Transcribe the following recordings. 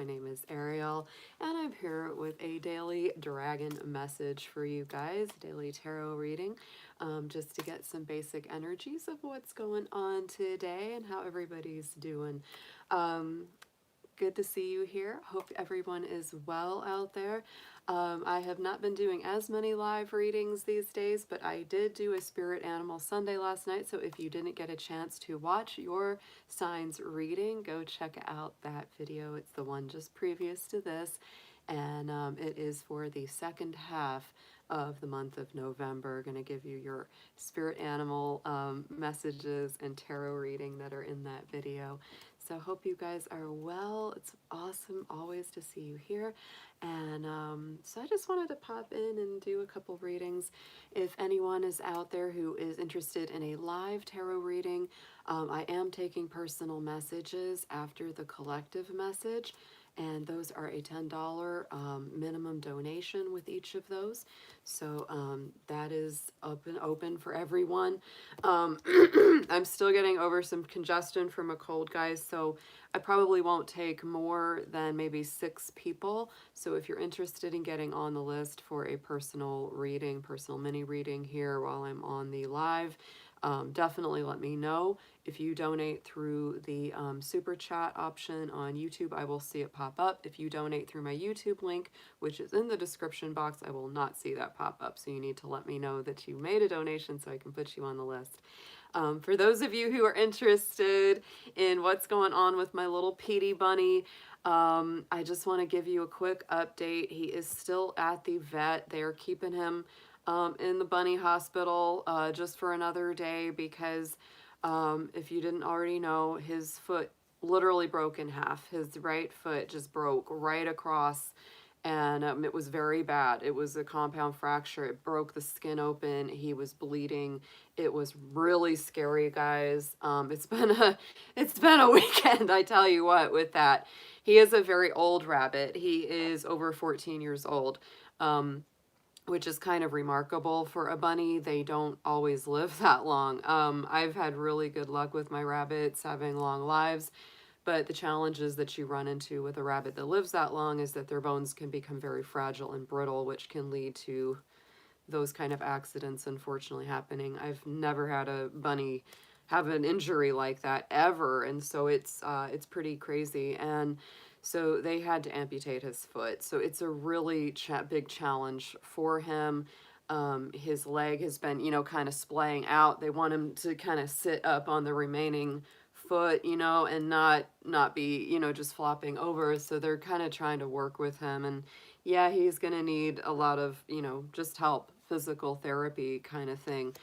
name is Ariel, and I'm here with a daily dragon message for you guys, daily tarot reading, just to get some basic energies of what's going on today and how everybody's doing. Good to see you here. Hope everyone is well out there. I have not been doing as many live readings these days, but I did do a Spirit Animal Sunday last night, so if you didn't get a chance to watch your signs reading, go check out that video. It's the one just previous to this, and it is for the second half of the month of November. Going to give you your spirit animal messages and tarot reading that are in that video. So hope you guys are well. It's awesome always to see you here. And so I just wanted to pop in and do a couple readings. If anyone is out there who is interested in a live tarot reading, I am taking personal messages after the collective message. And those are a $10 minimum donation with each of those. So that is open for everyone. I'm still getting over some congestion from a cold, guys, so I probably won't take more than maybe 6 people. So if you're interested in getting on the list for a personal reading, personal mini reading here while I'm on the live, definitely let me know. If you donate through the super chat option on YouTube, I will see it pop up. If you donate through my YouTube link, which is in the description box, I will not see that pop up. So you need to let me know that you made a donation so I can put you on the list. For those of you who are interested in what's going on with my little Petey bunny, I just want to give you a quick update. He is still at the vet. They are keeping him in the bunny hospital just for another day because if you didn't already know, his foot literally broke in half. His right foot just broke right across, and it was very bad. It was a compound fracture. It broke the skin open. He was bleeding. It was really scary, guys. It's been a weekend, I tell you what, with that. He is a very old rabbit. He is over 14 years old. Which is kind of remarkable for a bunny. They don't always live that long. I've had really good luck with my rabbits having long lives, but the challenges that you run into with a rabbit that lives that long is that their bones can become very fragile and brittle, which can lead to those kind of accidents unfortunately happening. I've never had a bunny have an injury like that ever, and so it's pretty crazy. And so they had to amputate his foot. So it's a really big challenge for him. His leg has been, you know, kind of splaying out. They want him to kind of sit up on the remaining foot, you know, and not be, you know, just flopping over. So they're kind of trying to work with him. And yeah, he's going to need a lot of, you know, just help, physical therapy kind of thing.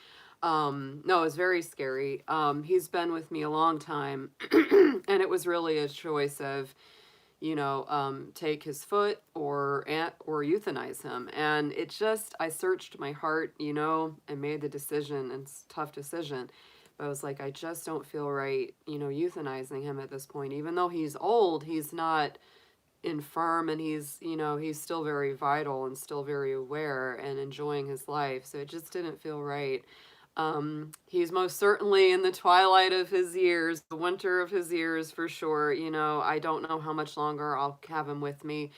No, it's very scary. He's been with me a long time, and it was really a choice of, you know, take his foot or euthanize him. And it just, I searched my heart, you know, and made the decision, and it's a tough decision. But I was like, I just don't feel right, you know, euthanizing him at this point. Even though he's old, he's not infirm, and he's, you know, he's still very vital and still very aware and enjoying his life. So it just didn't feel right. He's most certainly in the twilight of his years, the winter of his years for sure. You know, I don't know how much longer I'll have him with me,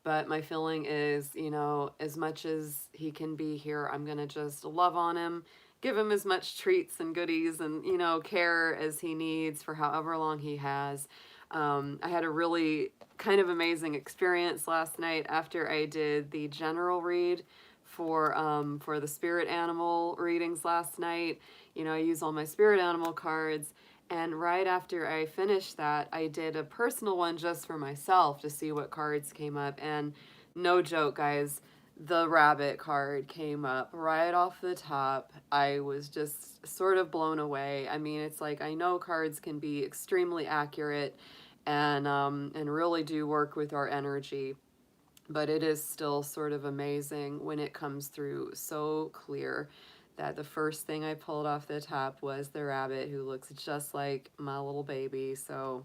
but my feeling is, you know, as much as he can be here, I'm going to just love on him, give him as much treats and goodies and, you know, care as he needs for however long he has. I had a really kind of amazing experience last night after I did the general read for the spirit animal readings last night. You know, I use all my spirit animal cards, and right after I finished that, I did a personal one just for myself to see what cards came up. And no joke, guys, the rabbit card came up right off the top. I was just sort of blown away. I mean, it's like, I know cards can be extremely accurate and really do work with our energy, but it is still sort of amazing when it comes through so clear that the first thing I pulled off the top was the rabbit, who looks just like my little baby. So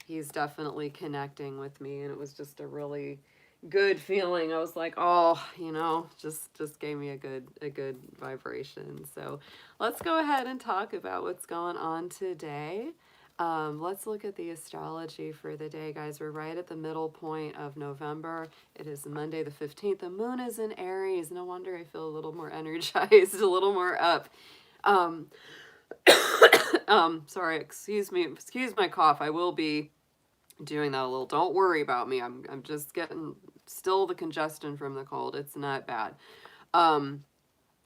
he's definitely connecting with me, and it was just a really good feeling. I was like, oh, you know, just gave me a good vibration. So let's go ahead and talk about what's going on today. Let's look at the astrology for the day, guys. We're right at the middle point of November. It is Monday the 15th. The moon is in Aries. No wonder I feel a little more energized, a little more up. Um, sorry, excuse me, excuse my cough. I will be doing that a little. Don't worry about me. I'm just getting still the congestion from the cold. It's not bad.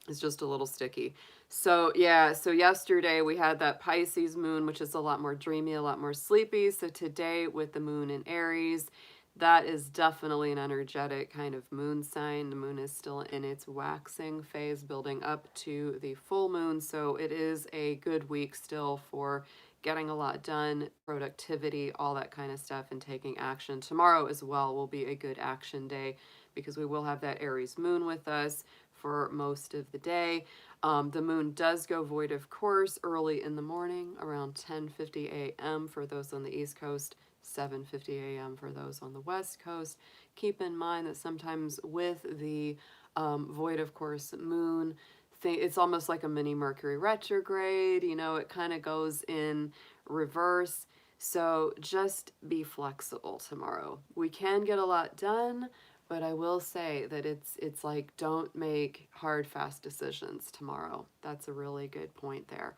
It's just a little sticky. So yeah, so yesterday we had that Pisces moon, which is a lot more dreamy, a lot more sleepy. So today with the moon in Aries, that is definitely an energetic kind of moon sign. The moon is still in its waxing phase, building up to the full moon. So it is a good week still for getting a lot done, productivity, all that kind of stuff, and taking action. Tomorrow as well will be a good action day because we will have that Aries moon with us for most of the day. The moon does go void of course early in the morning, around 10:50 a.m. for those on the East Coast, 7:50 a.m. for those on the West Coast. Keep in mind that sometimes with the void of course moon, it's almost like a mini Mercury retrograde. You know, it kind of goes in reverse. So just be flexible tomorrow. We can get a lot done, but I will say that it's like, don't make hard, fast decisions tomorrow. That's a really good point there.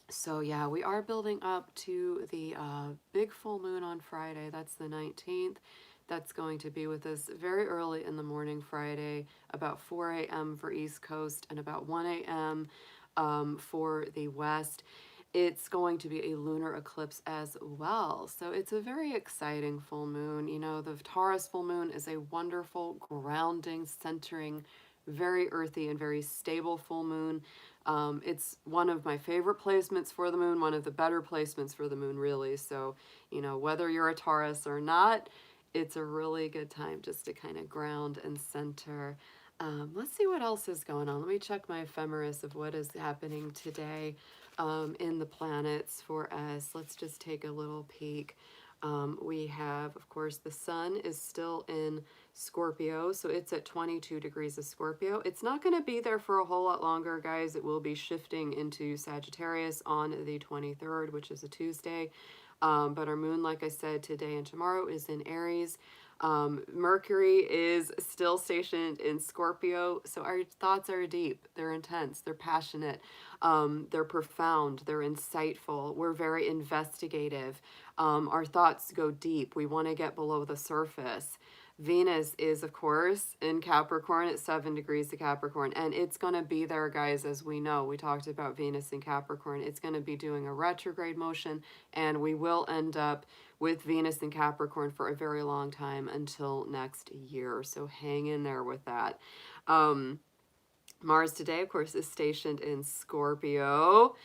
So yeah, we are building up to the big full moon on Friday. That's the 19th. That's going to be with us very early in the morning Friday, about 4 a.m. for East Coast and about 1 a.m. For the West. It's going to be a lunar eclipse as well. So it's a very exciting full moon. You know, the Taurus full moon is a wonderful, grounding, centering, very earthy and very stable full moon. It's one of my favorite placements for the moon, one of the better placements for the moon, really. So, you know, whether you're a Taurus or not, it's a really good time just to kind of ground and center. Let's see what else is going on. Let me check my ephemeris of what is happening today in the planets for us. Let's just take a little peek. We have, of course, the sun is still in Scorpio, so it's at 22 degrees of Scorpio. It's not going to be there for a whole lot longer, guys. It will be shifting into Sagittarius on the 23rd, which is a Tuesday. But our moon, like I said, today and tomorrow is in Aries. Mercury is still stationed in Scorpio, so our thoughts are deep, they're intense, they're passionate, they're profound, they're insightful, we're very investigative. Our thoughts go deep, we want to get below the surface. Venus is, of course, in Capricorn at 7 degrees to Capricorn, and it's going to be there, guys, as we know. We talked about Venus in Capricorn. It's going to be doing a retrograde motion, and we will end up with Venus in Capricorn for a very long time until next year. So hang in there with that. Mars today, of course, is stationed in Scorpio.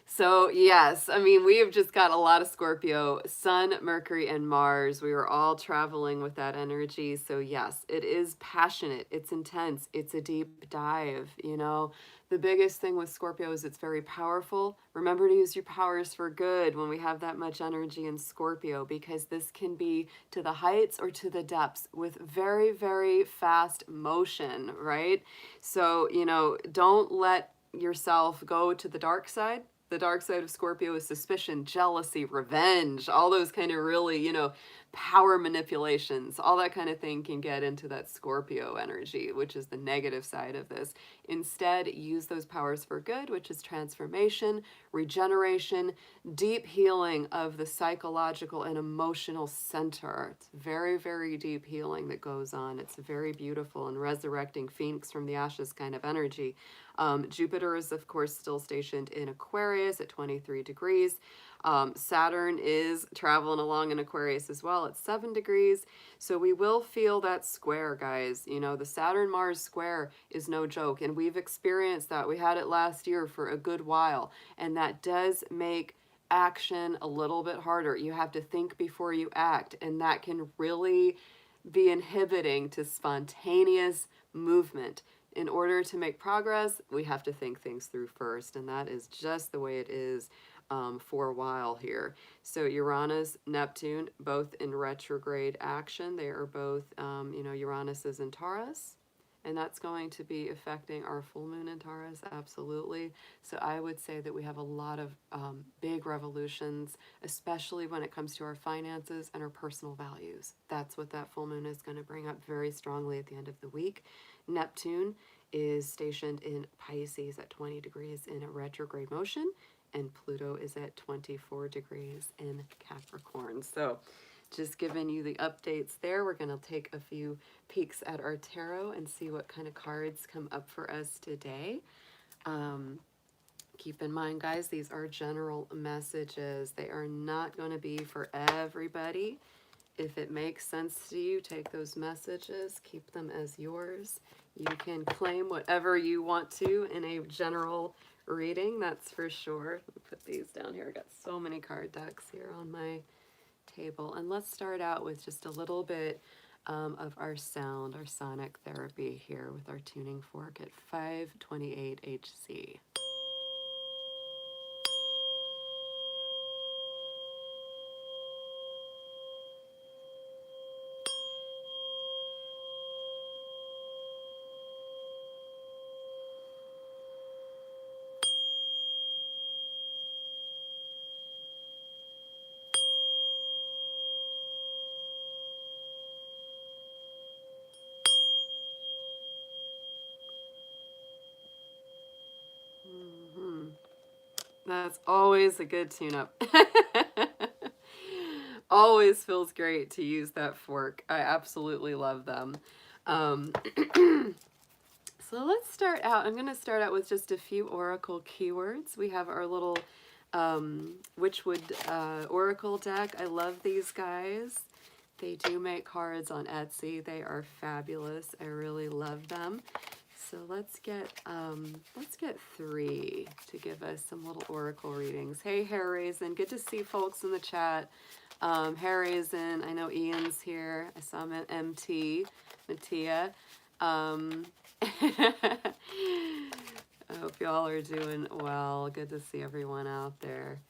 So yes, I mean, we have just got a lot of Scorpio, Sun, Mercury, and Mars. We are all traveling with that energy. So yes, it is passionate. It's intense. It's a deep dive, you know. The biggest thing with Scorpio is it's very powerful. Remember to use your powers for good when we have that much energy in Scorpio, because this can be to the heights or to the depths with very, very fast motion, right? So, you know, don't let yourself go to the dark side. The dark side of Scorpio is suspicion, jealousy, revenge, all those kind of really, you know, power manipulations, all that kind of thing can get into that Scorpio energy, which is the negative side of this. Instead, use those powers for good, which is transformation, regeneration, deep healing of the psychological and emotional center. It's very, very deep healing that goes on. It's very beautiful and resurrecting Phoenix from the ashes kind of energy. Jupiter is, of course, still stationed in Aquarius at 23 degrees. Saturn is traveling along in Aquarius as well at 7 degrees. So we will feel that square, guys. You know, the Saturn-Mars square is no joke, and we've experienced that. We had it last year for a good while, and that does make action a little bit harder. You have to think before you act, and that can really be inhibiting to spontaneous movement. In order to make progress, we have to think things through first, and that is just the way it is for a while here. So Uranus, Neptune, both in retrograde action. They are both, you know, Uranus is in Taurus, and that's going to be affecting our full moon in Taurus, absolutely. So I would say that we have a lot of big revolutions, especially when it comes to our finances and our personal values. That's what that full moon is going to bring up very strongly at the end of the week. Neptune is stationed in Pisces at 20 degrees in a retrograde motion, and Pluto is at 24 degrees in Capricorn. So just giving you the updates there. We're going to take a few peeks at our tarot and see what kind of cards come up for us today. Keep in mind, guys, these are general messages. They are not going to be for everybody. If it makes sense to you, take those messages, keep them as yours. You can claim whatever you want to in a general reading, that's for sure. Let me put these down here. I got so many card decks here on my table. And let's start out with just a little bit of our sound, our sonic therapy here with our tuning fork at 528 HC. That's always a good tune-up. Always feels great to use that fork. I absolutely love them. So let's start out. I'm going to start out with just a few oracle keywords. We have our little Witchwood oracle deck. I love these guys. They do make cards on Etsy. They are fabulous. I really love them. So let's get 3 to give us some little oracle readings. Hey, hair raising. Good to see folks in the chat. Hair raising. I know Ian's here. I saw him at MT. Mattia. I hope y'all are doing well. Good to see everyone out there.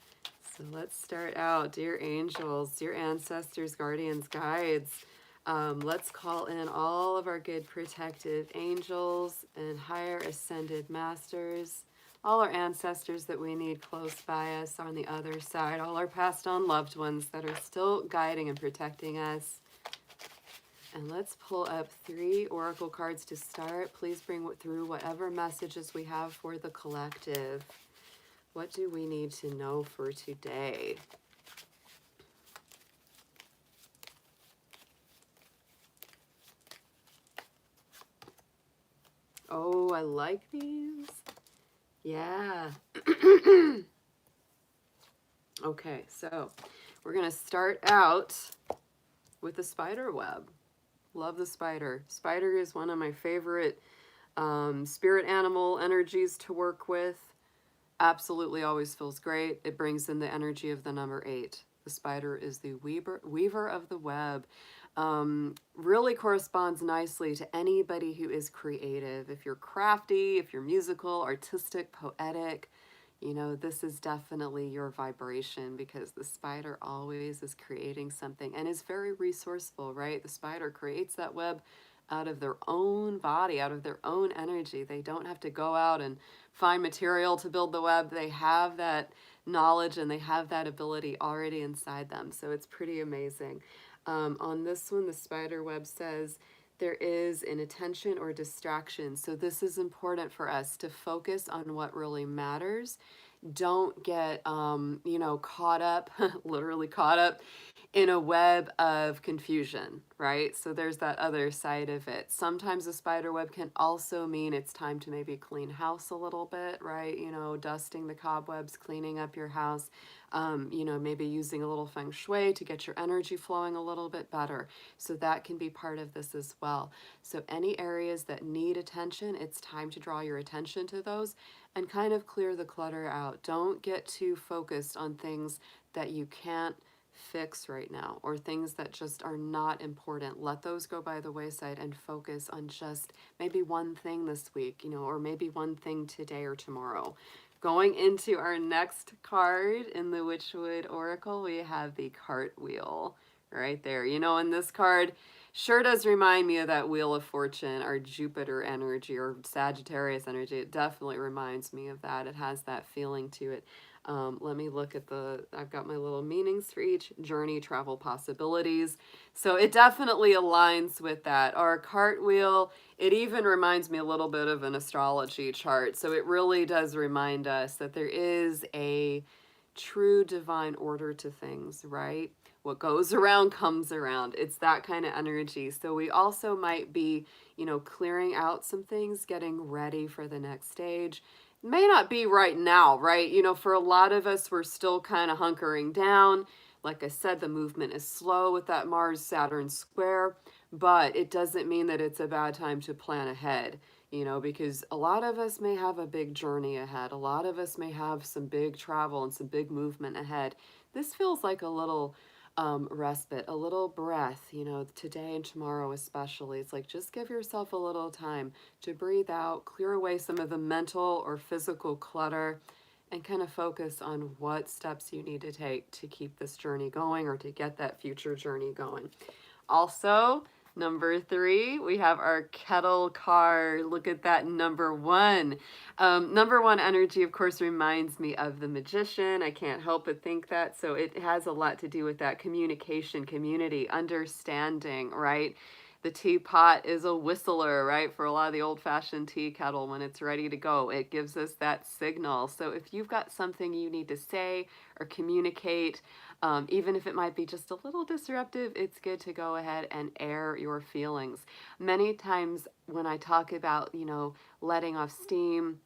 So let's start out. Dear angels, dear ancestors, guardians, guides. Let's call in all of our good protective angels and higher ascended masters, all our ancestors that we need close by us on the other side, all our passed on loved ones that are still guiding and protecting us. And let's pull up 3 oracle cards to start. Please bring through whatever messages we have for the collective. What do we need to know for today? Oh, I like these. Yeah. Okay, so we're going to start out with the spider web. Love the spider. Spider is one of my favorite spirit animal energies to work with. Absolutely always feels great. It brings in the energy of the number 8. The spider is the weaver of the web. Really corresponds nicely to anybody who is creative. If you're crafty, if you're musical, artistic, poetic, you know, this is definitely your vibration, because the spider always is creating something and is very resourceful, right? The spider creates that web out of their own body, out of their own energy. They don't have to go out and find material to build the web. They have that knowledge and they have that ability already inside them. So it's pretty amazing. On this one, the spider web says, there is an attention or distraction. So this is important for us to focus on what really matters. Don't get, you know, caught up, literally caught up in a web of confusion, right? So there's that other side of it. Sometimes a spider web can also mean it's time to maybe clean house a little bit, right? You know, dusting the cobwebs, cleaning up your house, you know, maybe using a little feng shui to get your energy flowing a little bit better. So that can be part of this as well. So any areas that need attention, it's time to draw your attention to those and kind of clear the clutter out. Don't get too focused on things that you can't fix right now, or things that just are not important. Let those go by the wayside and focus on just maybe one thing this week, you know, or maybe one thing today or tomorrow. Going into our next card in the Witchwood Oracle, we have the cartwheel right there. You know, in this card, Sure does remind me of that Wheel of Fortune, or Jupiter energy, or Sagittarius energy. It definitely reminds me of that. It has that feeling to it. Let me look at I've got my little meanings for each journey, travel possibilities. So it definitely aligns with that. Our cartwheel, it even reminds me a little bit of an astrology chart. So it really does remind us that there is a true divine order to things, right? What goes around comes around. It's that kind of energy. So we also might be, clearing out some things, getting ready for the next stage. May not be right now, right? For a lot of us, we're still kind of hunkering down. Like I said, the movement is slow with that Mars-Saturn square, but it doesn't mean that it's a bad time to plan ahead, because a lot of us may have a big journey ahead. A lot of us may have some big travel and some big movement ahead. This feels like a little respite, a little breath, today and tomorrow especially. It's like just give yourself a little time to breathe out, clear away some of the mental or physical clutter, and kind of focus on what steps you need to take to keep this journey going or to get that future journey going. Also, number 3, we have our kettle card. Look at that, number 1. Number 1 energy, of course, reminds me of the magician. I can't help but think that. So it has a lot to do with that communication, community, understanding, right? The teapot is a whistler, right? For a lot of the old-fashioned tea kettle, when it's ready to go, it gives us that signal. So if you've got something you need to say or communicate, even if it might be just a little disruptive, it's good to go ahead and air your feelings. Many times when I talk about, letting off steam,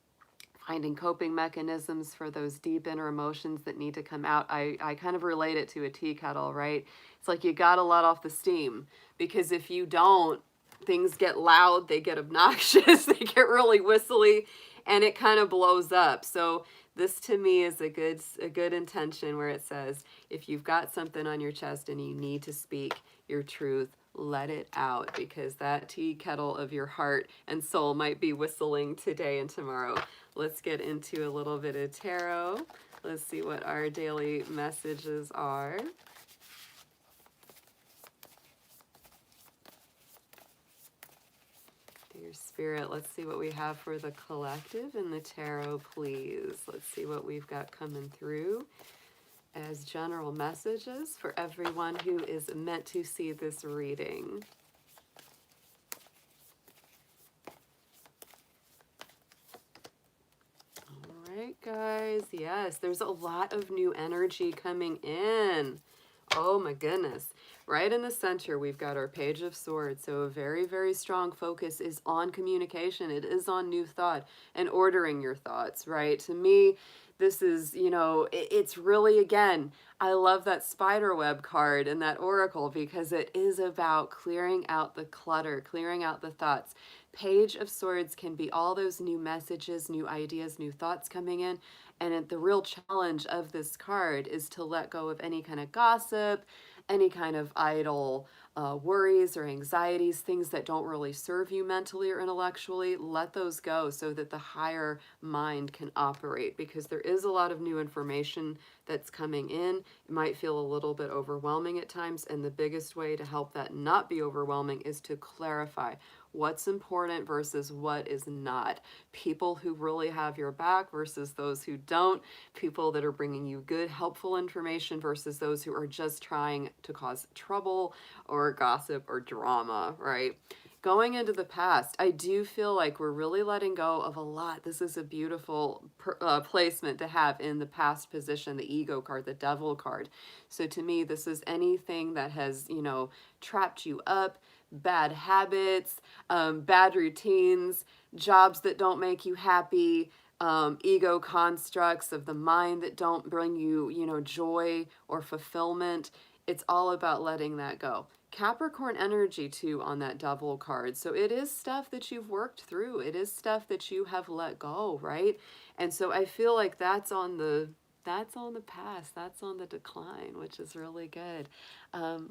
finding coping mechanisms for those deep inner emotions that need to come out, I kind of relate it to a tea kettle, right? It's like you got to let off the steam, because if you don't, things get loud, they get obnoxious, they get really whistly, and it kind of blows up. So this to me is a good intention, where it says, if you've got something on your chest and you need to speak your truth, let it out, because that tea kettle of your heart and soul might be whistling today and tomorrow. Let's get into a little bit of tarot. Let's see what our daily messages are. Dear Spirit, let's see what we have for the collective in the tarot, please. Let's see what we've got coming through as general messages for everyone who is meant to see this reading. All right, guys. Yes, there's a lot of new energy coming in. Oh my goodness. Right in the center, we've got our Page of Swords. So a very, very strong focus is on communication. It is on new thought and ordering your thoughts, right? To me, this is, it's really, again, I love that spider web card and that oracle, because it is about clearing out the clutter, clearing out the thoughts. Page of Swords can be all those new messages, new ideas, new thoughts coming in. And the real challenge of this card is to let go of any kind of gossip, any kind of idle worries or anxieties, things that don't really serve you mentally or intellectually. Let those go so that the higher mind can operate, because there is a lot of new information that's coming in. It might feel a little bit overwhelming at times, and the biggest way to help that not be overwhelming is to clarify what's important versus what is not. People who really have your back versus those who don't. People that are bringing you good, helpful information versus those who are just trying to cause trouble or gossip or drama, right? Going into the past, I do feel like we're really letting go of a lot. This is a beautiful placement to have in the past position, the ego card, the devil card. So to me, this is anything that has, trapped you up, bad habits, bad routines, jobs that don't make you happy, ego constructs of the mind that don't bring you, joy or fulfillment. It's all about letting that go. Capricorn energy too on that devil card. So it is stuff that you've worked through. It is stuff that you have let go, right? And so I feel like that's on the past, that's on the decline, which is really good.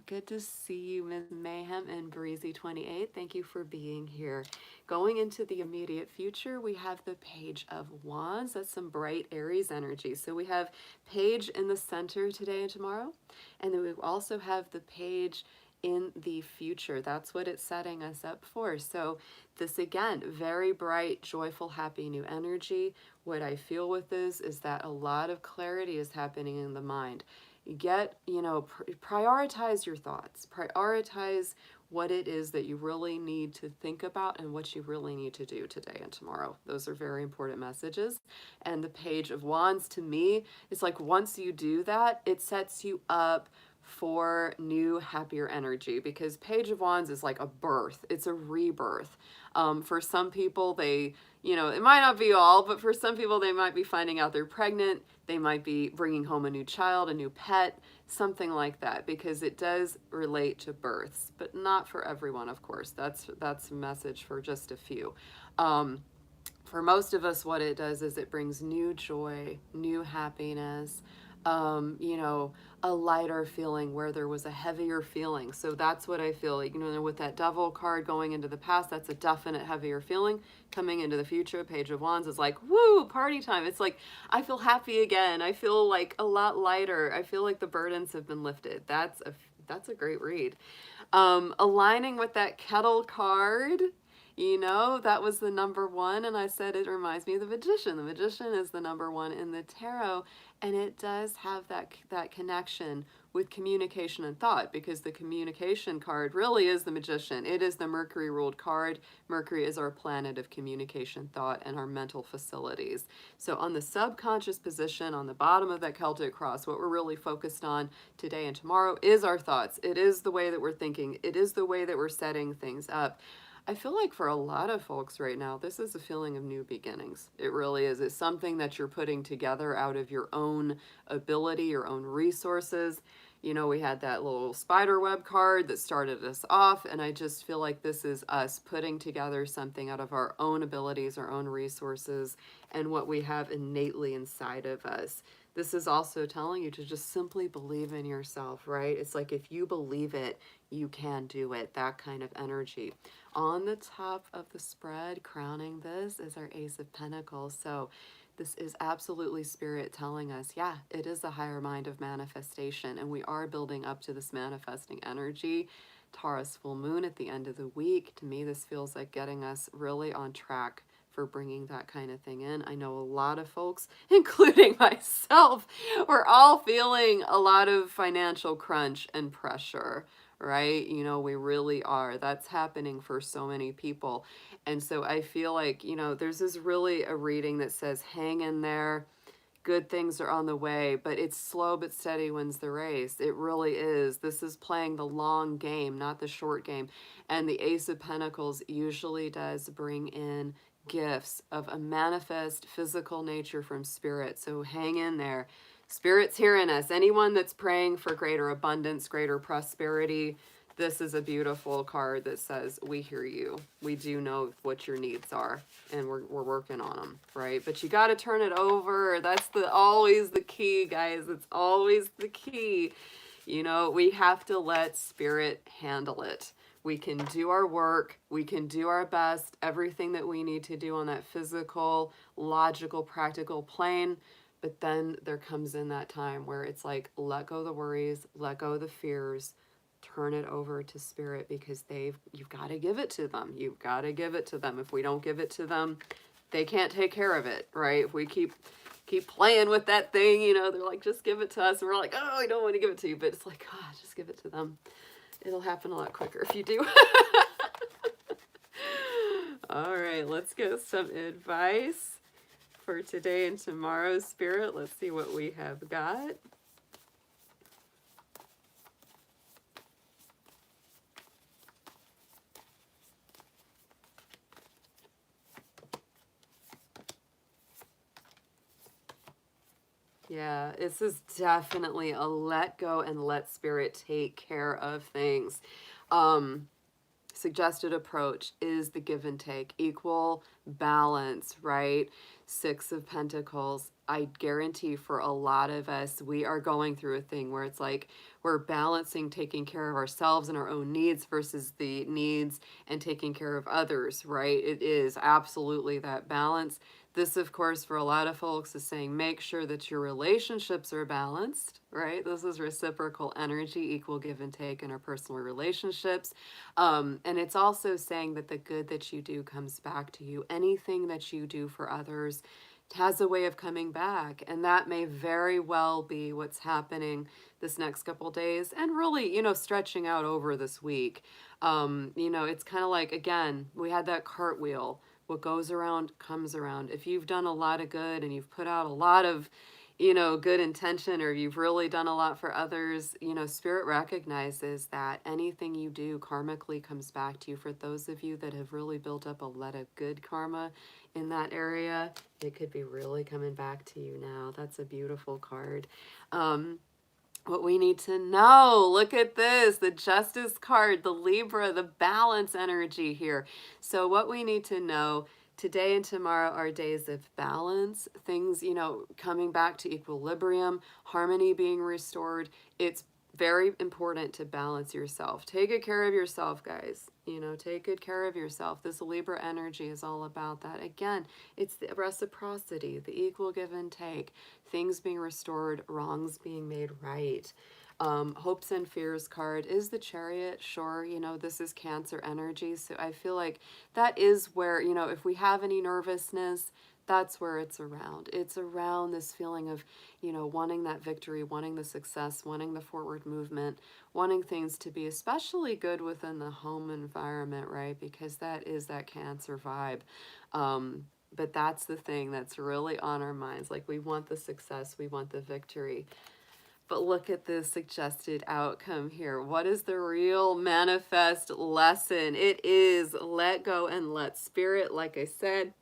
Good to see you, Ms. Mayhem and Breezy28. Thank you for being here. Going into the immediate future, we have the Page of Wands. That's some bright Aries energy. So we have Page in the center today and tomorrow. And then we also have the Page in the future. That's what it's setting us up for. So this, again, very bright, joyful, happy new energy. What I feel with this is that a lot of clarity is happening in the mind. Get, prioritize your thoughts. Prioritize what it is that you really need to think about and what you really need to do today and tomorrow. Those are very important messages. And the Page of Wands, to me, it's like once you do that, it sets you up for new, happier energy, because Page of Wands is like a birth. It's a rebirth. For some people, they, it might not be all, but for some people, they might be finding out they're pregnant. They might be bringing home a new child, a new pet, something like that, because it does relate to births, but not for everyone, of course. That's a message for just a few. For most of us, what it does is it brings new joy, new happiness, a lighter feeling where there was a heavier feeling. So that's what I feel like, with that Devil card going into the past, that's a definite heavier feeling. Coming into the future, Page of Wands is like, woo, party time. It's like, I feel happy again. I feel like a lot lighter. I feel like the burdens have been lifted. That's a great read. Aligning with that Kettle card, that was the number one, and I said it reminds me of the Magician. The Magician is the number one in the tarot, and it does have that connection with communication and thought, because the communication card really is the Magician. It is the Mercury ruled card. Mercury is our planet of communication, thought, and our mental facilities. So on the subconscious position, on the bottom of that Celtic cross, what we're really focused on today and tomorrow is our thoughts. It is the way that we're thinking. It is the way that we're setting things up. I feel like for a lot of folks right now, this is a feeling of new beginnings. It really is. It's something that you're putting together out of your own ability, your own resources. We had that little spider web card that started us off, and I just feel like this is us putting together something out of our own abilities, our own resources, and what we have innately inside of us. This is also telling you to just simply believe in yourself, right? It's like if you believe it, you can do it, that kind of energy. On the top of the spread, crowning this, is our Ace of Pentacles. So this is absolutely Spirit telling us, yeah, it is a higher mind of manifestation, and we are building up to this manifesting energy. Taurus full moon at the end of the week. To me, this feels like getting us really on track for bringing that kind of thing in. I know a lot of folks, including myself, we're all feeling a lot of financial crunch and pressure, right? We really are. That's happening for so many people. And so I feel like, there's this really a reading that says, hang in there. Good things are on the way, but it's slow but steady wins the race. It really is. This is playing the long game, not the short game. And the Ace of Pentacles usually does bring in gifts of a manifest physical nature from Spirit. So hang in there. Spirit's hearing us. Anyone that's praying for greater abundance, greater prosperity, this is a beautiful card that says, we hear you. We do know what your needs are, and we're working on them, right? But you got to turn it over. That's always the key, guys. It's always the key. We have to let Spirit handle it. We can do our work. We can do our best, everything that we need to do on that physical, logical, practical plane. But then there comes in that time where it's like, let go of the worries, let go of the fears, turn it over to Spirit, because you've got to give it to them. You've got to give it to them. If we don't give it to them, they can't take care of it, right? If we keep playing with that thing, they're like, just give it to us. And we're like, oh, I don't want to give it to you. But it's like, God, just give it to them. It'll happen a lot quicker if you do. All right, let's get some advice for today and tomorrow, Spirit. Let's see what we have got. Yeah, this is definitely a let go and let Spirit take care of things. Suggested approach is the give and take, equal balance, right? Six of Pentacles. I guarantee for a lot of us, we are going through a thing where it's like we're balancing taking care of ourselves and our own needs versus the needs and taking care of others, right? It is absolutely that balance. This, of course, for a lot of folks is saying make sure that your relationships are balanced, right? This is reciprocal energy, equal give and take in our personal relationships. And it's also saying that the good that you do comes back to you. Anything that you do for others has a way of coming back. And that may very well be what's happening this next couple days and really, stretching out over this week. It's kind of like, again, we had that cartwheel. What goes around comes around. If you've done a lot of good and you've put out a lot of, good intention, or you've really done a lot for others, Spirit recognizes that anything you do karmically comes back to you. For those of you that have really built up a lot of good karma in that area, it could be really coming back to you now. That's a beautiful card. What we need to know, look at this, the Justice card, the Libra, the balance energy here. So what we need to know, today and tomorrow are days of balance, things, coming back to equilibrium, harmony being restored. It's very important to balance yourself. Take good care of yourself, guys. Take good care of yourself. This Libra energy is all about that. Again, it's the reciprocity, the equal give and take, things being restored, wrongs being made right. Hopes and fears card is the Chariot. Sure, this is Cancer energy. So I feel like that is where, if we have any nervousness, that's where it's around. It's around this feeling of, wanting that victory, wanting the success, wanting the forward movement, wanting things to be especially good within the home environment, right? Because that is that Cancer vibe. But that's the thing that's really on our minds. Like, we want the success, we want the victory. But look at this suggested outcome here. What is the real manifest lesson? It is let go and let spirit. Like I said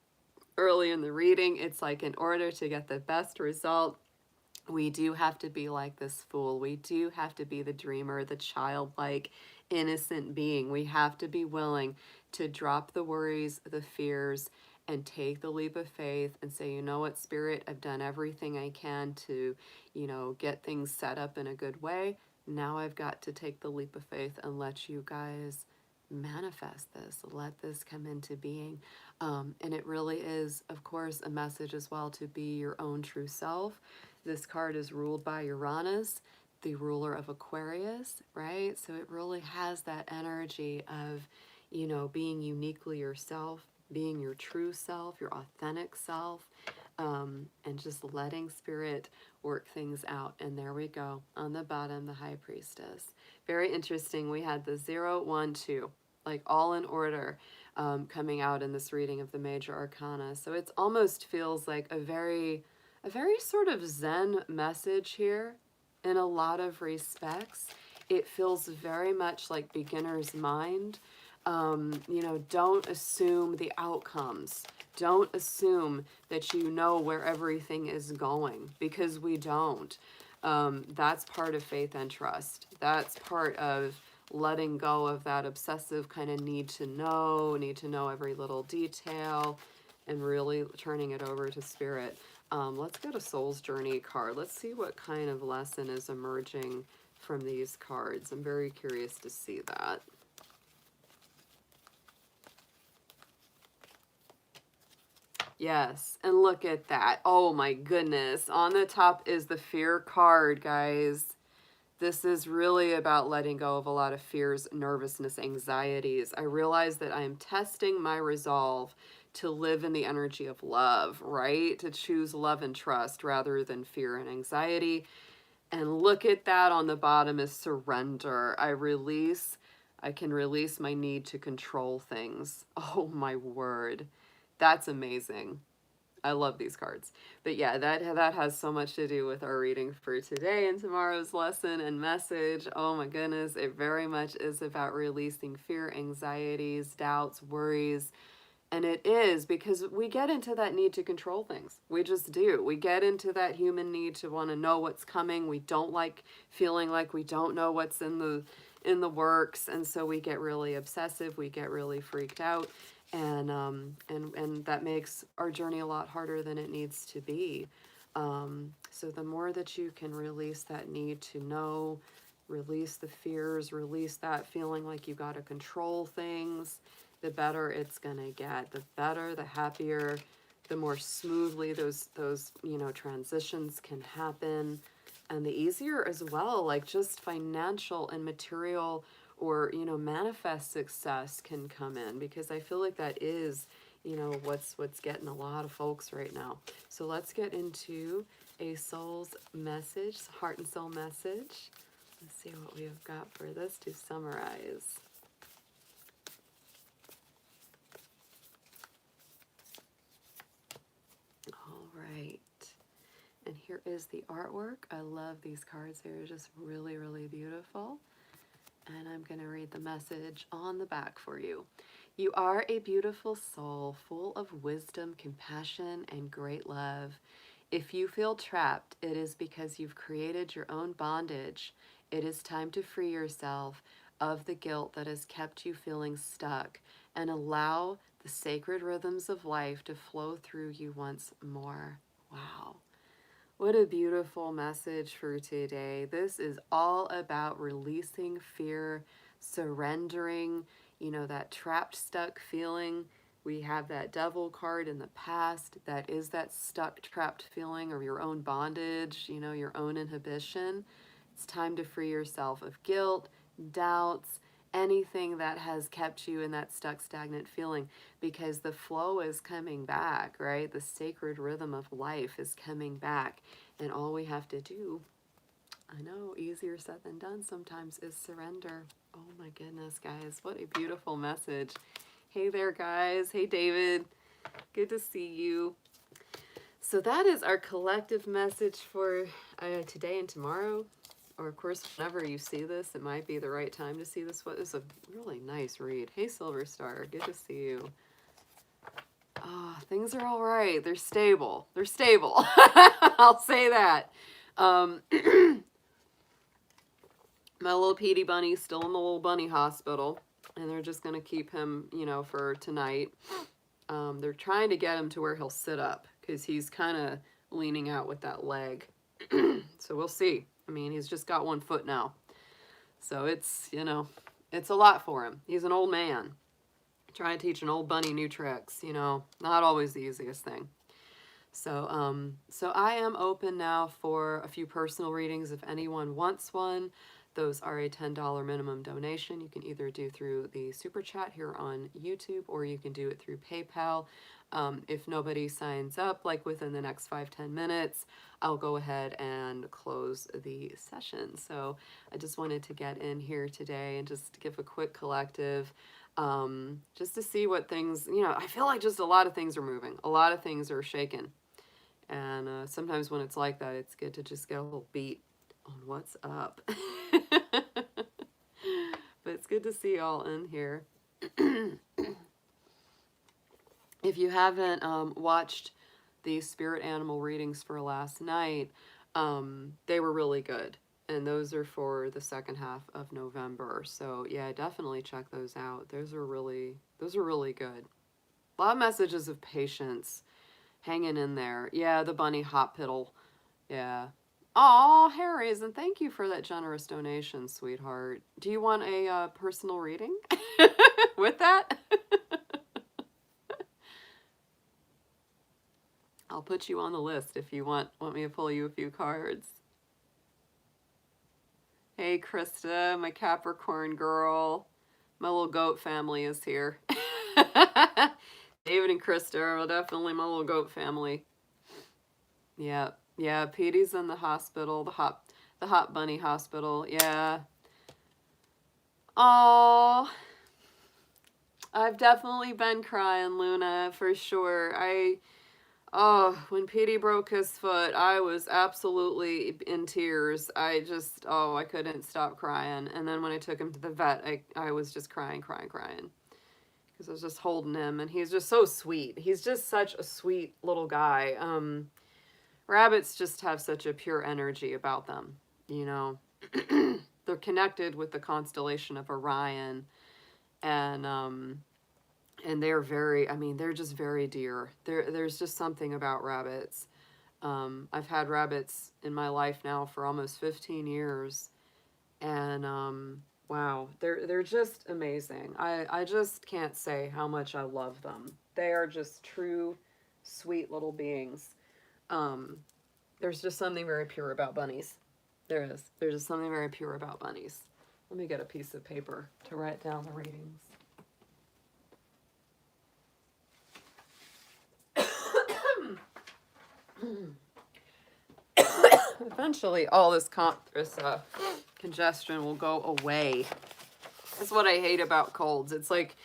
early in the reading, it's like in order to get the best result, we do have to be like this fool. We do have to be the dreamer, the childlike, innocent being. We have to be willing to drop the worries, the fears, and take the leap of faith and say, you know what, Spirit, I've done everything I can to, get things set up in a good way. Now I've got to take the leap of faith and let you guys manifest this, let this come into being. And it really is, of course, a message as well to be your own true self. This card is ruled by Uranus, the ruler of Aquarius, right? So it really has that energy of, being uniquely yourself, being your true self, your authentic self, and just letting Spirit work things out. And there we go. On the bottom, the High Priestess. Very interesting. We had the 0, 1, 2, like all in order, coming out in this reading of the major arcana. So it almost feels like a very sort of Zen message here in a lot of respects. It feels very much like beginner's mind. Don't assume the outcomes. Don't assume that you know where everything is going, because we don't. That's part of faith and trust. That's part of letting go of that obsessive kind of need to know every little detail, and really turning it over to Spirit. Let's get a Soul's Journey card. Let's see what kind of lesson is emerging from these cards. I'm very curious to see that. Yes, and look at that. Oh my goodness. On the top is the Fear card, guys. This is really about letting go of a lot of fears, nervousness, anxieties. I realize that I am testing my resolve to live in the energy of love, right? To choose love and trust rather than fear and anxiety. And look at that on the bottom is surrender. I can release my need to control things. Oh my word. That's amazing. I love these cards. But yeah, that has so much to do with our reading for today and tomorrow's lesson and message. Oh my goodness, it very much is about releasing fear, anxieties, doubts, worries. And it is because we get into that need to control things. We just do. We get into that human need to want to know what's coming. We don't like feeling like we don't know what's in the works, and so we get really obsessive. We get really freaked out. And that makes our journey a lot harder than it needs to be. So the more that you can release that need to know, release the fears, release that feeling like you got to control things, the better it's going to get. The better, the happier, the more smoothly those you know, transitions can happen, and the easier as well, like just financial and material or, you know, manifest success can come in, because I feel like that is, you know, what's getting a lot of folks right now. So let's get into a soul's message, heart and soul message. Let's see what we have got for this to summarize. All right. And here is the artwork. I love these cards. They're just really, really beautiful. And I'm going to read the message on the back for you. You are a beautiful soul, full of wisdom, compassion, and great love. If you feel trapped, it is because you've created your own bondage. It is time to free yourself of the guilt that has kept you feeling stuck and allow the sacred rhythms of life to flow through you once more. Wow. What a beautiful message for today. This is all about releasing fear, surrendering, you know, that trapped, stuck feeling. We have that devil card in the past. That is that stuck, trapped feeling, or your own bondage, you know, your own inhibition. It's time to free yourself of guilt, doubts, anything that has kept you in that stuck, stagnant feeling, because the flow is coming back, right? The sacred rhythm of life is coming back. And all we have to do, I know, easier said than done sometimes, is surrender. Oh my goodness, guys, what a beautiful message. Hey there, guys. Hey, David. Good to see you. So that is our collective message for today and tomorrow. Or, of course, whenever you see this, it might be the right time to see this. What is a really nice read. Hey, Silver Star. Good to see you. Oh, things are all right. They're stable. They're stable. I'll say that. My little Petey Bunny's still in the little bunny hospital, and they're just going to keep him, you know, for tonight. They're trying to get him to where he'll sit up, because he's kind of leaning out with that leg. So we'll see. I mean, he's just got one foot now. So it's, you know, it's a lot for him. He's an old man. Trying to teach an old bunny new tricks, you know, not always the easiest thing. So, so I am open now for a few personal readings if anyone wants one. Those are a $10 minimum donation. You can either do through the super chat here on YouTube, or you can do it through PayPal. If nobody signs up, like within the next 5-10 minutes, I'll go ahead and close the session. So I just wanted to get in here today and just give a quick collective, just to see what things, you know, I feel like just a lot of things are moving. A lot of things are shaking. And sometimes when it's like that, it's good to just get a little beat on what's up. But it's good to see y'all in here. If you haven't watched the spirit animal readings for last night, they were really good. And those are for the second half of November. So yeah, definitely check those out. Those are really good. A lot of messages of patience, hanging in there. Yeah, the bunny hospital. Yeah. Oh, Harry's, and thank you for that generous donation, sweetheart. Do you want a personal reading with that? I'll put you on the list if you want me to pull you a few cards. Hey, Krista, my Capricorn girl. My little goat family is here. David and Krista are definitely my little goat family. Yeah, yeah, Petey's in the hospital, the hot bunny hospital. Yeah. Oh, I've definitely been crying, Luna, for sure. When Petey broke his foot, I was absolutely in tears. I couldn't stop crying. And then when I took him to the vet, I was just crying. Because I was just holding him, and he's just so sweet. He's just such a sweet little guy. Rabbits just have such a pure energy about them, you know. They're connected with the constellation of Orion, and they're very, I mean, they're just very dear. There's just something about rabbits. I've had rabbits in my life now for almost 15 years, and wow, they're just amazing. I just can't say how much I love them. They are just true sweet little beings. There's just something very pure about bunnies. There is. There's just something very pure about bunnies. Let me get a piece of paper to write down the readings. Eventually, all this congestion will go away. That's what I hate about colds. It's like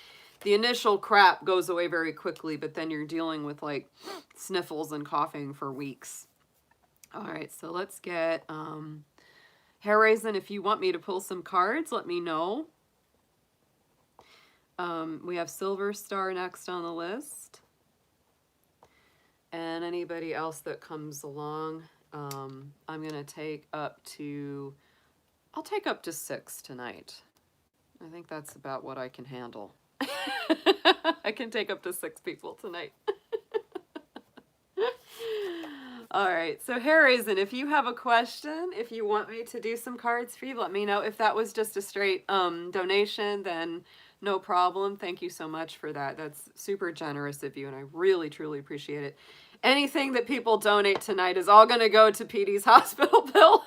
the initial crap goes away very quickly, but then you're dealing with like sniffles and coughing for weeks. All right, so let's get hair raising. If you want me to pull some cards, let me know. We have Silver Star next on the list. And anybody else that comes along, I'm going to take up to, I'll take up to 6 tonight. I think that's about what I can handle. I can take up to 6 people tonight. All right, so hair raising, if you have a question, if you want me to do some cards for you, let me know. If that was just a straight donation, then no problem. Thank you so much for that. That's super generous of you, and I really, truly appreciate it. Anything that people donate tonight is all going to go to Petey's hospital bill.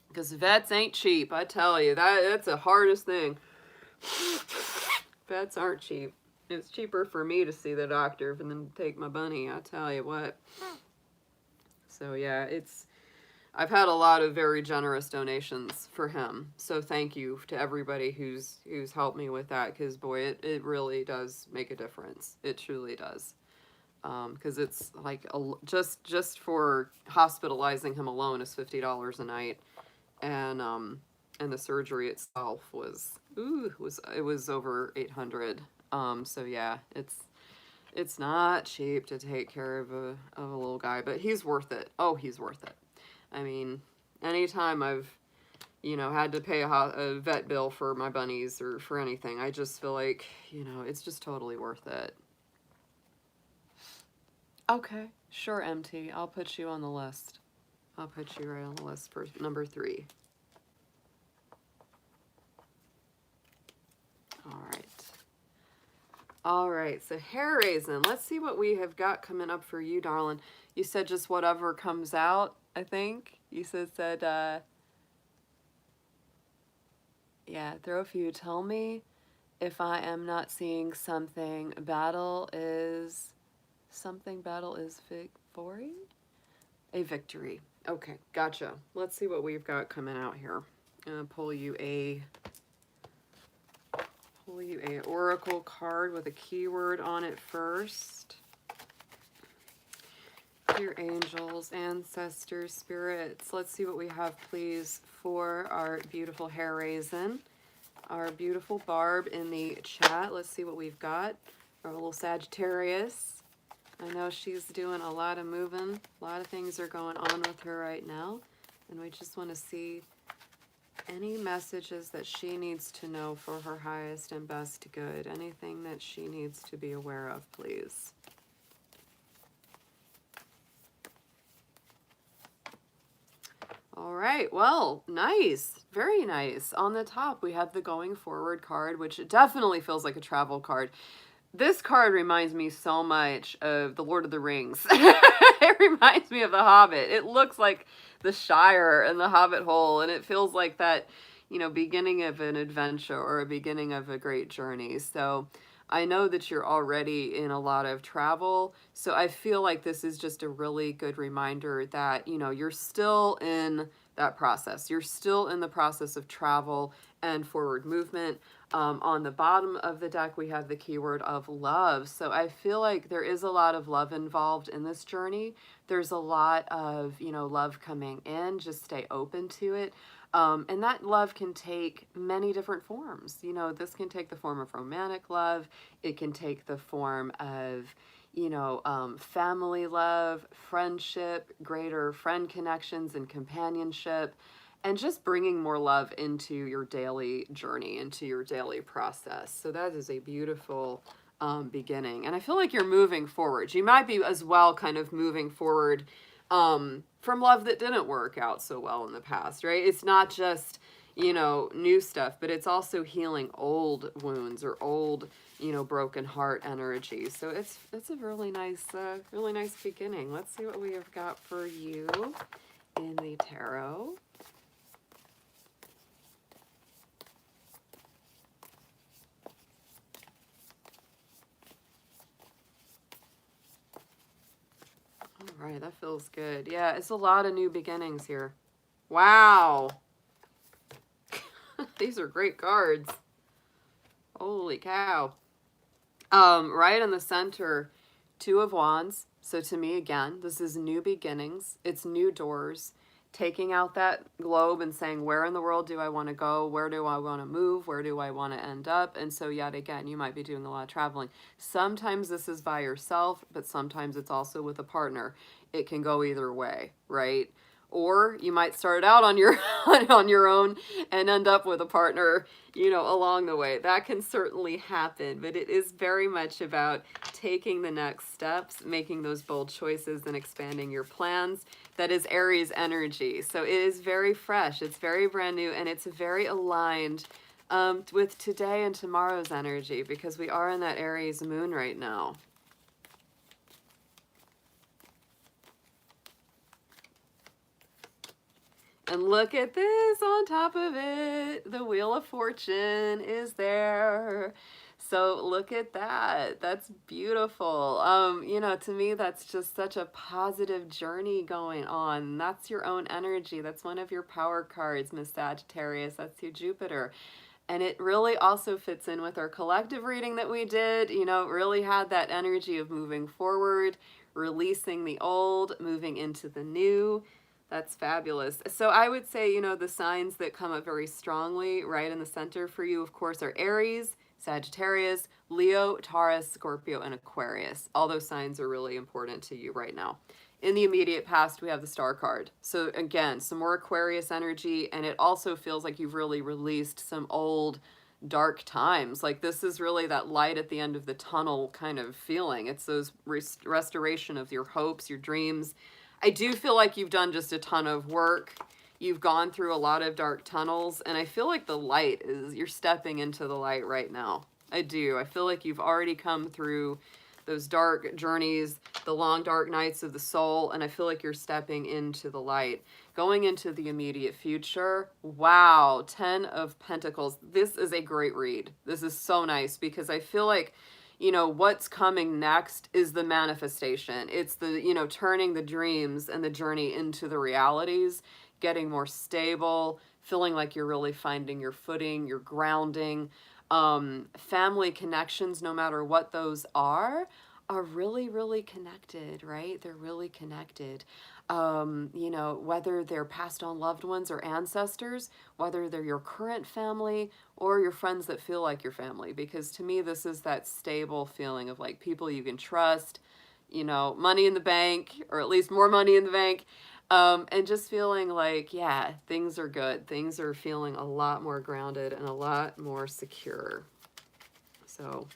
Because vets ain't cheap, I tell you. That's the hardest thing. Vets aren't cheap. It's cheaper for me to see the doctor than to take my bunny, I tell you what. So yeah, I've had a lot of very generous donations for him. So thank you to everybody who's helped me with that, because boy, it really does make a difference. It truly does. Because it's like just for hospitalizing him alone is $50 a night. And the surgery itself was over $800. So yeah, it's not cheap to take care of a little guy, but he's worth it. Oh, he's worth it. I mean, anytime I've, had to pay a vet bill for my bunnies or for anything, I just feel like, it's just totally worth it. Okay, sure, MT. I'll put you on the list. I'll put you right on the list for number 3. All right, so hair raising. Let's see what we have got coming up for you, darling. You said just whatever comes out, I think. You said, yeah, throw a few. Tell me if I am not seeing something. Battle is victory? A victory. Okay, gotcha. Let's see what we've got coming out here. I'm going to pull you a oracle card with a keyword on it first. Your angels, ancestors, spirits. Let's see what we have, please, for our beautiful hair raisin. Our beautiful Barb in the chat. Let's see what we've got. Our little Sagittarius. I know she's doing a lot of moving. A lot of things are going on with her right now. And we just want to see any messages that she needs to know for her highest and best good. Anything that she needs to be aware of, please. All right, well, nice. Very nice. On the top, we have the Going Forward card, which definitely feels like a travel card. This card reminds me so much of The Lord of the Rings. It reminds me of The Hobbit. It looks like the Shire and the Hobbit Hole, and it feels like that, beginning of an adventure or a beginning of a great journey. So I know that you're already in a lot of travel, so I feel like this is just a really good reminder that, you're still in that process. You're still in the process of travel and forward movement. On the bottom of the deck, we have the keyword of love. So I feel like there is a lot of love involved in this journey. There's a lot of, love coming in. Just stay open to it. And that love can take many different forms. This can take the form of romantic love. It can take the form of, family love, friendship, greater friend connections and companionship, and just bringing more love into your daily journey, into your daily process. So that is a beautiful beginning. And I feel like you're moving forward. You might be as well kind of moving forward from love that didn't work out so well in the past, right? It's not just, you know, new stuff, but it's also healing old wounds or old, you know, broken heart energy. So it's a really nice beginning. Let's see what we have got for you in the tarot. All right, that feels good. Yeah, it's a lot of new beginnings here. Wow. These are great cards. Holy cow. Right in the center, Two of Wands. So to me, again, this is new beginnings. It's new doors. Taking out that globe and saying, where in the world do I want to go? Where do I want to move? Where do I want to end up? And so yet again, you might be doing a lot of traveling. Sometimes this is by yourself, but sometimes it's also with a partner. It can go either way, right? Or you might start out on your on your own and end up with a partner, you know, along the way. That can certainly happen, but it is very much about taking the next steps, making those bold choices and expanding your plans. That is Aries energy. So it is very fresh, it's very brand new, and it's very aligned with today and tomorrow's energy, because we are in that Aries moon right now. And look at this on top of it. The Wheel of Fortune is there. So look at that. That's beautiful. You know, to me, that's just such a positive journey going on. That's your own energy. That's one of your power cards, Miss Sagittarius. That's your Jupiter. And it really also fits in with our collective reading that we did. You know, it really had that energy of moving forward, releasing the old, moving into the new. That's fabulous. So I would say, you know, the signs that come up very strongly right in the center for you, of course, are Aries, Sagittarius, Leo, Taurus, Scorpio, and Aquarius. All those signs are really important to you right now. In the immediate past, we have the Star card. So again, some more Aquarius energy, and it also feels like you've really released some old dark times. Like this is really that light at the end of the tunnel kind of feeling. It's those restoration of your hopes, your dreams. I do feel like you've done just a ton of work. You've gone through a lot of dark tunnels, and I feel like the light is, you're stepping into the light right now. I do. I feel like you've already come through those dark journeys, the long dark nights of the soul, and I feel like you're stepping into the light. Going into the immediate future, wow, 10 of Pentacles. This is a great read. This is so nice because I feel like, you know, what's coming next is the manifestation. It's the, you know, turning the dreams and the journey into the realities, getting more stable, feeling like you're really finding your footing, your grounding. Family connections, no matter what those are really, really connected, right? They're really connected. You know, whether they're passed on loved ones or ancestors, whether they're your current family or your friends that feel like your family, because to me, this is that stable feeling of like people you can trust, you know, money in the bank, or at least more money in the bank. And just feeling like, yeah, things are good. Things are feeling a lot more grounded and a lot more secure. So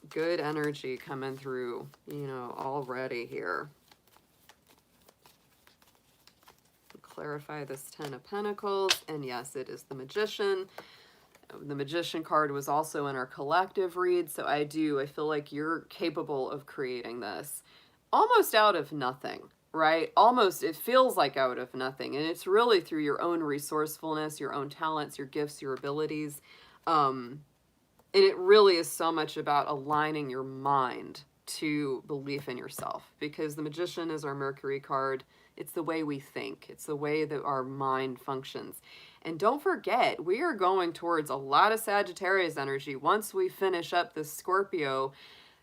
good energy coming through, you know, already here. Clarify this 10 of Pentacles. And yes, it is the Magician. The Magician card was also in our collective read. So I feel like you're capable of creating this almost out of nothing. Right? Almost, it feels like out of nothing. And it's really through your own resourcefulness, your own talents, your gifts, your abilities. And it really is so much about aligning your mind to belief in yourself, because the Magician is our Mercury card. It's the way we think. It's the way that our mind functions. And don't forget, we are going towards a lot of Sagittarius energy. Once we finish up this Scorpio,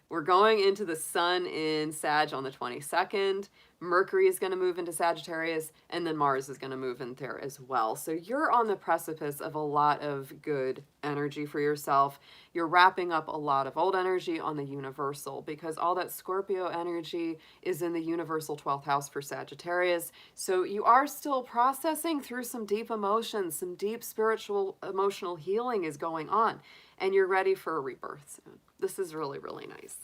we're going into the sun in Sag on the 22nd. Mercury is going to move into Sagittarius, and then Mars is going to move in there as well. So you're on the precipice of a lot of good energy for yourself. You're wrapping up a lot of old energy on the universal, because all that Scorpio energy is in the universal 12th house for Sagittarius. So you are still processing through some deep emotions, some deep spiritual, emotional healing is going on, and you're ready for a rebirth soon. This is really, really nice.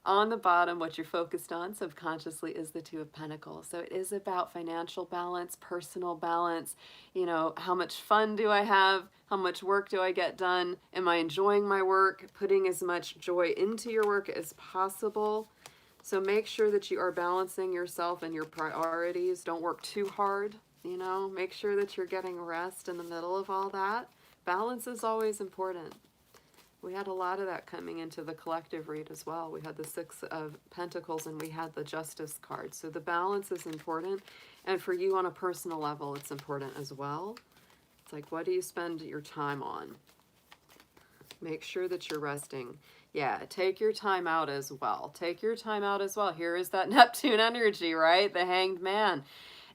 On the bottom, what you're focused on subconsciously is the Two of Pentacles. So it is about financial balance, personal balance. You know, how much fun do I have? How much work do I get done? Am I enjoying my work? Putting as much joy into your work as possible. So make sure that you are balancing yourself and your priorities. Don't work too hard, you know. Make sure that you're getting rest in the middle of all that. Balance is always important. We had a lot of that coming into the collective read as well. We had the Six of Pentacles and we had the Justice card. So the balance is important. And for you on a personal level, it's important as well. It's like, what do you spend your time on? Make sure that you're resting. Yeah, take your time out as well. Take your time out as well. Here is that Neptune energy, right? The Hanged Man.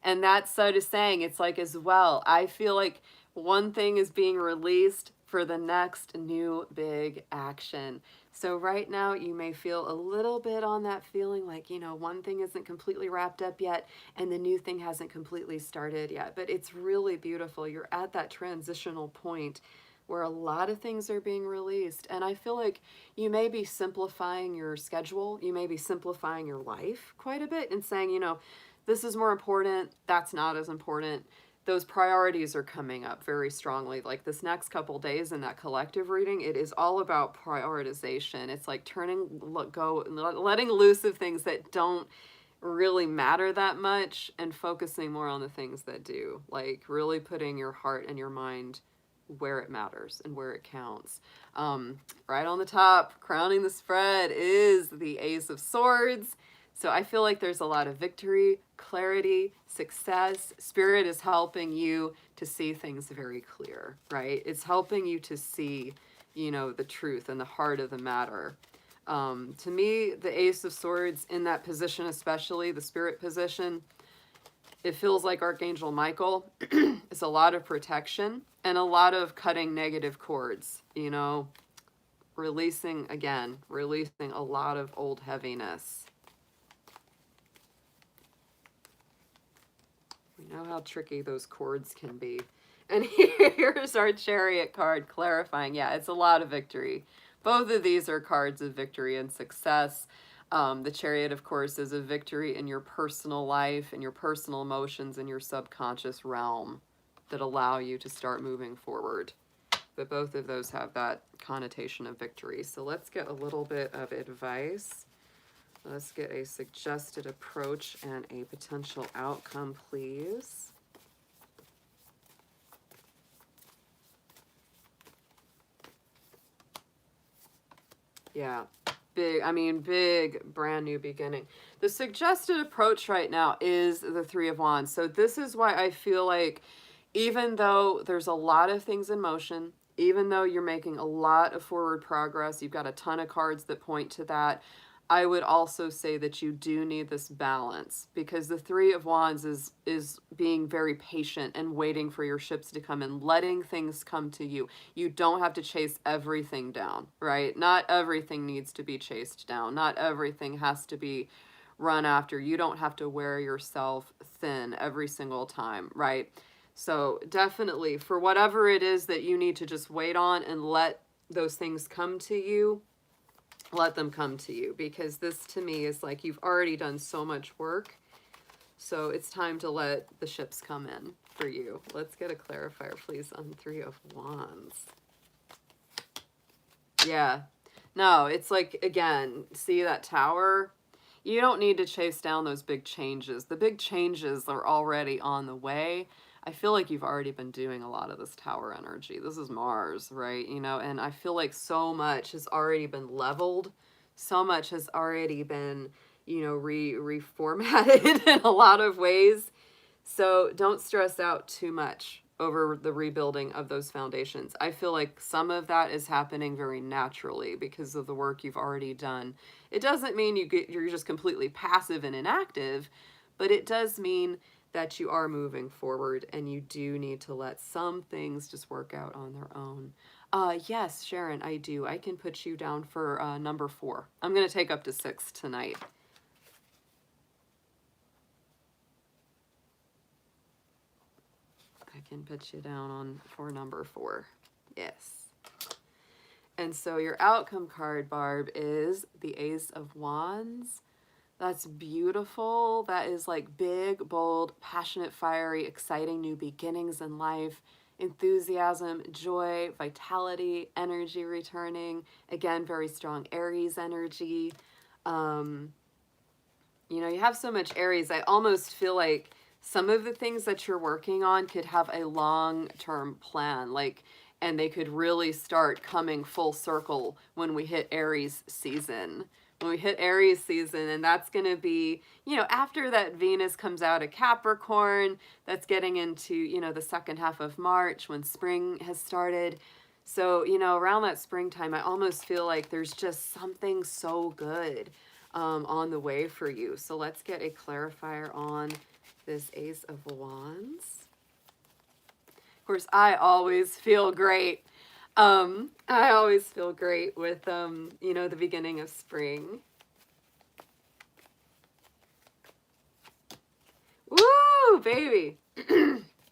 And that's so to saying, it's like as well, I feel like one thing is being released for the next new big action. So right now you may feel a little bit on that feeling like, you know, one thing isn't completely wrapped up yet and the new thing hasn't completely started yet. But it's really beautiful. You're at that transitional point where a lot of things are being released. And I feel like you may be simplifying your schedule. You may be simplifying your life quite a bit and saying, you know, this is more important, that's not as important. Those priorities are coming up very strongly. Like this next couple days in that collective reading, it is all about prioritization. It's like letting loose of things that don't really matter that much and focusing more on the things that do. Like really putting your heart and your mind where it matters and where it counts. Right on the top, crowning the spread, is the Ace of Swords. So I feel like there's a lot of victory, clarity, success. Spirit is helping you to see things very clear, right? It's helping you to see, you know, the truth and the heart of the matter. To me, the Ace of Swords in that position, especially the Spirit position, it feels like Archangel Michael. It's a lot of protection and a lot of cutting negative cords, you know, releasing a lot of old heaviness. We know how tricky those cords can be. And here's our Chariot card clarifying. Yeah, it's a lot of victory. Both of these are cards of victory and success. The Chariot, of course, is a victory in your personal life, in your personal emotions, in your subconscious realm that allow you to start moving forward. But both of those have that connotation of victory. So let's get a little bit of advice. Let's get a suggested approach and a potential outcome, please. Yeah, big brand new beginning. The suggested approach right now is the Three of Wands. So this is why I feel like even though there's a lot of things in motion, even though you're making a lot of forward progress, you've got a ton of cards that point to that, I would also say that you do need this balance, because the Three of Wands is being very patient and waiting for your ships to come in, letting things come to you. You don't have to chase everything down, right? Not everything needs to be chased down. Not everything has to be run after. You don't have to wear yourself thin every single time, right? So definitely, for whatever it is that you need to just wait on and let those things come to you, let them come to you, because this to me is like you've already done so much work. So it's time to let the ships come in for you. Let's get a clarifier, please, on Three of Wands. Yeah. No, it's like, again, see that Tower? You don't need to chase down those big changes. The big changes are already on the way. I feel like you've already been doing a lot of this Tower energy. This is Mars, right? You know, and I feel like so much has already been leveled. So much has already been, you know, reformatted in a lot of ways. So don't stress out too much over the rebuilding of those foundations. I feel like some of that is happening very naturally because of the work you've already done. It doesn't mean you're just completely passive and inactive, but it does mean that you are moving forward, and you do need to let some things just work out on their own. Yes, Sharon, I do. I can put you down for number 4. I'm going to take up to 6 tonight. I can put you down for number 4. Yes. And so your outcome card, Barb, is the Ace of Wands. That's beautiful. That is like big, bold, passionate, fiery, exciting new beginnings in life, enthusiasm, joy, vitality, energy returning. Again, very strong Aries energy. You know, you have so much Aries. I almost feel like some of the things that you're working on could have a long-term plan, like, and they could really start coming full circle when we hit Aries season. When we hit Aries season, and that's going to be, you know, after that Venus comes out of Capricorn, that's getting into, you know, the second half of March when spring has started. So, you know, around that springtime, I almost feel like there's just something so good on the way for you. So let's get a clarifier on this Ace of Wands. Of course, I always feel great. I always feel great with, you know, the beginning of spring. Woo, baby.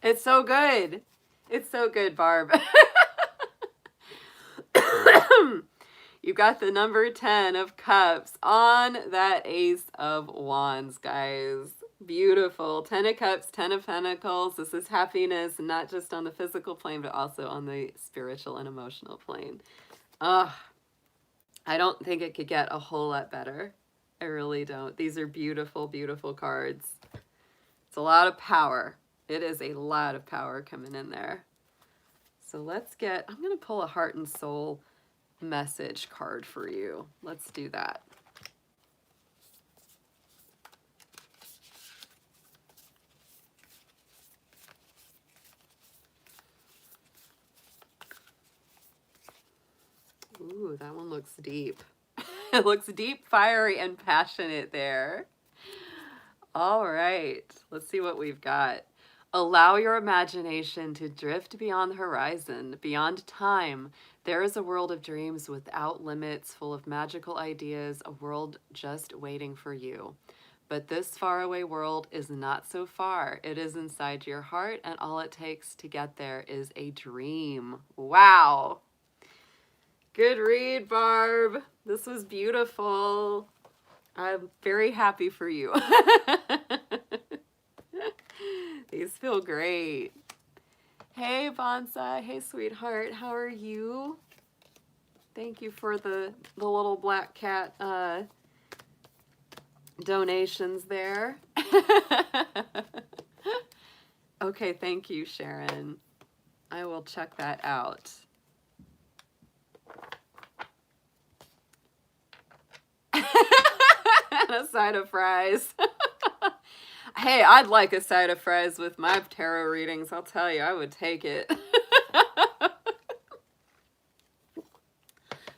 It's so good. It's so good, Barb. You got the number 10 of Cups on that Ace of Wands, guys. Beautiful. 10 of Cups, 10 of Pentacles. This is happiness, not just on the physical plane, but also on the spiritual and emotional plane. Ugh. I don't think it could get a whole lot better. I really don't. These are beautiful, beautiful cards. It's a lot of power. It is a lot of power coming in there. So let's get, I'm going to pull a heart and soul message card for you. Let's do that. Ooh, that one looks deep. It looks deep, fiery, and passionate there. All right, let's see what we've got. Allow your imagination to drift beyond the horizon, beyond time. There is a world of dreams without limits, full of magical ideas, a world just waiting for you. But this faraway world is not so far. It is inside your heart, and all it takes to get there is a dream. Wow. Good read, Barb. This was beautiful. I'm very happy for you. These feel great. Hey, Bonsai. Hey, sweetheart. How are you? Thank you for the little black cat donations there. Okay, thank you, Sharon. I will check that out. And a side of fries. Hey, I'd like a side of fries with my tarot readings. I'll tell you, I would take it.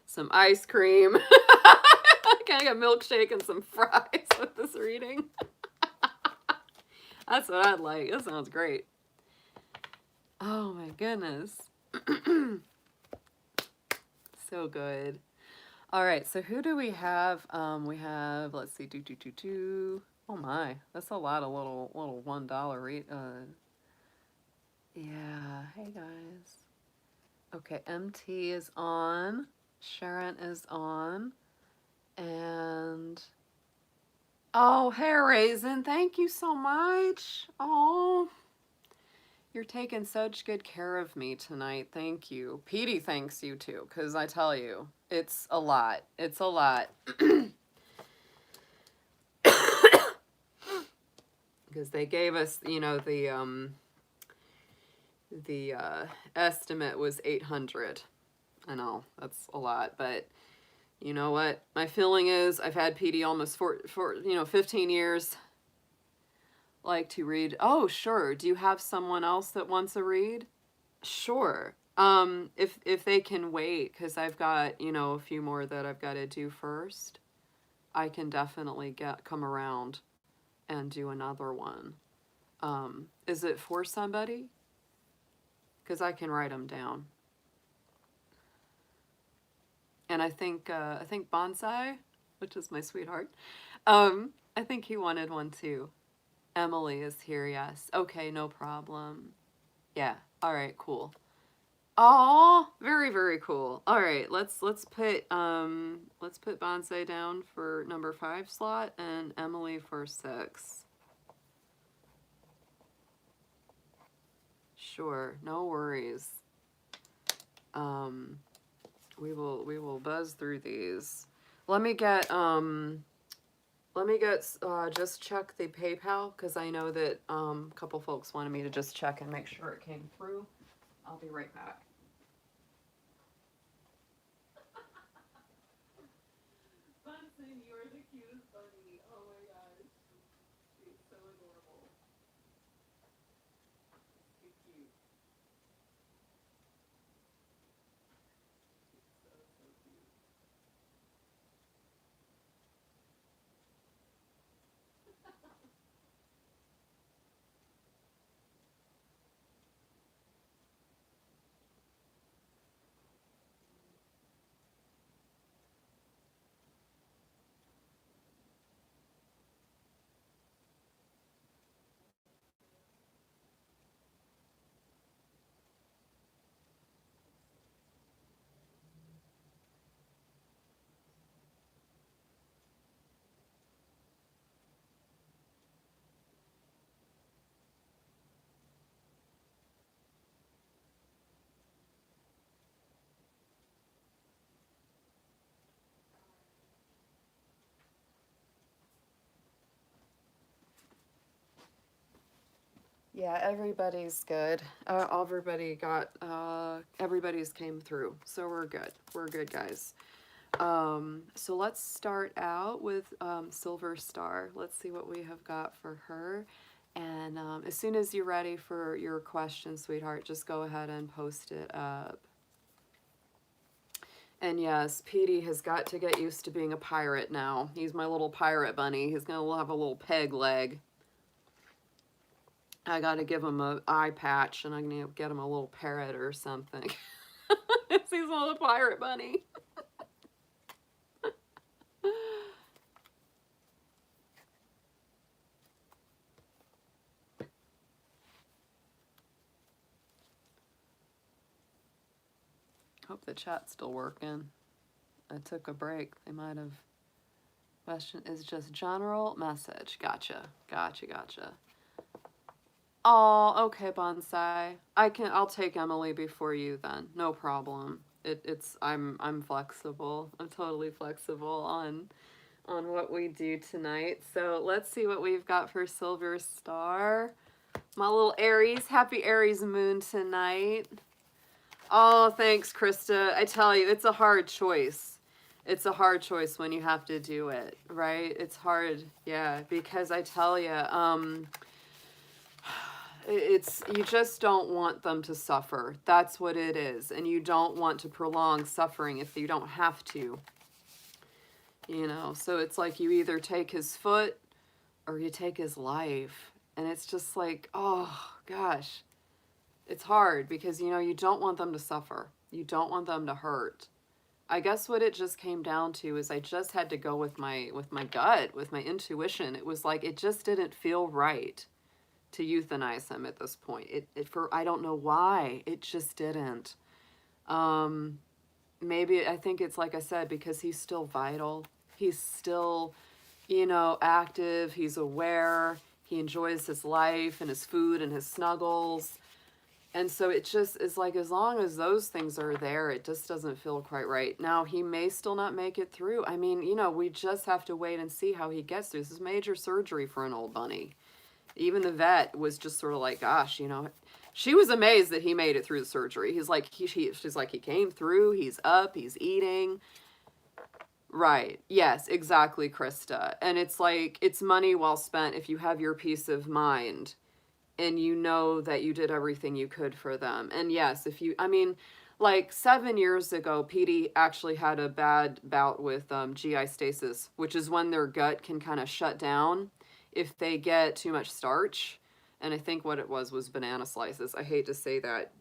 Some ice cream. Can I get a milkshake and some fries with this reading? That's what I'd like. That sounds great. Oh my goodness. So good. All right, so who do we have? We have, let's see, oh my, that's a lot of little $1 read. Yeah, hey guys. Okay, MT is on, Sharon is on, and oh, Hair Raisin, thank you so much. Oh, you're taking such good care of me tonight. Thank you. Petey thanks you too, because I tell you, it's a lot. It's a lot. Because they gave us, you know, the estimate was 800. I know, that's a lot, but you know what? My feeling is I've had PD almost for 15 years. Like to read. Oh, sure. Do you have someone else that wants a read? Sure. If they can wait, because I've got, you know, a few more that I've got to do first, I can definitely come around and do another one. Is it for somebody? Because I can write them down. And I think Bonsai, which is my sweetheart, I think he wanted one too. Emily is here, yes. Okay, no problem. Yeah, all right, cool. Oh, very, very cool. All right, let's put Bonsai down for number 5 slot and Emily for 6. Sure, no worries. We will buzz through these. Let me get just check the PayPal, because I know that a couple folks wanted me to just check and make sure it came through. I'll be right back. Bunsen, you are the cutest bunny. Oh my gosh. She's so adorable. Too cute. She's so, so cute. Yeah, everybody's good. Everybody's came through, so we're good. We're good, guys. So let's start out with Silver Star. Let's see what we have got for her. And as soon as you're ready for your question, sweetheart, just go ahead and post it up. And yes, Petey has got to get used to being a pirate now. He's my little pirate bunny. He's going to have a little peg leg. I got to give him an eye patch, and I'm going to get him a little parrot or something. He's a little pirate bunny. Hope the chat's still working. I took a break. They might have. Question is just general message. Gotcha. Oh, okay, Bonsai. I'll take Emily before you then. No problem. I'm flexible. I'm totally flexible on what we do tonight. So let's see what we've got for Silver Star. My little Aries. Happy Aries Moon tonight. Oh, thanks, Krista. I tell you, it's a hard choice. It's a hard choice when you have to do it, right? It's hard, yeah, because I tell you, you just don't want them to suffer. That's what it is. And you don't want to prolong suffering if you don't have to. You know, so it's like you either take his foot or you take his life. And it's just like, oh, gosh. It's hard because, you know, you don't want them to suffer. You don't want them to hurt. I guess what it just came down to is I just had to go with my gut, with my intuition. It was like it just didn't feel right to euthanize him at this point. I don't know why. It just didn't. Maybe I think it's like I said, because he's still vital. He's still, you know, active. He's aware. He enjoys his life and his food and his snuggles. And so it just is like, as long as those things are there, it just doesn't feel quite right. Now, he may still not make it through. I mean, you know, we just have to wait and see how he gets through. This is major surgery for an old bunny. Even the vet was just sort of like, gosh, you know, she was amazed that he made it through the surgery. He's like, she's like, he came through, he's up, he's eating. Right. Yes, exactly, Krista. And it's like, it's money well spent if you have your peace of mind and you know that you did everything you could for them. And yes, I mean, like 7 years ago, Petey actually had a bad bout with GI stasis, which is when their gut can kind of shut down if they get too much starch. And I think what it was banana slices. I hate to say that.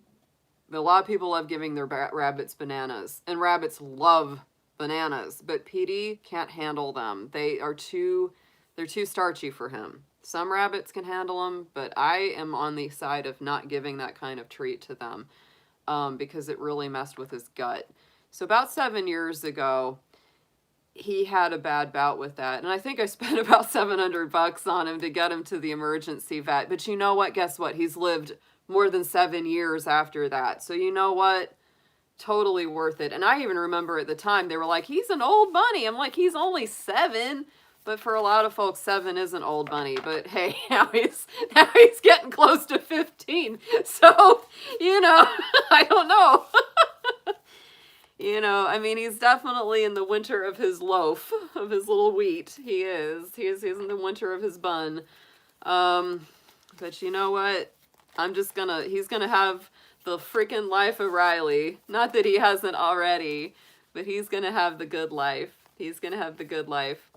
But a lot of people love giving their rabbits bananas. And rabbits love bananas. But Petey can't handle them. They're too starchy for him. Some rabbits can handle them, but I am on the side of not giving that kind of treat to them. because it really messed with his gut. So about 7 years ago, he had a bad bout with that. And I think I spent about $700 on him to get him to the emergency vet. But you know what? Guess what? He's lived more than 7 years after that. So you know what? Totally worth it. And I even remember at the time, they were like, he's an old bunny. I'm like, he's only 7. But for a lot of folks, 7 isn't old bunny. But hey, now he's getting close to 15. So, you know, I don't know. You know, I mean, he's definitely in the winter of his loaf, of his little wheat. He is. He's in the winter of his bun. But you know what? He's gonna have the freaking life of Riley. Not that he hasn't already, but he's gonna have the good life. He's gonna have the good life.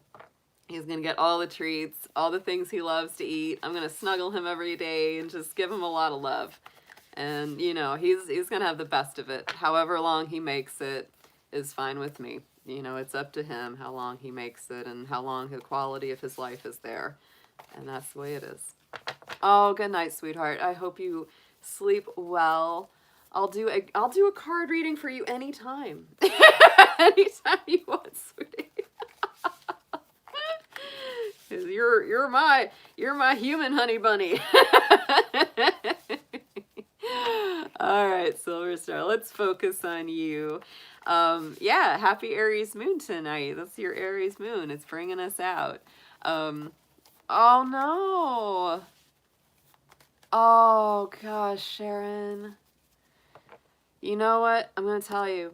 He's gonna get all the treats, all the things he loves to eat. I'm gonna snuggle him every day and just give him a lot of love. And, you know, he's going to have the best of it. However long he makes it is fine with me. You know, it's up to him how long he makes it and how long the quality of his life is there. And that's the way it is. Oh, good night, sweetheart. I hope you sleep well. I'll do a card reading for you anytime. Anytime you want, sweetie. You're my human honey bunny. All right, Silver Star, let's focus on you. Yeah, happy Aries Moon tonight. That's your Aries Moon. It's bringing us out. Oh, no. Oh, gosh, Sharon. You know what? I'm going to tell you.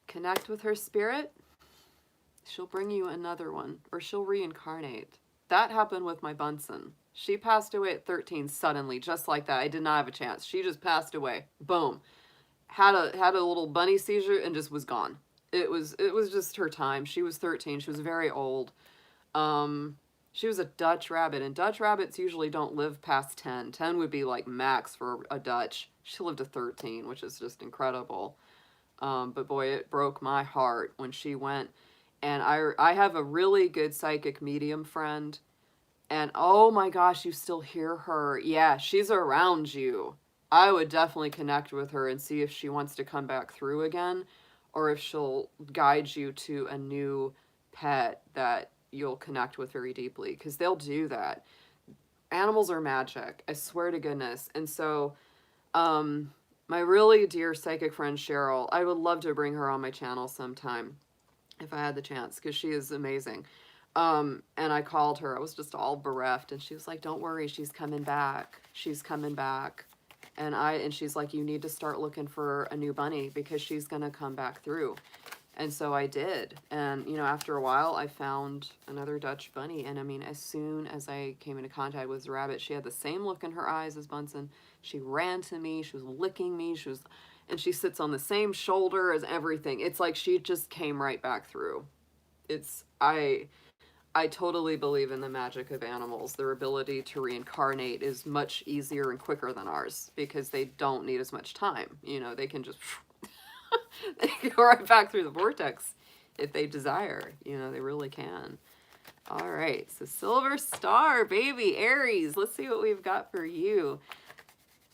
Connect with her spirit. She'll bring you another one, or she'll reincarnate. That happened with my Bunsen. She passed away at 13 suddenly, just like that. I did not have a chance. She just passed away. Boom. Had a little bunny seizure and just was gone. It was just her time. She was 13. She was very old. She was a Dutch rabbit, and Dutch rabbits usually don't live past 10. 10 would be like max for a Dutch. She lived to 13, which is just incredible. But boy, it broke my heart when she went. And I have a really good psychic medium friend. And oh my gosh, you still hear her. Yeah, she's around you. I would definitely connect with her and see if she wants to come back through again, or if she'll guide you to a new pet that you'll connect with very deeply, because they'll do that. Animals are magic, I swear to goodness. And so my really dear psychic friend Cheryl, I would love to bring her on my channel sometime if I had the chance, because she is amazing. And I called her. I was just all bereft, and she was like, don't worry, she's coming back. She's coming back. And she's like, you need to start looking for a new bunny, because she's going to come back through. And so I did. And, you know, after a while, I found another Dutch bunny. And I mean, as soon as I came into contact with the rabbit, she had the same look in her eyes as Bunsen. She ran to me. She was licking me. And she sits on the same shoulder as everything. It's like she just came right back through. I totally believe in the magic of animals. Their ability to reincarnate is much easier and quicker than ours, because they don't need as much time. You know, they can just they can go right back through the vortex if they desire. You know, they really can. All right, so Silver Star, baby, Aries. Let's see what we've got for you.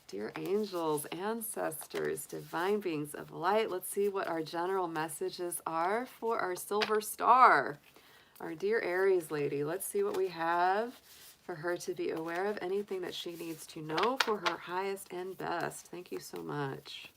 Dear angels, ancestors, divine beings of light, let's see what our general messages are for our Silver Star. Our dear Aries lady, let's see what we have for her to be aware of, anything that she needs to know for her highest and best. Thank you so much.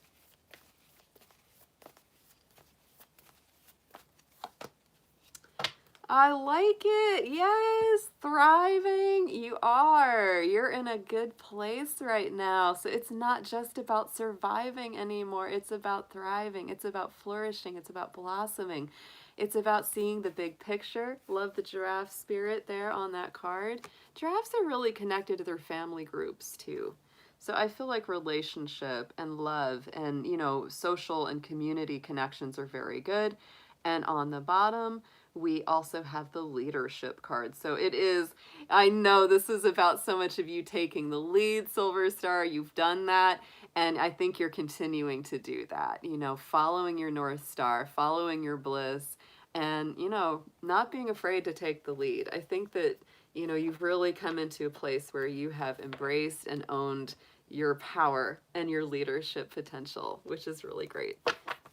I like it. Yes, thriving. You are. You're in a good place right now. So it's not just about surviving anymore. It's about thriving. It's about flourishing. It's about blossoming. It's about seeing the big picture. Love the giraffe spirit there on that card. Giraffes are really connected to their family groups too. So I feel like relationship and love and, you know, social and community connections are very good. And on the bottom, we also have the leadership card. So it is, I know this is about so much of you taking the lead, Silver Star. You've done that. And I think you're continuing to do that, you know, following your North Star, following your bliss, and, you know, not being afraid to take the lead. I think that, you know, you've really come into a place where you have embraced and owned your power and your leadership potential, which is really great.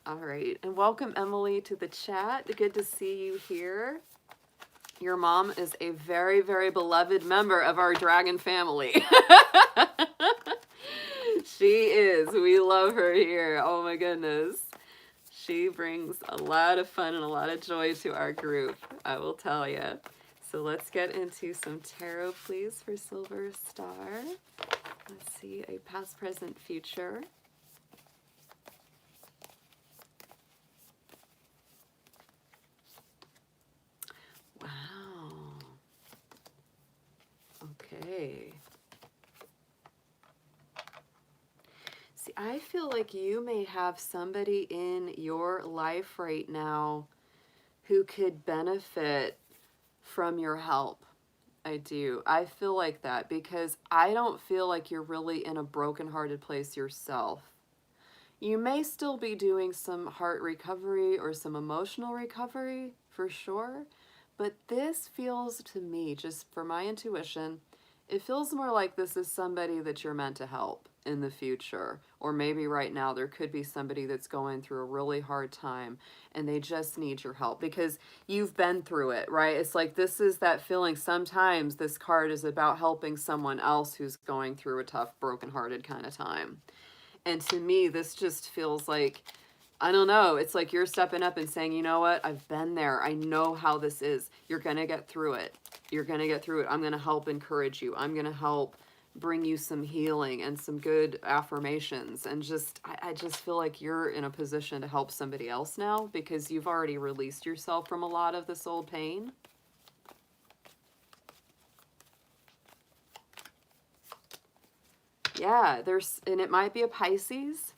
All right, and welcome Emily to the chat. Good to see you here. Your mom is a very, very beloved member of our dragon family. She is. We love her here. Oh my goodness. She brings a lot of fun and a lot of joy to our group, I will tell you. So let's get into some tarot, please, for Silver Star. Let's see, a past, present, future. Wow. Okay. See, I feel like you may have somebody in your life right now who could benefit from your help. I do. I feel like that because I don't feel like you're really in a brokenhearted place yourself. You may still be doing some heart recovery or some emotional recovery for sure, but this feels to me, just for my intuition, it feels more like this is somebody that you're meant to help in the future. Or maybe right now there could be somebody that's going through a really hard time and they just need your help because you've been through it, right? It's like this is that feeling. Sometimes this card is about helping someone else who's going through a tough, brokenhearted kind of time. And to me, this just feels like, I don't know, it's like you're stepping up and saying, you know what, I've been there. I know how this is. You're going to get through it. You're going to get through it. I'm going to help encourage you. I'm going to help bring you some healing and some good affirmations. And just, I just feel like you're in a position to help somebody else now because you've already released yourself from a lot of this old pain. Yeah, and it might be a Pisces.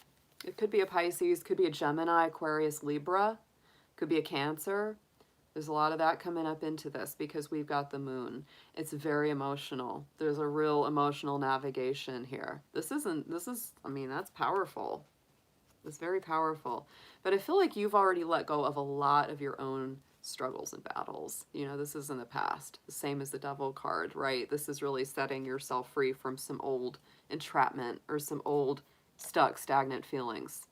It could be a Pisces, could be a Gemini, Aquarius, Libra, could be a Cancer. There's a lot of that coming up into this because we've got the moon. It's very emotional. There's a real emotional navigation here. I mean, that's powerful. It's very powerful. But I feel like you've already let go of a lot of your own struggles and battles. You know, this is in the past. The same as the Devil card, right? This is really setting yourself free from some old entrapment or some old stuck, stagnant feelings.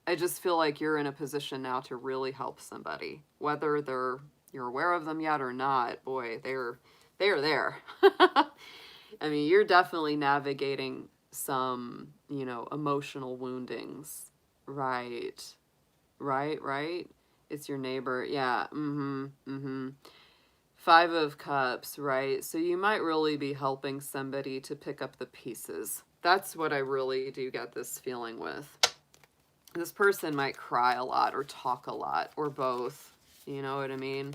I just feel like you're in a position now to really help somebody, whether you're aware of them yet or not. Boy, they're there. I mean, you're definitely navigating some, you know, emotional woundings. Right. It's your neighbor. Yeah. Five of Cups, right? So you might really be helping somebody to pick up the pieces. That's what I really do get this feeling with. This person might cry a lot or talk a lot or both. You know what I mean?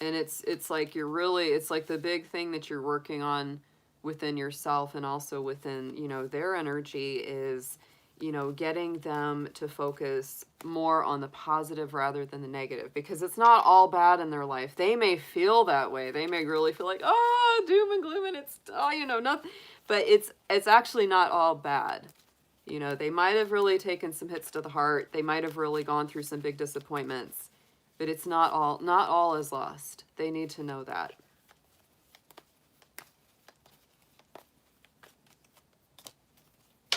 And it's like it's like the big thing that you're working on within yourself and also within, you know, their energy is, you know, getting them to focus more on the positive rather than the negative, because it's not all bad in their life. They may feel that way. They may really feel like, oh, doom and gloom and it's, oh, you know, nothing. But it's actually not all bad. You know, they might have really taken some hits to the heart. They might have really gone through some big disappointments. But it's not all is lost. They need to know that.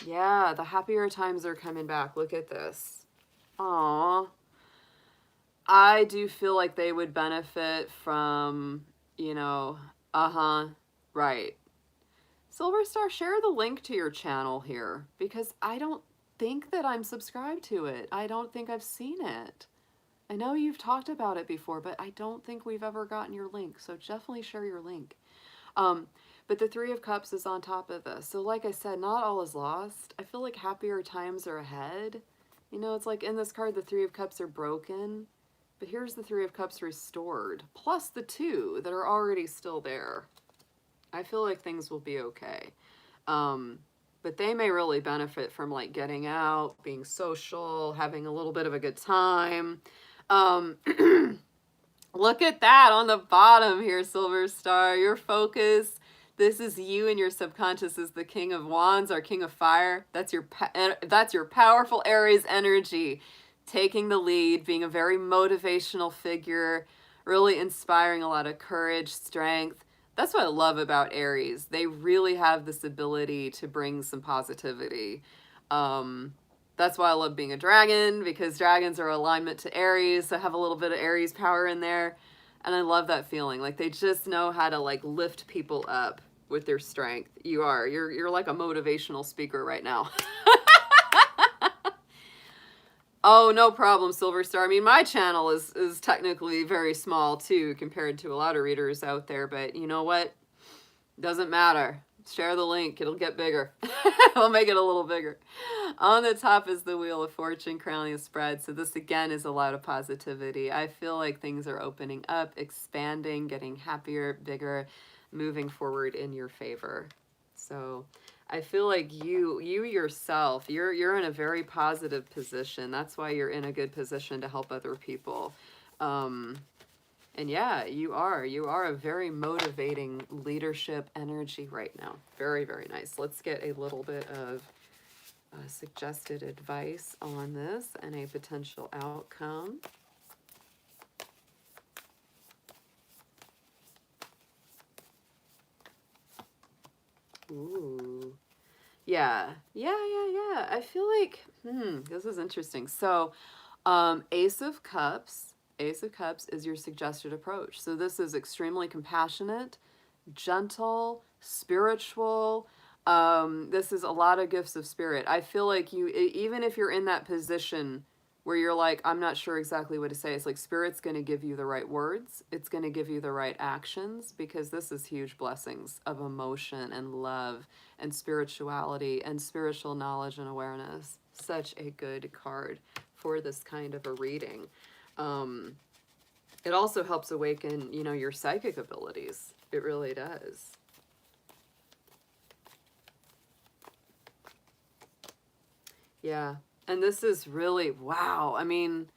Yeah, the happier times are coming back. Look at this. Aww. I do feel like they would benefit from, you know, right. Silver Star, share the link to your channel here because I don't think that I'm subscribed to it. I don't think I've seen it. I know you've talked about it before, but I don't think we've ever gotten your link. So definitely share your link. But the Three of Cups is on top of this. So like I said, not all is lost. I feel like happier times are ahead. You know, it's like in this card, the Three of Cups are broken. But here's the Three of Cups restored. Plus the two that are already still there. I feel like things will be okay. But they may really benefit from like getting out, being social, having a little bit of a good time. Look at that on the bottom here, Silver Star. Your focus. This is you and your subconscious is the King of Wands, our King of Fire. That's your powerful Aries energy, taking the lead, being a very motivational figure, really inspiring a lot of courage, strength, That's what I love about Aries. They really have this ability to bring some positivity. Um, that's why I love being a dragon, because dragons are alignment to Aries, so I have a little bit of Aries power in there. And I love that feeling. Like they just know how to like lift people up with their strength. You're like a motivational speaker right now. Oh, no problem, Silver Star. I mean, my channel is technically very small too compared to a lot of readers out there, but you know what? Doesn't matter. Share the link. It'll get bigger. We'll make it a little bigger. On the top is the Wheel of Fortune crowning the spread. So this again is a lot of positivity. I feel like things are opening up, expanding, getting happier, bigger, moving forward in your favor. So I feel like you yourself, you're in a very positive position. That's why you're in a good position to help other people. And yeah, you are a very motivating leadership energy right now. Very, very nice. Let's get a little bit of suggested advice on this and a potential outcome. Ooh. Yeah. I feel like, this is interesting. So, Ace of Cups. Ace of Cups is your suggested approach. So this is extremely compassionate, gentle, spiritual. This is a lot of gifts of spirit. I feel like you, even if you're in that position where you're like, I'm not sure exactly what to say, it's like Spirit's going to give you the right words. It's going to give you the right actions, because this is huge blessings of emotion and love and spirituality and spiritual knowledge and awareness. Such a good card for this kind of a reading. It also helps awaken, you know, your psychic abilities. It really does. Yeah. And this is really, wow. I mean,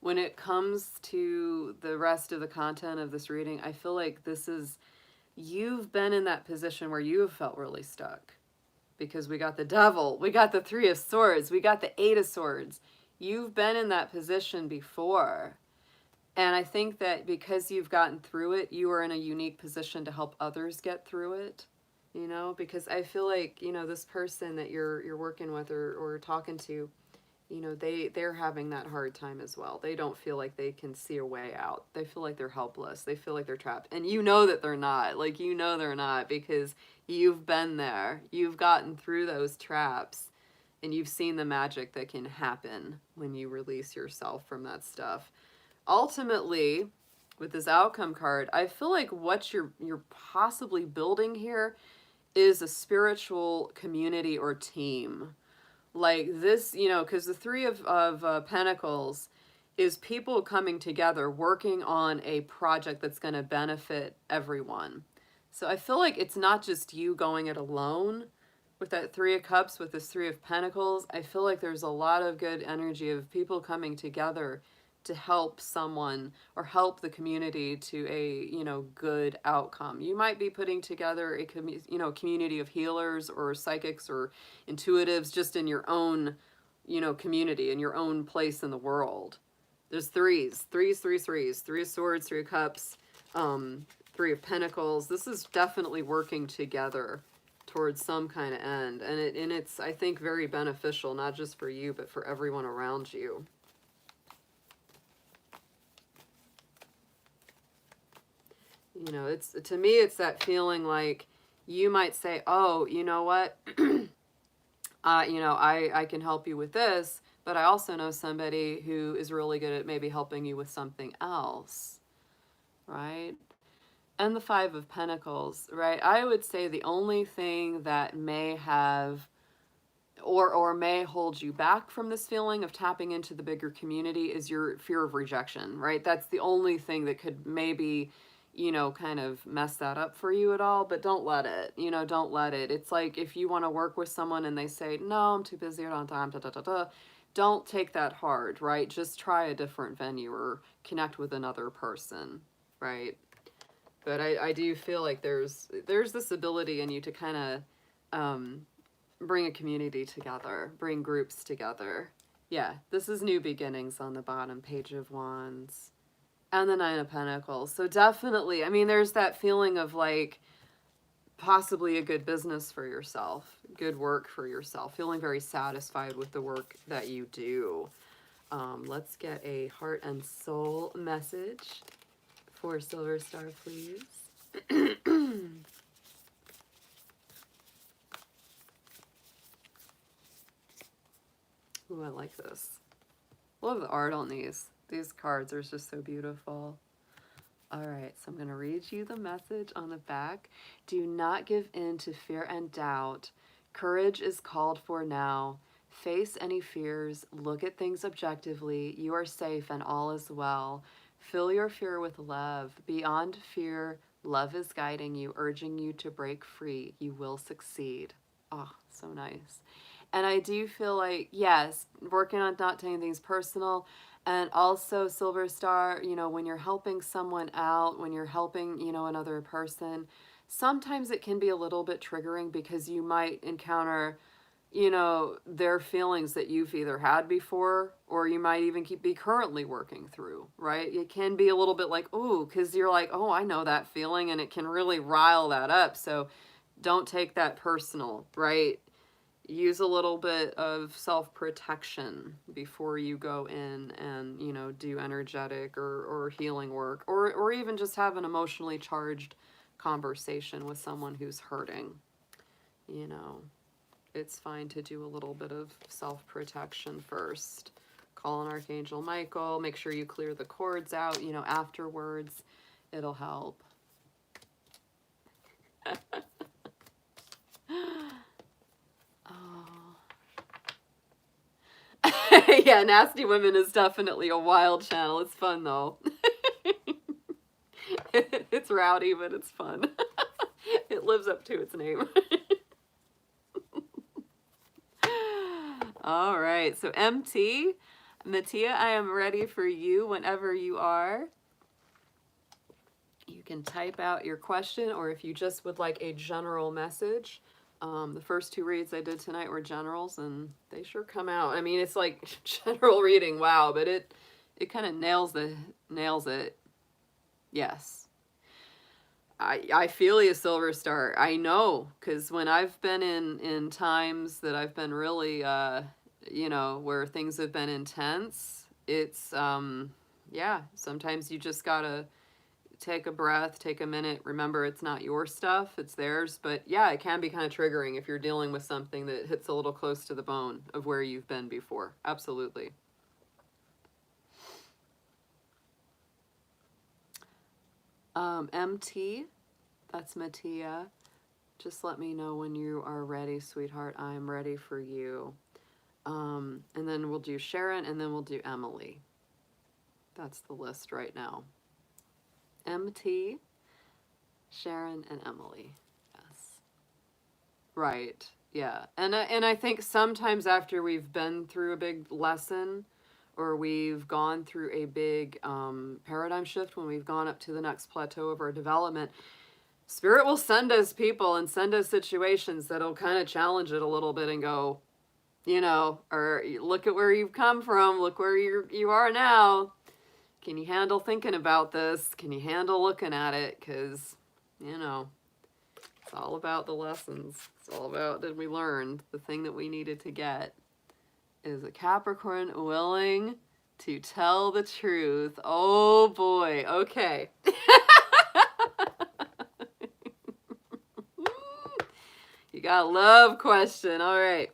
when it comes to the rest of the content of this reading, I feel like this is, you've been in that position where you have felt really stuck. Because we got the Devil, we got the Three of Swords, we got the Eight of Swords. You've been in that position before. And I think that because you've gotten through it, you are in a unique position to help others get through it. You know, because I feel like, you know, this person that you're working with or talking to, you know, they're having that hard time as well. They don't feel like they can see a way out. They feel like they're helpless. They feel like they're trapped. And you know that they're not. Like, you know they're not, because you've been there. You've gotten through those traps, and you've seen the magic that can happen when you release yourself from that stuff. Ultimately, with this outcome card, I feel like what you're possibly building here is a spiritual community or team. Like this, you know, because the Three of Pentacles is people coming together, working on a project that's going to benefit everyone. So I feel like it's not just you going it alone with that Three of Cups, with this Three of Pentacles. I feel like there's a lot of good energy of people coming together to help someone or help the community to a, you know, good outcome. You might be putting together a community of healers or psychics or intuitives just in your own, you know, community, in your own place in the world. There's Three of Swords, Three of Cups, Three of Pentacles. This is definitely working together towards some kind of end, and it's I think very beneficial, not just for you but for everyone around you. You know, it's, to me, it's that feeling like you might say, oh, you know what, you know, I can help you with this, but I also know somebody who is really good at maybe helping you with something else, right? And the Five of Pentacles, right? I would say the only thing that may have or may hold you back from this feeling of tapping into the bigger community is your fear of rejection, right? That's the only thing that could maybe, you know, kind of mess that up for you at all, but don't let it, you know, don't let it. It's like if you want to work with someone and they say, no, I'm too busy, I don't have time, don't take that hard, right? Just try a different venue or connect with another person, right? But I do feel like there's this ability in you to kind of bring a community together, bring groups together. Yeah, this is new beginnings on the bottom, Page of Wands. And the Nine of Pentacles. So definitely, I mean, there's that feeling of like possibly a good business for yourself, good work for yourself, feeling very satisfied with the work that you do. Let's get a heart and soul message for Silver Star, please. Ooh, I like this. Love the art on these. These cards are just so beautiful. All right, so I'm going to read you the message on the back. Do not give in to fear and doubt. Courage is called for now. Face any fears. Look at things objectively. You are safe and all is well. Fill your fear with love. Beyond fear, love is guiding you, urging you to break free. You will succeed. Oh, so nice. And I do feel like, yes, working on not taking things personal. And also, Silver Star, you know, when you're helping someone out, when you're helping, you know, another person, sometimes it can be a little bit triggering because you might encounter, you know, their feelings that you've either had before or you might even be currently working through, right? It can be a little bit like, ooh, because you're like, oh, I know that feeling, and it can really rile that up. So don't take that personal, right? Use a little bit of self-protection before you go in and, you know, do energetic or healing work, or even just have an emotionally charged conversation with someone who's hurting. You know, it's fine to do a little bit of self-protection first. Call on Archangel Michael. Make sure you clear the cords out, you know, afterwards. It'll help. Yeah, Nasty Women is definitely a wild channel. It's fun, though. It's rowdy, but it's fun. It lives up to its name. All right, so MT, Mattia, I am ready for you whenever you are. You can type out your question, or if you just would like a general message. The first two reads I did tonight were generals, and they sure come out. I mean, it's like general reading, wow, but it kind of nails it. Yes. I feel you, Silver Star. I know, because when I've been in times that I've been really, you know, where things have been intense, it's, yeah, sometimes you just gotta take a breath, take a minute. Remember, it's not your stuff, it's theirs. But yeah, it can be kind of triggering if you're dealing with something that hits a little close to the bone of where you've been before. Absolutely. MT, that's Mattia. Just let me know when you are ready, sweetheart. I'm ready for you. And then we'll do Sharon, and then we'll do Emily. That's the list right now. MT, Sharon, and Emily. Yes. Right. Yeah. And I think sometimes after we've been through a big lesson, or we've gone through a big paradigm shift, when we've gone up to the next plateau of our development, Spirit will send us people and send us situations that'll kind of challenge it a little bit and go, you know, or look at where you've come from, look where you are now. Can you handle thinking about this? Can you handle looking at it? Because, you know, it's all about the lessons. It's all about that we learned. The thing that we needed to get is a Capricorn willing to tell the truth. Oh boy. Okay. You got a love question. All right.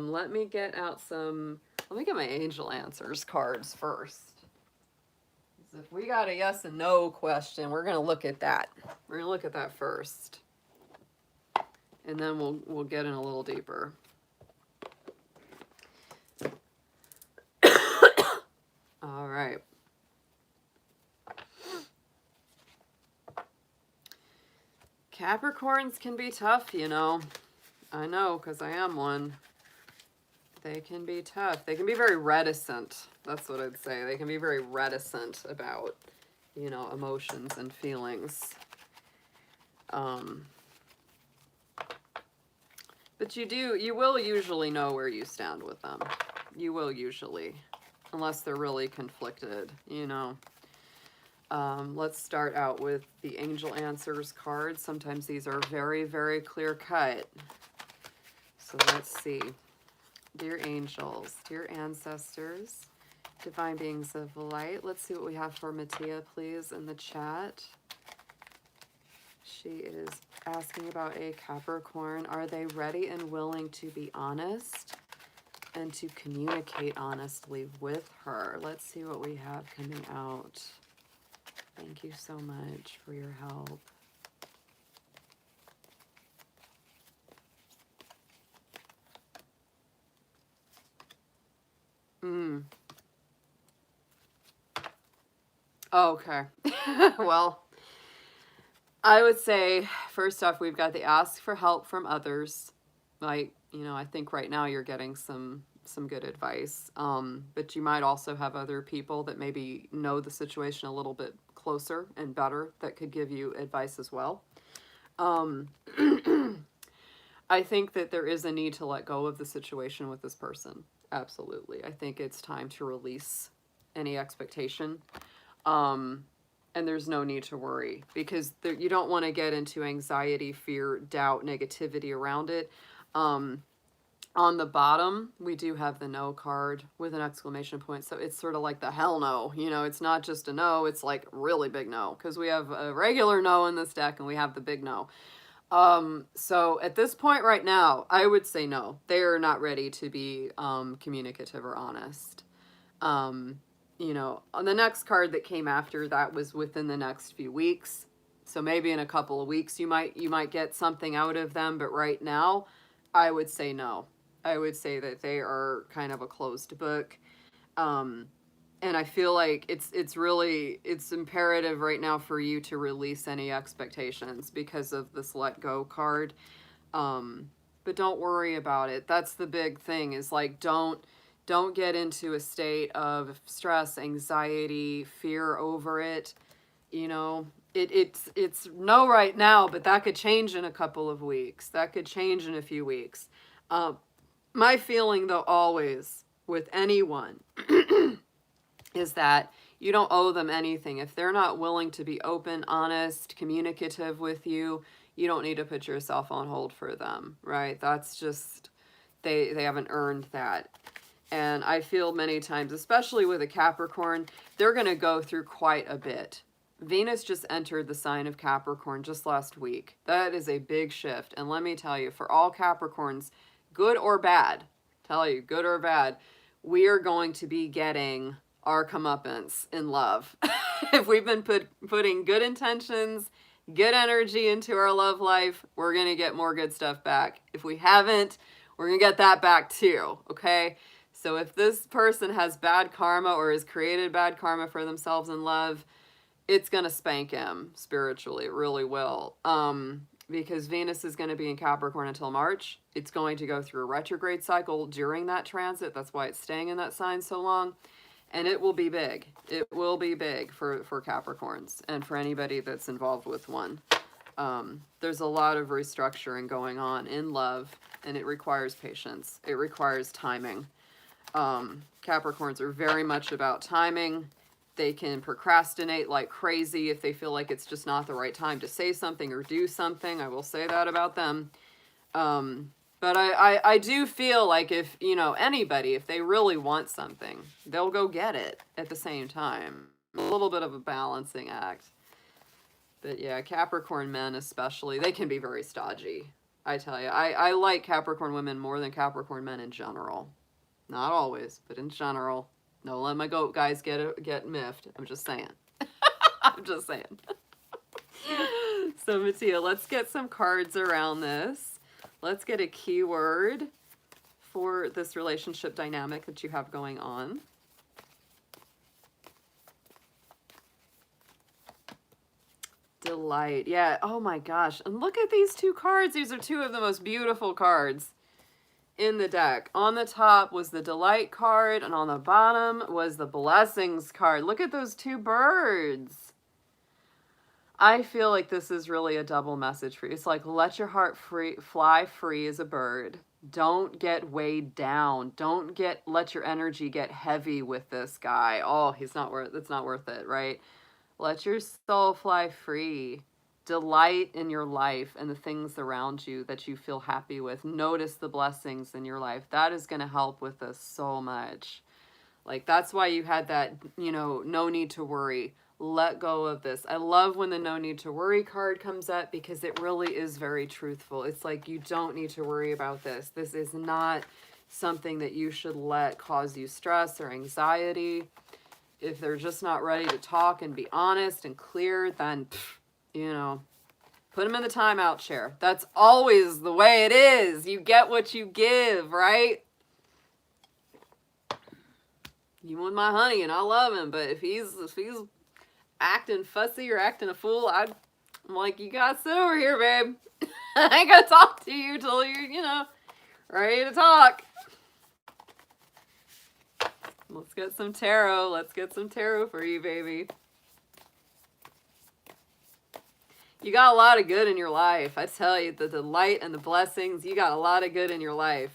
Let me get my angel answers cards first. If we got a yes and no question, we're going to look at that. We're going to look at that first. And then we'll get in a little deeper. All right. Capricorns can be tough, you know. I know, because I am one. They can be tough. They can be very reticent. That's what I'd say. They can be very reticent about, you know, emotions and feelings. But you will usually know where you stand with them. You will usually. unless they're really conflicted, you know. Let's start out with the Angel Answers card. Sometimes these are very, very clear cut. So let's see. Dear angels, dear ancestors, divine beings of light. Let's see what we have for Mattia, please, in the chat. She is asking about a Capricorn. Are they ready and willing to be honest and to communicate honestly with her? Let's see what we have coming out. Thank you so much for your help. Okay. Well, I would say, first off, we've got the ask for help from others. Like, you know, I think right now you're getting some good advice. But you might also have other people that maybe know the situation a little bit closer and better that could give you advice as well. I think that there is a need to let go of the situation with this person. Absolutely. I think it's time to release any expectation. And there's no need to worry, because you don't want to get into anxiety, fear, doubt, negativity around it. On the bottom, we do have the no card with an exclamation point. So it's sort of like the hell no. You know, it's not just a no, it's like really big no, because we have a regular no in this deck and we have the big no. So at this point right now, I would say no. They are not ready to be communicative or honest. You know, on the next card that came after that was within the next few weeks. So maybe in a couple of weeks you might get something out of them, but right now I would say no. I would say that they are kind of a closed book. And I feel like it's imperative right now for you to release any expectations because of this let go card. But don't worry about it. That's the big thing, is like, don't get into a state of stress, anxiety, fear over it. You know, it's no right now, but that could change in a couple of weeks. That could change in a few weeks. My feeling, though, always with anyone is that you don't owe them anything. If they're not willing to be open, honest, communicative with you, you don't need to put yourself on hold for them, right? That's just, they haven't earned that. And I feel many times, especially with a Capricorn, they're going to go through quite a bit. Venus just entered the sign of Capricorn just last week. That is a big shift. And let me tell you, for all Capricorns, good or bad, good or bad, we are going to be getting our comeuppance in love. If we've been putting good intentions, good energy into our love life, we're going to get more good stuff back. If we haven't, we're going to get that back too, okay? So if this person has bad karma or has created bad karma for themselves in love, it's going to spank him spiritually. It really will. Because Venus is going to be in Capricorn until March. It's going to go through a retrograde cycle during that transit. That's why it's staying in that sign so long. And it will be big. It will be big for Capricorns and for anybody that's involved with one. There's a lot of restructuring going on in love, and it requires patience. It requires timing. Capricorns are very much about timing. They can procrastinate like crazy if they feel like it's just not the right time to say something or do something. I will say that about them. But I do feel like if, you know, anybody, if they really want something, they'll go get it at the same time. A little bit of a balancing act. But yeah, Capricorn men especially, they can be very stodgy. I tell you, I like Capricorn women more than Capricorn men in general. Not always, but in general. Don't let my goat guys get miffed. I'm just saying. I'm just saying. So Mattia, let's get some cards around this. Let's get a keyword for this relationship dynamic that you have going on. Delight. Yeah. Oh my gosh. And look at these two cards. These are two of the most beautiful cards in the deck. On the top was the Delight card, and on the bottom was the Blessings card. Look at those two birds. I feel like this is really a double message for you. It's like, let your heart fly free as a bird. Don't get weighed down. Don't let your energy get heavy with this guy. Oh, it's not worth it, right? Let your soul fly free. Delight in your life and the things around you that you feel happy with. Notice the blessings in your life. That is going to help with this so much. Like, that's why you had that, no need to worry. Let go of this. I love when the no need to worry card comes up because it really is very truthful. It's like, you don't need to worry about this. This is not something that you should let cause you stress or anxiety. If they're just not ready to talk and be honest and clear, then, put them in the timeout chair. That's always the way it is. You get what you give, right? You want my honey and I love him, but if he's acting fussy or acting a fool, I'm like, you gotta sit over here, babe. I ain't gonna talk to you till you're, ready to talk. Let's get some tarot. Let's get some tarot for you, baby. You got a lot of good in your life. I tell you, the delight and the blessings, you got a lot of good in your life.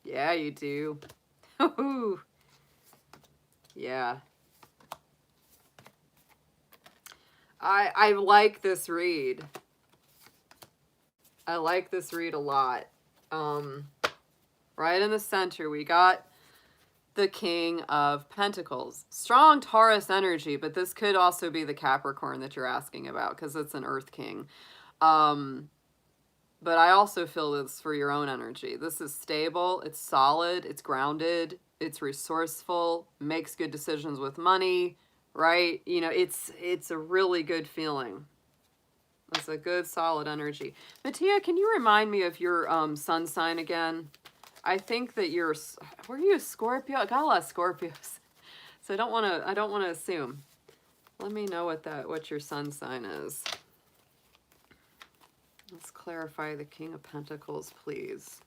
Yeah, you do. Yeah. I like this read. I like this read a lot. Right in the center, we got the King of Pentacles. Strong Taurus energy, but this could also be the Capricorn that you're asking about because it's an Earth King. But I also feel this for your own energy. This is stable, it's solid, it's grounded, it's resourceful, makes good decisions with money, right? It's a really good feeling. It's a good, solid energy. Mattia, can you remind me of your sun sign again? I think that were you a Scorpio? I got a lot of Scorpios. So I don't want to assume. Let me know what your sun sign is. Let's clarify the King of Pentacles, please.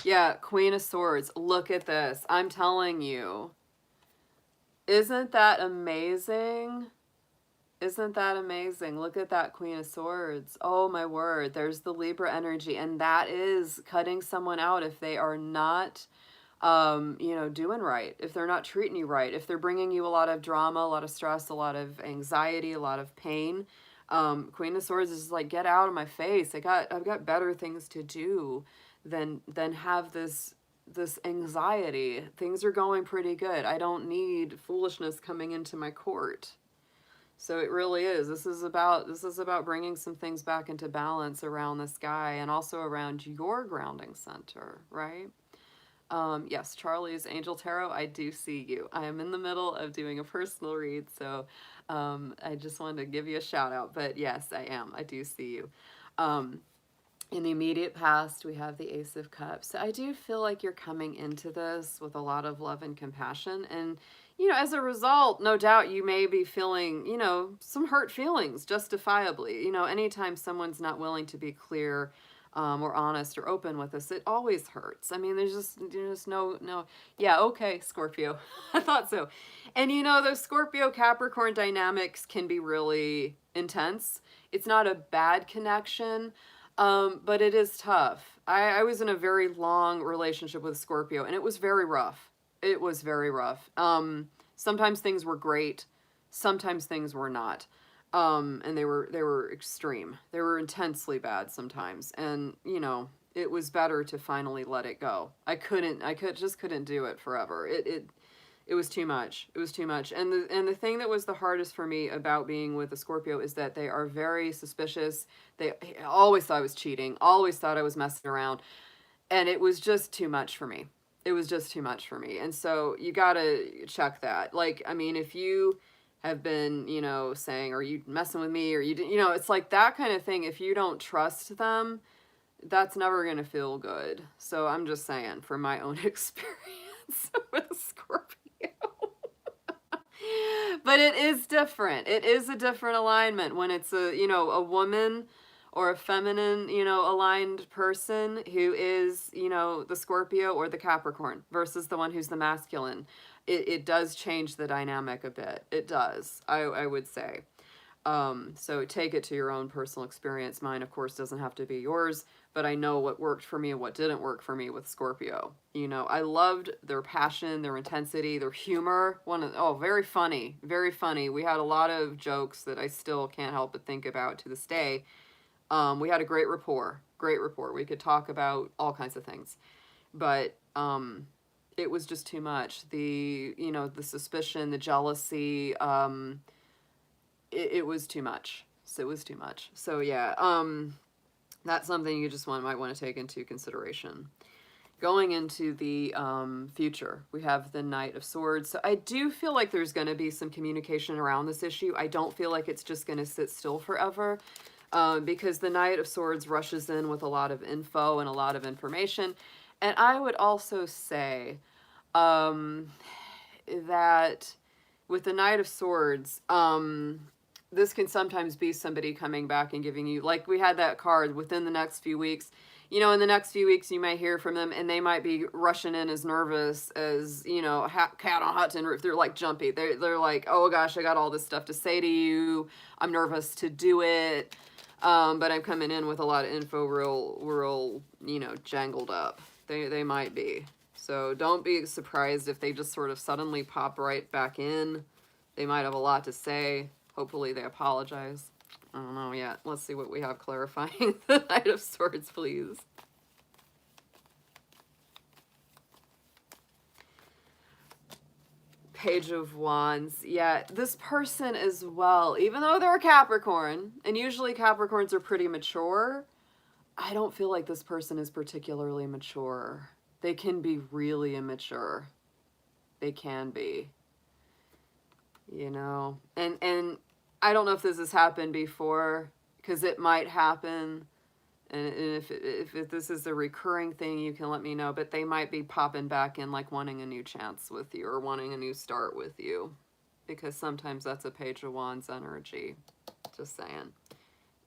Yeah, Queen of Swords. Look at this. I'm telling you. Isn't that amazing? Isn't that amazing? Look at that Queen of Swords. Oh my word. There's the Libra energy. And that is cutting someone out if they are not, doing right. If they're not treating you right. If they're bringing you a lot of drama, a lot of stress, a lot of anxiety, a lot of pain. Queen of Swords is like, get out of my face. I've got better things to do than have this anxiety. Things are going pretty good. I don't need foolishness coming into my court. So it really is. This is about bringing some things back into balance around this guy and also around your grounding center, right? Yes, Charlie's Angel Tarot, I do see you. I am in the middle of doing a personal read, so I just wanted to give you a shout out. But yes, I am. I do see you. In the immediate past, we have the Ace of Cups. So I do feel like you're coming into this with a lot of love and compassion. And, as a result, no doubt you may be feeling, some hurt feelings justifiably. Anytime someone's not willing to be clear or honest or open with us, it always hurts. I mean, there's just no. Yeah, okay, Scorpio. I thought so. And, those Scorpio-Capricorn dynamics can be really intense. It's not a bad connection. But it is tough. I was in a very long relationship with Scorpio, and it was very rough. It was very rough. Sometimes things were great. Sometimes things were not. And they were extreme. They were intensely bad sometimes. And, it was better to finally let it go. I just couldn't do it forever. It was too much. It was too much. And the thing that was the hardest for me about being with a Scorpio is that they are very suspicious. They always thought I was cheating, always thought I was messing around. And it was just too much for me. It was just too much for me. And so you got to check that. Like, I mean, if you have been, saying, are you messing with me? Or it's like that kind of thing. If you don't trust them, that's never going to feel good. So I'm just saying, from my own experience with a Scorpio. But it is different. It is a different alignment when it's a woman or a feminine, aligned person who is, the Scorpio or the Capricorn versus the one who's the masculine. it does change the dynamic a bit. It does, I would say. So take it to your own personal experience. Mine, of course, doesn't have to be yours, but I know what worked for me and what didn't work for me with Scorpio. You know, I loved their passion, their intensity, their humor. Very funny, very funny. We had a lot of jokes that I still can't help but think about to this day. We had a great rapport, great rapport. We could talk about all kinds of things, but it was just too much. The suspicion, the jealousy, it was too much. So it was too much. So yeah, that's something you just might want to take into consideration. Going into the future, we have the Knight of Swords. So I do feel like there's going to be some communication around this issue. I don't feel like it's just going to sit still forever, because the Knight of Swords rushes in with a lot of info and a lot of information. And I would also say that with the Knight of Swords, this can sometimes be somebody coming back and giving you, like we had that card, within the next few weeks. You know, in the next few weeks, you might hear from them, and they might be rushing in as nervous as, you know, cat on hot tin roof. They're like jumpy. They're like, oh gosh, I got all this stuff to say to you. I'm nervous to do it. But I'm coming in with a lot of info real, you know, jangled up. They might be. So don't be surprised if they just sort of suddenly pop right back in. They might have a lot to say. Hopefully they apologize. I don't know yet. Let's see what we have clarifying the Knight of Swords, please. Page of Wands. Yeah, this person as well, even though they're a Capricorn, and usually Capricorns are pretty mature, I don't feel like this person is particularly mature. They can be really immature. They can be. You know, and I don't know if this has happened before, because it might happen, and if this is a recurring thing, you can let me know, but they might be popping back in, like wanting a new chance with you or wanting a new start with you, because sometimes that's a Page of Wands energy, just saying.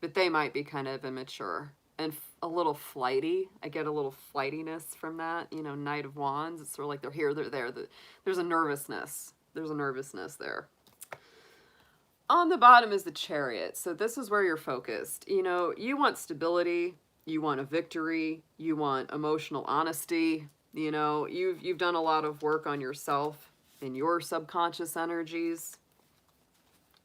But they might be kind of immature and a little flighty. I get a little flightiness from that, you know, Knight of Wands. It's sort of like they're here, they're there. There's a nervousness. There's a nervousness there. On the bottom is the Chariot. So this is where you're focused. You know, you want stability, you want a victory, you want emotional honesty. You know, you've done a lot of work on yourself and your subconscious energies.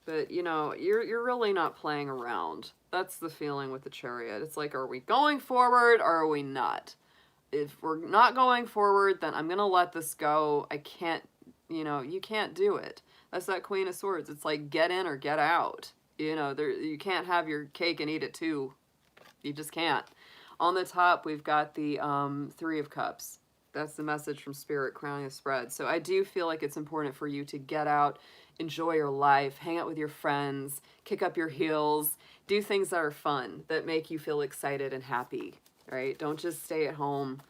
But, you know, you're really not playing around. That's the feeling with the Chariot. It's like, are we going forward or are we not? If we're not going forward, then I'm going to let this go. I can't, you know, you can't do it. That's that Queen of Swords. It's like, get in or get out. You know, you can't have your cake and eat it too. You just can't. On the top, we've got the Three of Cups. That's the message from Spirit, crowning the spread. So I do feel like it's important for you to get out, enjoy your life, hang out with your friends, kick up your heels, do things that are fun, that make you feel excited and happy, right? Don't just stay at home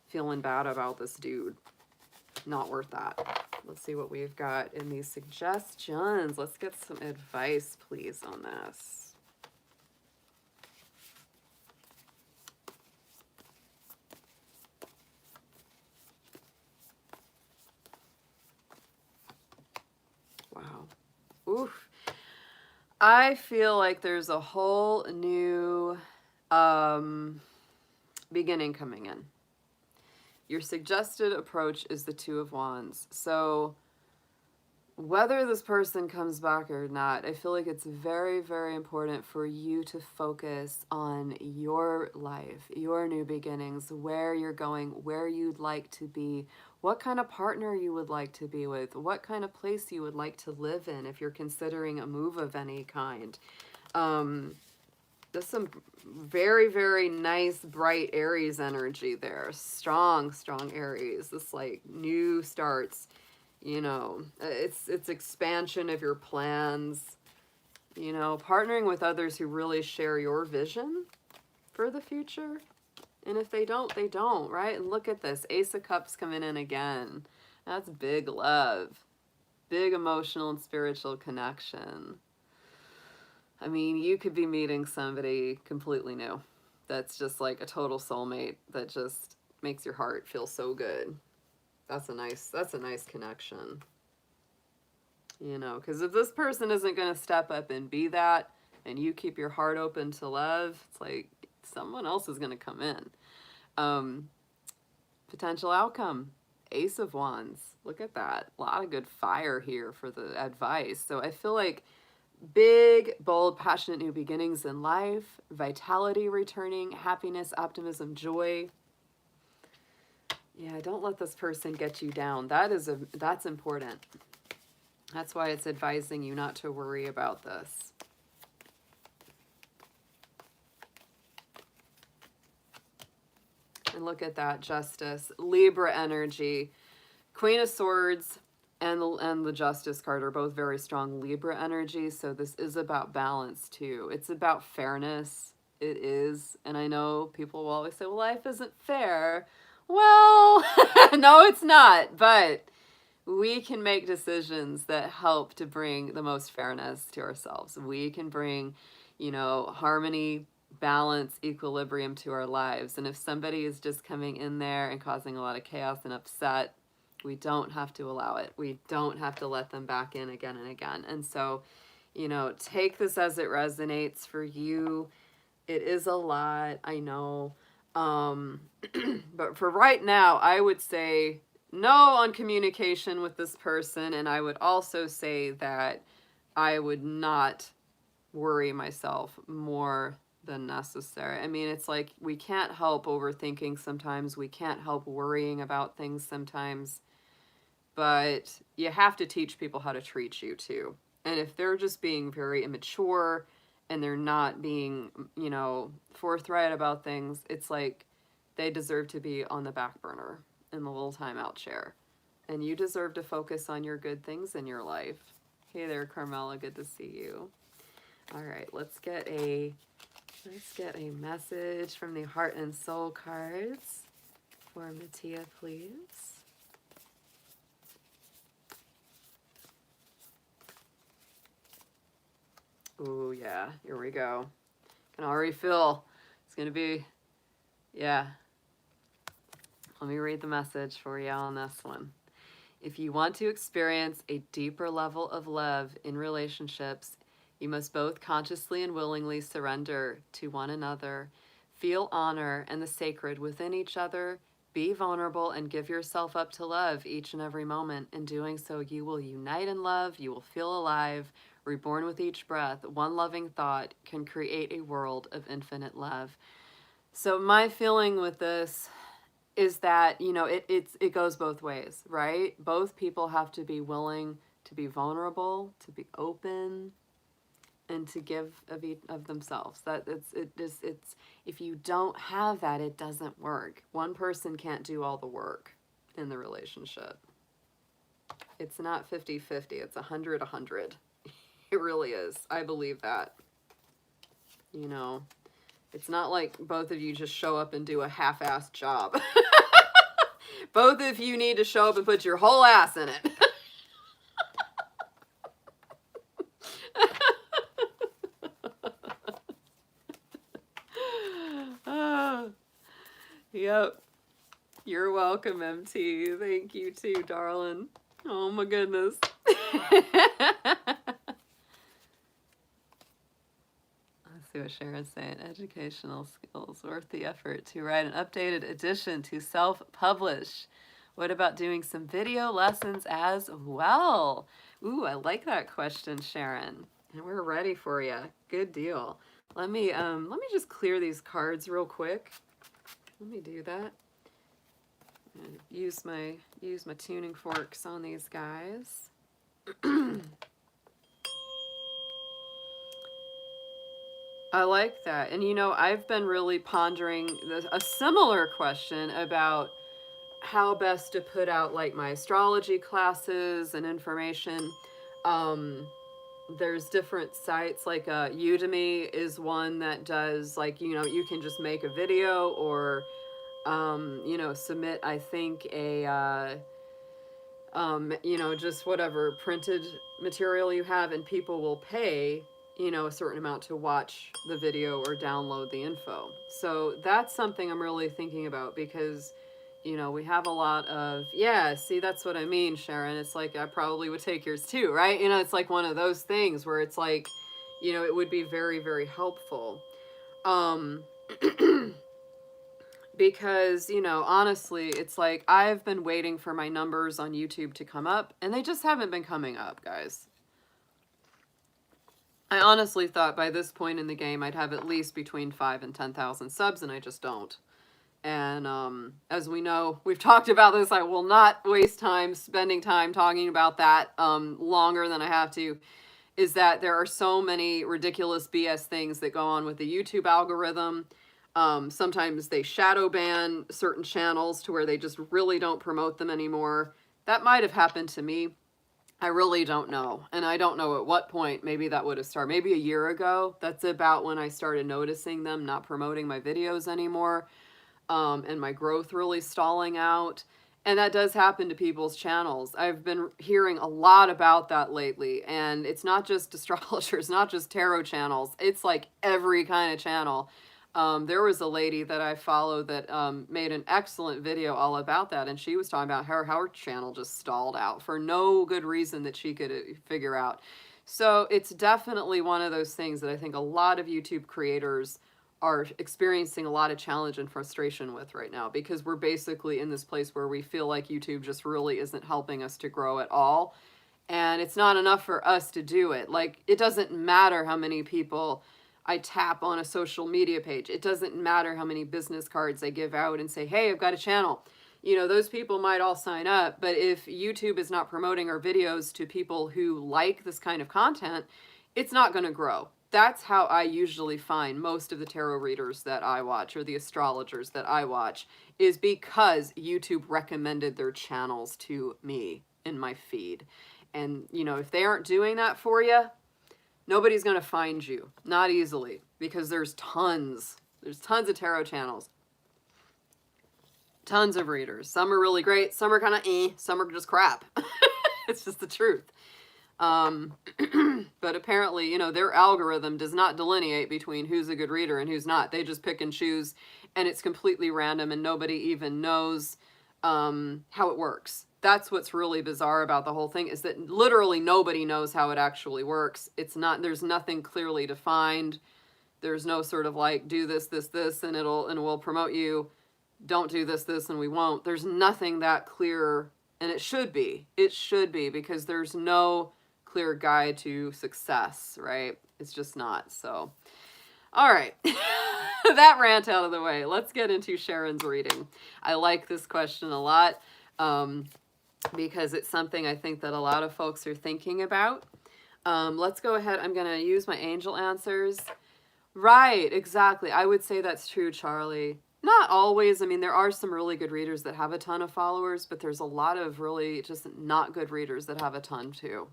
feeling bad about this dude. Not worth that. Let's see what we've got in these suggestions. Let's get some advice, please, on this. Wow. Oof. I feel like there's a whole new beginning coming in. Your suggested approach is the Two of Wands. So whether this person comes back or not, I feel like it's very, very important for you to focus on your life, your new beginnings, where you're going, where you'd like to be, what kind of partner you would like to be with, what kind of place you would like to live in if you're considering a move of any kind. There's some very, very nice, bright Aries energy there. Strong, strong Aries. This like new starts, you know, it's expansion of your plans, you know, partnering with others who really share your vision for the future. And if they don't, they don't, right? And look at this, Ace of Cups coming in again. That's big love, big emotional and spiritual connection. I mean, you could be meeting somebody completely new that's just like a total soulmate that just makes your heart feel so good. That's a nice connection. You know, because if this person isn't going to step up and be that, and you keep your heart open to love, it's like someone else is going to come in. Potential outcome, Ace of Wands. Look at that. A lot of good fire here for the advice. So I feel like big, bold, passionate new beginnings in life, vitality returning, happiness, optimism, joy. Yeah, don't let this person get you down. That's important. That's why it's advising you not to worry about this. And look at that, Justice. Libra energy. Queen of Swords and the Justice card are both very strong Libra energy. So this is about balance too. It's about fairness. It is. And I know people will always say, well, life isn't fair. Well, no, it's not. But we can make decisions that help to bring the most fairness to ourselves. We can bring, you know, harmony, balance, equilibrium to our lives. And if somebody is just coming in there and causing a lot of chaos and upset, we don't have to allow it. We don't have to let them back in again and again. And so, you know, take this as it resonates for you. It is a lot, I know. But for right now, I would say no on communication with this person. And I would also say that I would not worry myself more than necessary. I mean, it's like we can't help overthinking sometimes. We can't help worrying about things sometimes. But you have to teach people how to treat you too. And if they're just being very immature and they're not being, you know, forthright about things, it's like they deserve to be on the back burner in the little timeout chair. And you deserve to focus on your good things in your life. Hey there, Carmela, good to see you. All right, let's get a message from the Heart and Soul cards for Mattia, please. Oh, yeah, here we go. I can already feel it's going to be, yeah. Let me read the message for you on this one. If you want to experience a deeper level of love in relationships, you must both consciously and willingly surrender to one another, feel honor and the sacred within each other, be vulnerable, and give yourself up to love each and every moment. In doing so, you will unite in love, you will feel alive, reborn with each breath. One loving thought can create a world of infinite love. So my feeling with this is that, you know, it goes both ways, right? Both people have to be willing to be vulnerable, to be open, and to give of themselves. That it's if you don't have that, it doesn't work. One person can't do all the work in the relationship. It's not 50-50, it's 100-100. It really is. I believe that. You know, it's not like both of you just show up and do a half-assed job. Both of you need to show up and put your whole ass in it. Yep. You're welcome, MT. Thank you too, darling. Oh my goodness. Let's see what Sharon's saying. Educational skills worth the effort to write an updated edition to self-publish. What about doing some video lessons as well? Ooh, I like that question, Sharon. And we're ready for you. Good deal. Let me just clear these cards real quick. Let me do that. Use my tuning forks on these guys. I like that. And you know, I've been really pondering a similar question about how best to put out like my astrology classes and information. There's different sites, like Udemy is one that does, like, you know, you can just make a video or you know, submit, I think, a you know, just whatever printed material you have, and people will pay, you know, a certain amount to watch the video or download the info. So that's something I'm really thinking about, because, You know, we have a lot of, yeah, see, that's what I mean, Sharon. It's like, I probably would take yours too, right? You know, it's like one of those things where it's like, you know, it would be very, very helpful. Because, you know, honestly, it's like I've been waiting for my numbers on YouTube to come up, and they just haven't been coming up, guys. I honestly thought by this point in the game I'd have at least between 5 and 10,000 subs, and I just don't. And as we know, we've talked about this. I will not waste time spending time talking about that longer than I have to. Is that there are so many ridiculous BS things that go on with the YouTube algorithm. Sometimes they shadow ban certain channels to where they just really don't promote them anymore. That might have happened to me. I really don't know. And I don't know at what point maybe that would have started. Maybe a year ago. That's about when I started noticing them not promoting my videos anymore. And my growth really stalling out. And that does happen to people's channels. I've been hearing a lot about that lately. And it's not just astrologers, not just tarot channels. It's like every kind of channel. There was a lady that I follow that made an excellent video all about that. And she was talking about how her channel just stalled out for no good reason that she could figure out. So it's definitely one of those things that I think a lot of YouTube creators are experiencing a lot of challenge and frustration with right now, because we're basically in this place where we feel like YouTube just really isn't helping us to grow at all. And it's not enough for us to do it. Like, it doesn't matter how many people I tap on a social media page. It doesn't matter how many business cards I give out and say, hey, I've got a channel. You know, those people might all sign up, but if YouTube is not promoting our videos to people who like this kind of content, it's not going to grow. That's how I usually find most of the tarot readers that I watch, or the astrologers that I watch, is because YouTube recommended their channels to me in my feed. And, you know, if they aren't doing that for you, nobody's going to find you. Not easily, because there's tons of tarot channels. Tons of readers. Some are really great. Some are kind of some are just crap. It's just the truth. But apparently, you know, their algorithm does not delineate between who's a good reader and who's not. They just pick and choose, and it's completely random, and nobody even knows how it works. That's what's really bizarre about the whole thing, is that literally nobody knows how it actually works. It's not, there's nothing clearly defined. There's no sort of like, do this, this, this, and we'll promote you. Don't do this, this, and we won't. There's nothing that clear, and it should be. It should be, because there's no clear guide to success, right? It's just not. So, all right. That rant out of the way. Let's get into Sharon's reading. I like this question a lot because it's something I think that a lot of folks are thinking about. Let's go ahead. I'm going to use my angel answers. Right, exactly. I would say that's true, Charlie. Not always. I mean, there are some really good readers that have a ton of followers, but there's a lot of really just not good readers that have a ton too.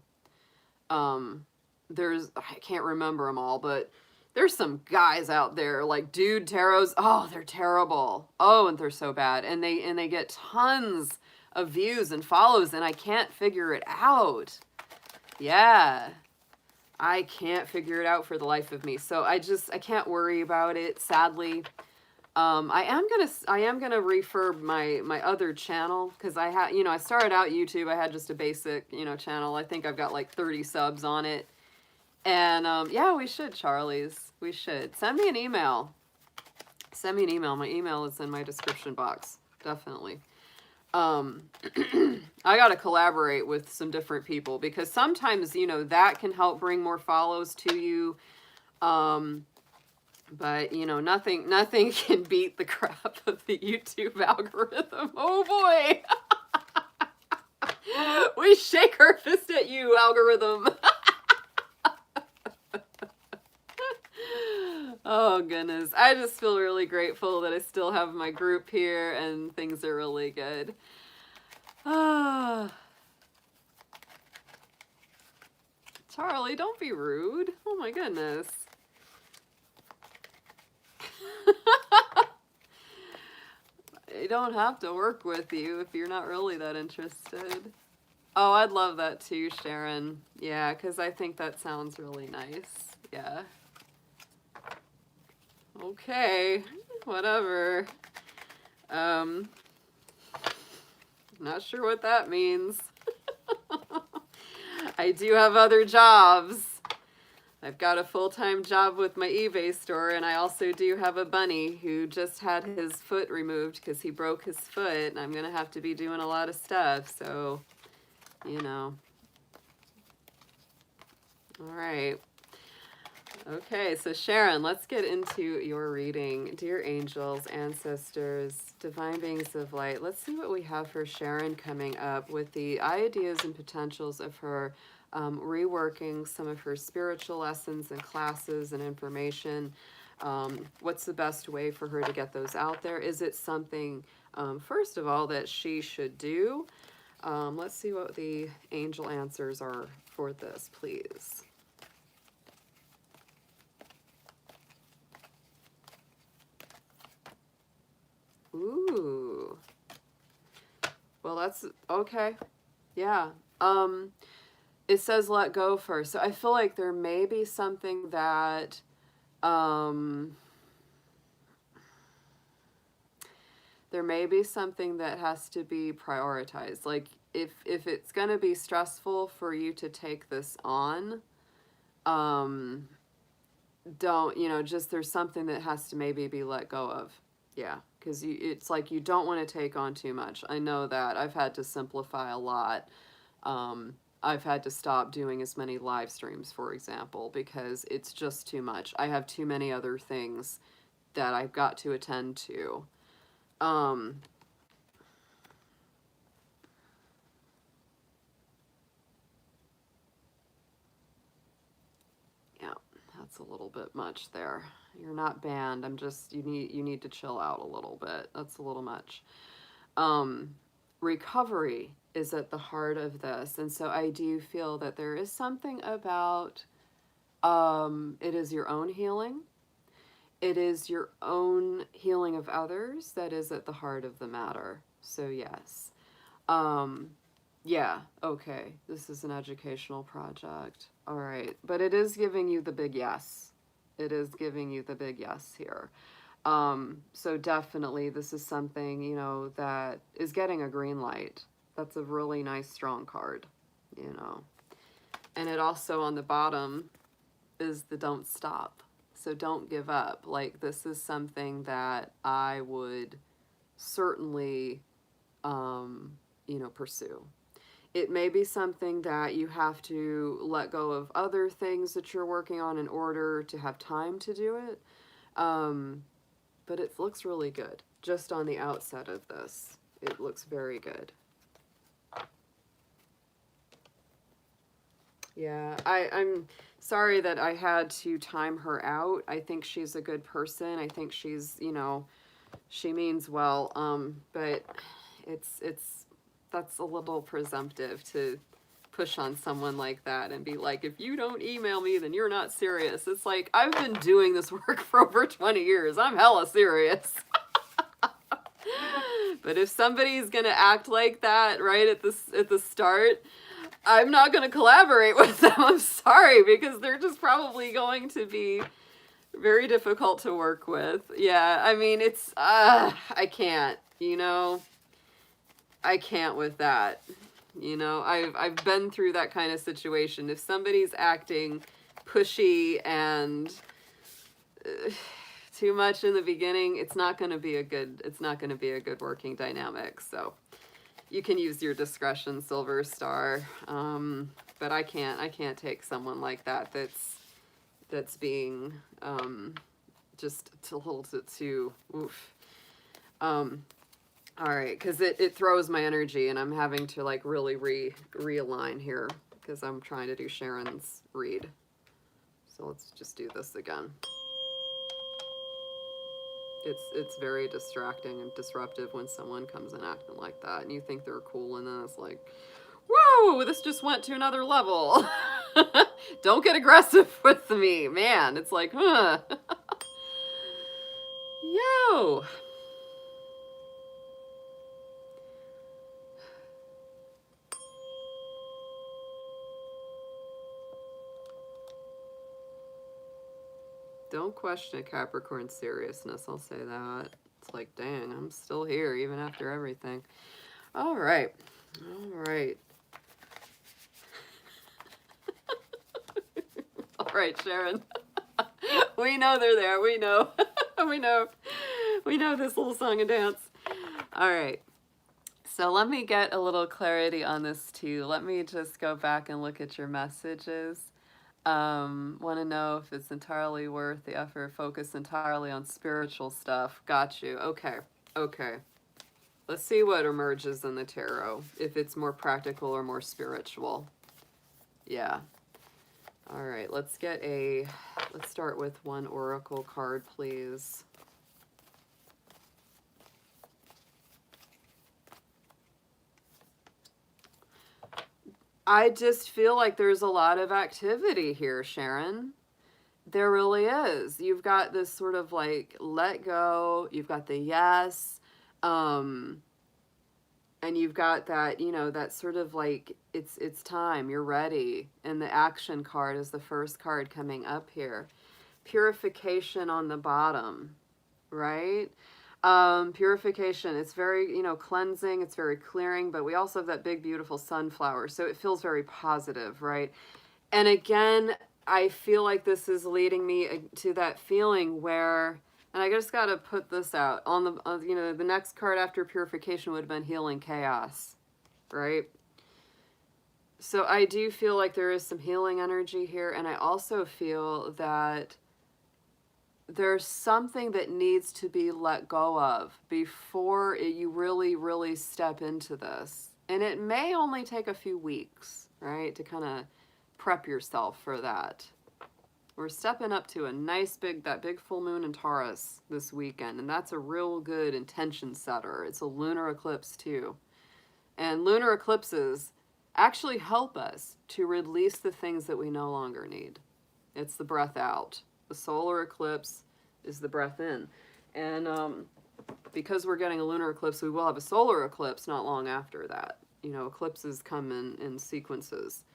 I can't remember them all, but there's some guys out there like Dude Tarots. Oh, they're terrible. Oh, and they're so bad. And they get tons of views and follows, and I can't figure it out. Yeah. I can't figure it out for the life of me. So I can't worry about it, sadly. I am gonna refurb my other channel, because I started out YouTube. I had just a basic, channel. I think I've got like 30 subs on it. And yeah, we should, Charlie's. We should. Send me an email. Send me an email. My email is in my description box. Definitely. I got to collaborate with some different people, because sometimes, that can help bring more follows to you. But, nothing can beat the crap of the YouTube algorithm. Oh, boy. We shake our fist at you, algorithm. Oh, goodness. I just feel really grateful that I still have my group here and things are really good. Ah. Charlie, don't be rude. Oh, my goodness. I don't have to work with you if you're not really that interested. Oh, I'd love that too, Sharon. Yeah, because I think that sounds really nice. Yeah. Okay, whatever. Not sure what that means. I do have other jobs. I've got a full-time job with my eBay store, and I also do have a bunny who just had his foot removed because he broke his foot, and I'm going to have to be doing a lot of stuff, so, you know. All right. Okay, so Sharon, let's get into your reading. Dear angels, ancestors, divine beings of light, let's see what we have for Sharon coming up with the ideas and potentials of her reworking some of her spiritual lessons and classes and information. What's the best way for her to get those out there? Is it something, first of all, that she should do? Let's see what the angel answers are for this, please. Ooh. Well, that's okay. Yeah. It says let go first. So I feel like there may be something that there may be something that has to be prioritized. Like if it's going to be stressful for you to take this on, don't, you know, just there's something that has to maybe be let go of. Yeah, because it's like you don't want to take on too much. I know that. I've had to simplify a lot. I've had to stop doing as many live streams, for example, because it's just too much. I have too many other things that I've got to attend to. Yeah, that's a little bit much there. You're not banned. I'm just, you need to chill out a little bit. That's a little much. Recovery is at the heart of this. And so I do feel that there is something about, it is your own healing. It is your own healing of others that is at the heart of the matter. So yes. Yeah, okay. This is an educational project. All right. But it is giving you the big yes. It is giving you the big yes here. So definitely this is something, you know, that is getting a green light. That's a really nice, strong card, you know. And it also on the bottom is the don't stop. So don't give up. Like this is something that I would certainly, you know, pursue. It may be something that you have to let go of other things that you're working on in order to have time to do it. But it looks really good. Just on the outset of this, it looks very good. Yeah, I'm sorry that I had to time her out. I think she's a good person. I think she's, you know, she means well. But that's a little presumptive to push on someone like that and be like, if you don't email me, then you're not serious. It's like, I've been doing this work for over 20 years. I'm hella serious. But if somebody's going to act like that right at the start, I'm not going to collaborate with them. I'm sorry, because they're just probably going to be very difficult to work with. Yeah, I mean, it's, I can't, you know, I can't with that. You know, I've been through that kind of situation. If somebody's acting pushy and too much in the beginning, it's not going to be a good working dynamic. So you can use your discretion, Silver Star. But I can't take someone like that that's being just a little bit too oof. All right, because it throws my energy, and I'm having to like really realign here because I'm trying to do Sharon's read. So let's just do this again. It's very distracting and disruptive when someone comes in acting like that, and you think they're cool, and then it's like, whoa, this just went to another level. Don't get aggressive with me, man. It's like, huh. Yo. Don't question a Capricorn's seriousness, I'll say that. It's like, dang, I'm still here even after everything. All right. All right. All right, Sharon. We know they're there. We know. we know. We know this little song and dance. All right. So let me get a little clarity on this too. Let me just go back and look at your messages. Want to know if it's entirely worth the effort, focus entirely on spiritual stuff. Got you. Okay. Okay. Let's see what emerges in the tarot, if it's more practical or more spiritual. Yeah. All right, let's start with one oracle card, please. I just feel like there's a lot of activity here, Sharon. There really is. You've got this sort of like let go, you've got the yes, and you've got that, you know, that sort of like it's time, you're ready. And the action card is the first card coming up here. Purification on the bottom, right? Purification, it's very, you know, cleansing, it's very clearing, but we also have that big, beautiful sunflower. So it feels very positive, right? And again, I feel like this is leading me to that feeling where, and I just got to put this out on the, you know, the next card after purification would have been healing chaos, right? So I do feel like there is some healing energy here. And I also feel that there's something that needs to be let go of before you really, really step into this. And it may only take a few weeks, right, to kind of prep yourself for that. We're stepping up to a nice that big full moon in Taurus this weekend, and that's a real good intention setter. It's a lunar eclipse too. And lunar eclipses actually help us to release the things that we no longer need. It's the breath out. The solar eclipse is the breath in. And because we're getting a lunar eclipse, we will have a solar eclipse not long after that. You know, eclipses come in sequences.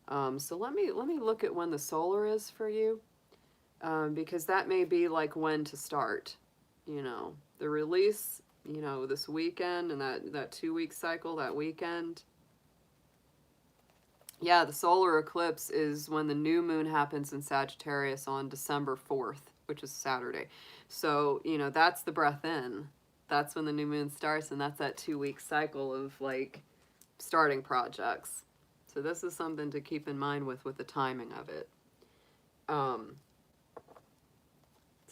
So let me look at when the solar is for you, because that may be like when to start. You know, the release, you know, this weekend and that 2-week cycle, that weekend. Yeah, the solar eclipse is when the new moon happens in Sagittarius on December 4th, which is Saturday. So, you know, that's the breath in. That's when the new moon starts, and that's that 2-week cycle of like starting projects. So this is something to keep in mind with the timing of it. So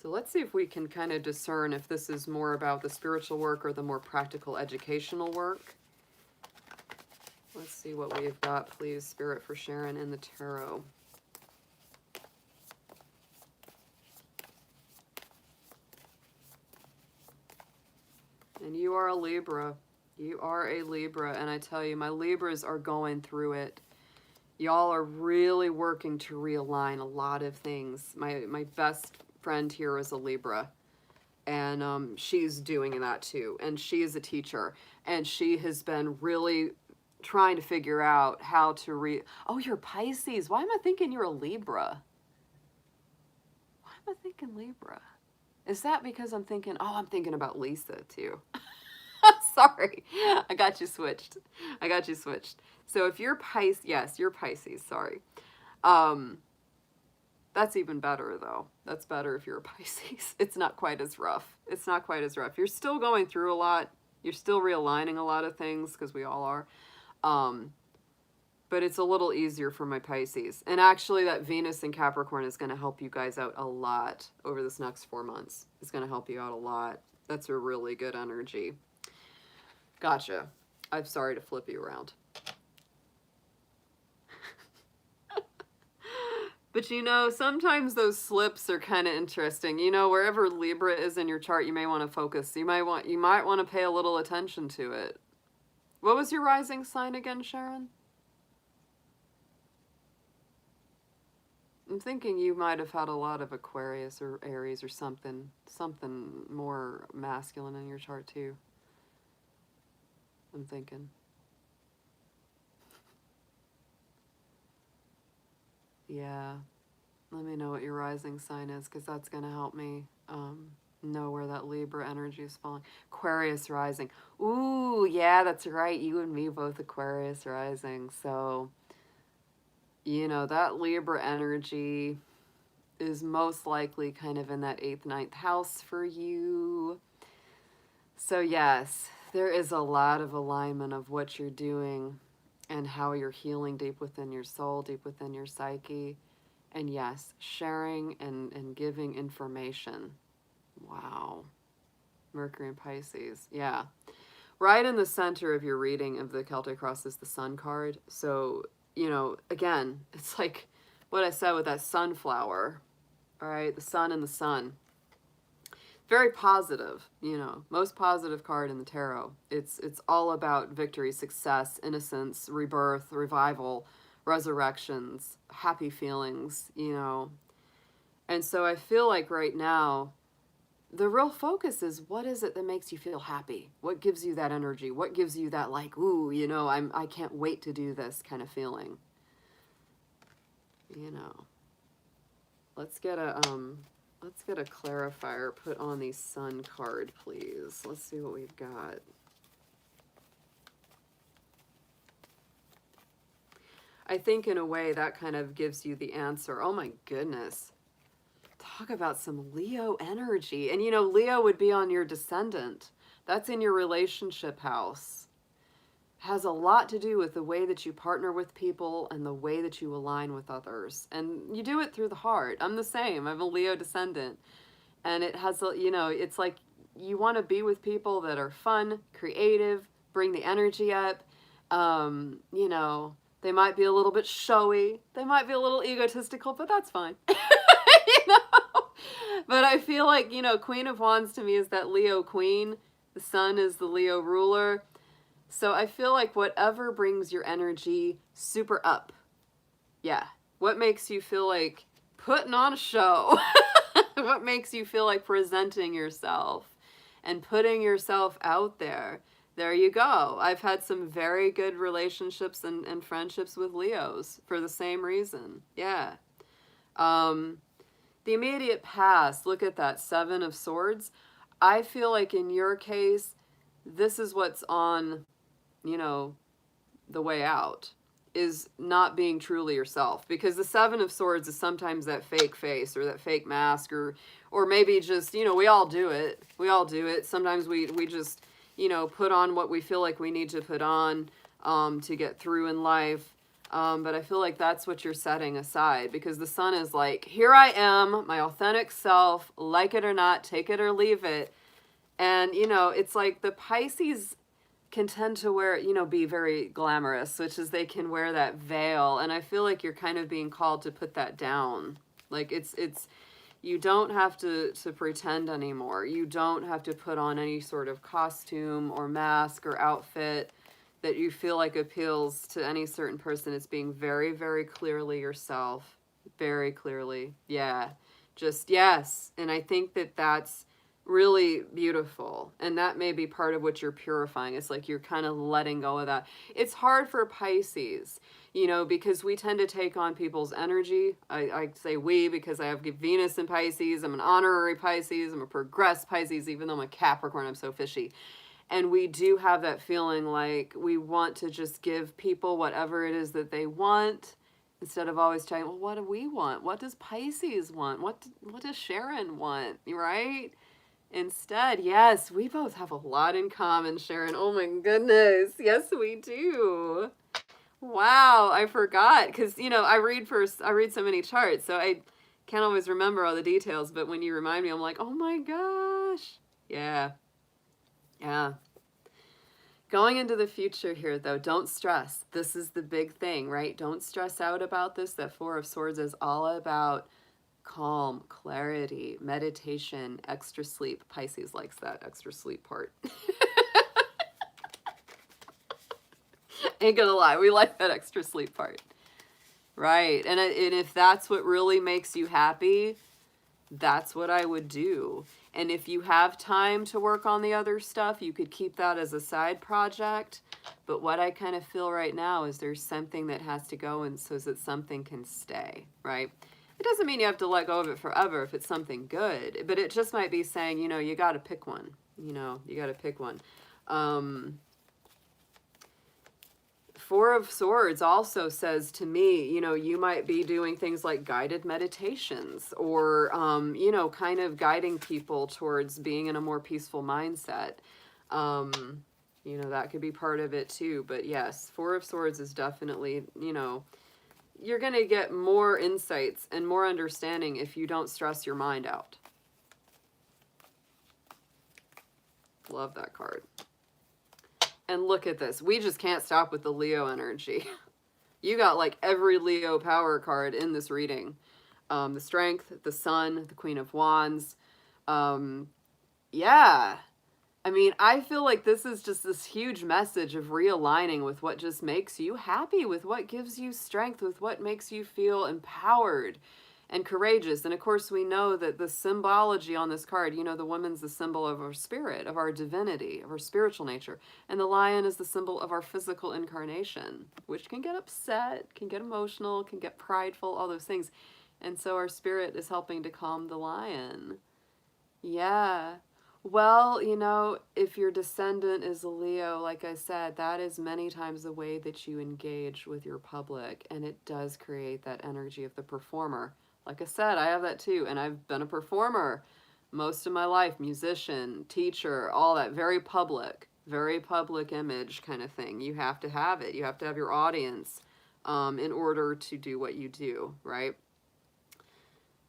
let's see if we can kind of discern if this is more about the spiritual work or the more practical educational work. Let's see what we've got, please, Spirit, for Sharon in the tarot. And you are a Libra. You are a Libra, and I tell you, my Libras are going through it. Y'all are really working to realign a lot of things. My best friend here is a Libra, and she's doing that too. And she is a teacher, and she has been really trying to figure out how to Oh, you're Pisces. Why am I thinking you're a Libra? Why am I thinking Libra? Is that because I'm thinking, oh, I'm thinking about Lisa too. Sorry, I got you switched. I got you switched. So if you're Pisces, yes, you're Pisces, sorry. That's even better though. That's better if you're a Pisces. It's not quite as rough. It's not quite as rough. You're still going through a lot. You're still realigning a lot of things, because we all are. But it's a little easier for my Pisces. And actually that Venus in Capricorn is going to help you guys out a lot over this next 4 months. It's going to help you out a lot. That's a really good energy. Gotcha. I'm sorry to flip you around. But you know, sometimes those slips are kind of interesting. You know, wherever Libra is in your chart, you may want to focus. You might want to pay a little attention to it. What was your rising sign again, Sharon? I'm thinking you might have had a lot of Aquarius or Aries or something more masculine in your chart too. I'm thinking. Yeah. Let me know what your rising sign is, because that's going to help me know where that Libra energy is falling. Aquarius rising. Ooh, yeah, that's right. You and me both Aquarius rising. So, you know, that Libra energy is most likely kind of in that 8th, 9th house for you. So, yes, there is a lot of alignment of what you're doing and how you're healing deep within your soul, deep within your psyche. And yes, sharing and giving information. Wow. Mercury and Pisces. Yeah. Right in the center of your reading of the Celtic Cross is the Sun card. So, you know, again, it's like what I said with that sunflower. All right, the sun and the sun. Very positive, you know, most positive card in the tarot. It's all about victory, success, innocence, rebirth, revival, resurrections, happy feelings, you know. And so I feel like right now the real focus is what is it that makes you feel happy? What gives you that energy? What gives you that like, ooh, you know, I can't wait to do this kind of feeling. You know. Let's get a clarifier put on the Sun card, please. Let's see what we've got. I think in a way that kind of gives you the answer. Oh my goodness. Talk about some Leo energy. And you know, Leo would be on your descendant. That's in your relationship house. Has a lot to do with the way that you partner with people and the way that you align with others. And you do it through the heart. I'm the same. I'm a Leo descendant. And it has, you know, it's like you want to be with people that are fun, creative, bring the energy up. You know, they might be a little bit showy. They might be a little egotistical, but that's fine. You know? But I feel like, you know, Queen of Wands to me is that Leo queen. The sun is the Leo ruler. So I feel like whatever brings your energy super up. Yeah. What makes you feel like putting on a show? What makes you feel like presenting yourself and putting yourself out there? There you go. I've had some very good relationships and friendships with Leos for the same reason. Yeah. The immediate past, look at that, 7 of Swords. I feel like in your case, this is what's on, you know, the way out, is not being truly yourself. Because the 7 of Swords is sometimes that fake face or that fake mask or maybe just, you know, we all do it. We all do it. Sometimes we just, you know, put on what we feel like we need to put on to get through in life. But I feel like that's what you're setting aside, because the sun is like, here I am, my authentic self, like it or not, take it or leave it. And, you know, it's like the Pisces can tend to wear, you know, be very glamorous, which is they can wear that veil. And I feel like you're kind of being called to put that down. Like it's, you don't have to pretend anymore. You don't have to put on any sort of costume or mask or outfit that you feel like appeals to any certain person. It's being very, very clearly yourself. Very clearly. Yeah. Just, yes. And I think that that's really beautiful. And that may be part of what you're purifying. It's like you're kind of letting go of that. It's hard for Pisces, you know, because we tend to take on people's energy. I say we because I have Venus in Pisces. I'm an honorary Pisces. I'm a progressed Pisces, even though I'm a Capricorn. I'm so fishy. And we do have that feeling like we want to just give people whatever it is that they want, instead of always saying, well, what do we want? What does Pisces want? What does Sharon want? Right? Instead, yes, we both have a lot in common, Sharon. Oh my goodness. Yes, we do. Wow, I forgot. Because, you know, I read so many charts, so I can't always remember all the details. But when you remind me, I'm like, oh my gosh. Yeah. Yeah. Going into the future here, though, don't stress. This is the big thing, right? Don't stress out about this. That 4 of Swords is all about calm, clarity, meditation, extra sleep. Pisces likes that extra sleep part. Ain't gonna lie, we like that extra sleep part. Right, and if that's what really makes you happy, that's what I would do. And if you have time to work on the other stuff, you could keep that as a side project. But what I kind of feel right now is there's something that has to go, and so that something can stay, right? It doesn't mean you have to let go of it forever if it's something good, but it just might be saying, you know, you got to pick one. You know, you got to pick one. Four of Swords also says to me, you know, you might be doing things like guided meditations or, you know, kind of guiding people towards being in a more peaceful mindset. You know, that could be part of it too. But yes, Four of Swords is definitely, you know, you're going to get more insights and more understanding if you don't stress your mind out. Love that card. And look at this. We just can't stop with the Leo energy. You got like every Leo power card in this reading. The Strength, the Sun, the Queen of Wands. Yeah. I mean, I feel like this is just this huge message of realigning with what just makes you happy, with what gives you strength, with what makes you feel empowered and courageous. And of course, we know that the symbology on this card, you know, the woman's the symbol of our spirit, of our divinity, of our spiritual nature. And the lion is the symbol of our physical incarnation, which can get upset, can get emotional, can get prideful, all those things. And so our spirit is helping to calm the lion. Yeah. Well, you know, if your descendant is a Leo, like I said, that is many times the way that you engage with your public, and it does create that energy of the performer. Like I said, I have that too, and I've been a performer most of my life, musician, teacher, all that, very public image kind of thing. You have to have it. You have to have your audience in order to do what you do, right?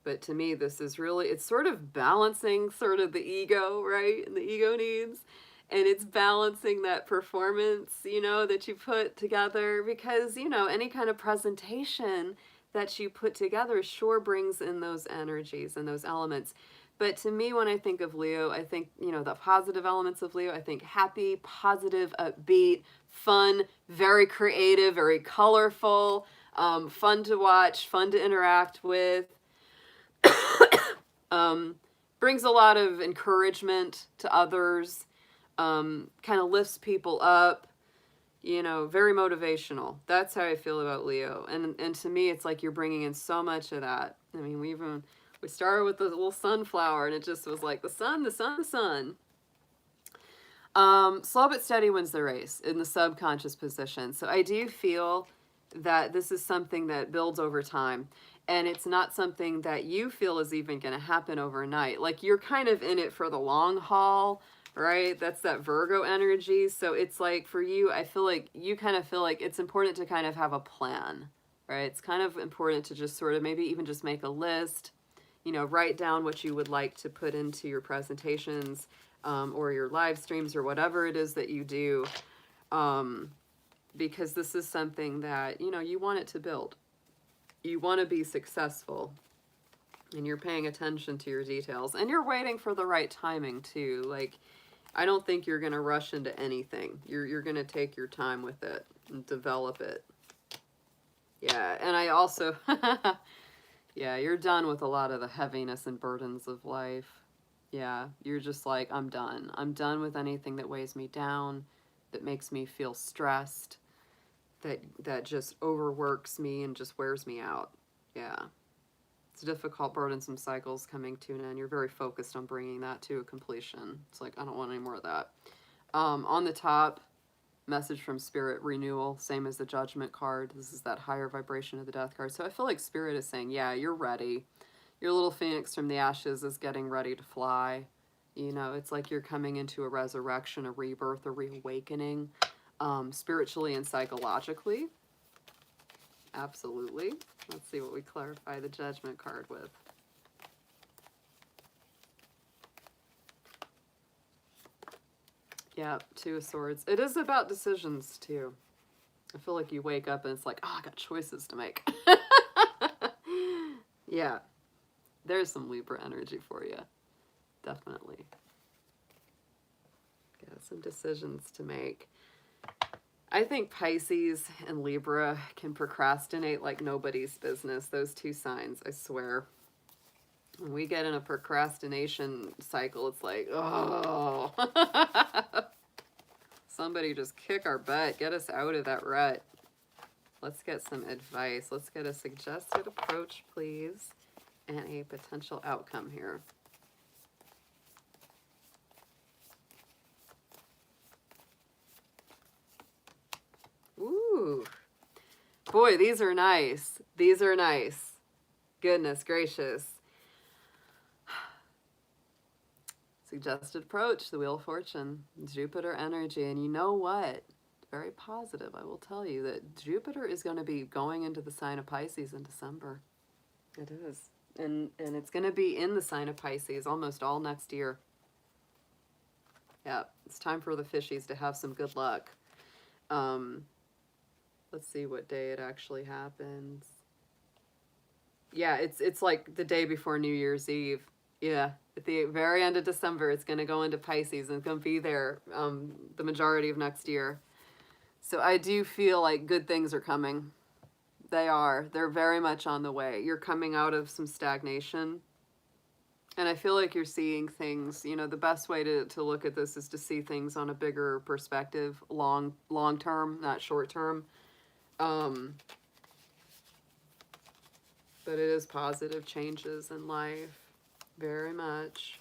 But to me, this is really, it's sort of balancing sort of the ego, right? And the ego needs. And it's balancing that performance, you know, that you put together. Because, you know, any kind of presentation that you put together sure brings in those energies and those elements. But to me, when I think of Leo, I think, you know, the positive elements of Leo, I think happy, positive, upbeat, fun, very creative, very colorful, fun to watch, fun to interact with. Brings a lot of encouragement to others, kind of lifts people up, you know, very motivational. That's how I feel about Leo. And to me, it's like you're bringing in so much of that. I mean, we started with the little sunflower, and it just was like the sun, the sun, the sun. Slow but steady wins the race in the subconscious position. So I do feel that this is something that builds over time. And it's not something that you feel is even going to happen overnight. Like, you're kind of in it for the long haul, right? That's that Virgo energy. So it's like, for you, I feel like you kind of feel like it's important to kind of have a plan, right? It's kind of important to just sort of maybe even just make a list, you know, write down what you would like to put into your presentations or your live streams or whatever it is that you do. Because this is something that, you know, you want it to build. You want to be successful, and you're paying attention to your details, and you're waiting for the right timing too. Like, I don't think you're going to rush into anything. You're going to take your time with it and develop it. Yeah, and I also, yeah, you're done with a lot of the heaviness and burdens of life. Yeah, you're just like, I'm done. I'm done with anything that weighs me down, that makes me feel stressed, that just overworks me and just wears me out. Yeah. It's difficult, burdensome cycles coming to an end. You're very focused on bringing that to a completion. It's like, I don't want any more of that. On the top, message from Spirit, renewal, same as the Judgment card. This is that higher vibration of the Death card. So I feel like Spirit is saying, yeah, you're ready. Your little phoenix from the ashes is getting ready to fly. You know, it's like you're coming into a resurrection, a rebirth, a reawakening. Spiritually and psychologically. Absolutely. Let's see what we clarify the Judgment card with. Yeah, Two of Swords. It is about decisions too. I feel like you wake up and it's like, oh, I got choices to make. Yeah. There's some Libra energy for you. Definitely. Yeah, some decisions to make. I think Pisces and Libra can procrastinate like nobody's business. Those two signs, I swear. When we get in a procrastination cycle, it's like, oh. Somebody just kick our butt. Get us out of that rut. Let's get some advice. Let's get a suggested approach, please. and a potential outcome here. Ooh. Boy, these are nice. These are nice. Goodness gracious. Suggested approach, the Wheel of Fortune, Jupiter energy. And you know what? Very positive, I will tell you that Jupiter is going to be going into the sign of Pisces in December. It is. And it's going to be in the sign of Pisces almost all next year. Yeah, it's time for the fishies to have some good luck. Let's see what day it actually happens. Yeah, it's like the day before New Year's Eve. Yeah, at the very end of December, it's going to go into Pisces and it's going to be there the majority of next year. So I do feel like good things are coming. They are. They're very much on the way. You're coming out of some stagnation. And I feel like you're seeing things, you know, the best way to look at this is to see things on a bigger perspective, long term, not short term. But it is positive changes in life. Very much.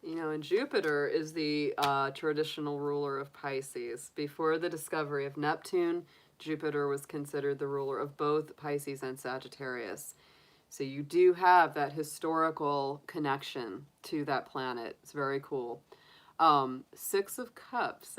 You know, and Jupiter is the traditional ruler of Pisces. Before the discovery of Neptune, Jupiter was considered the ruler of both Pisces and Sagittarius. So you do have that historical connection to that planet. It's very cool. Six of Cups,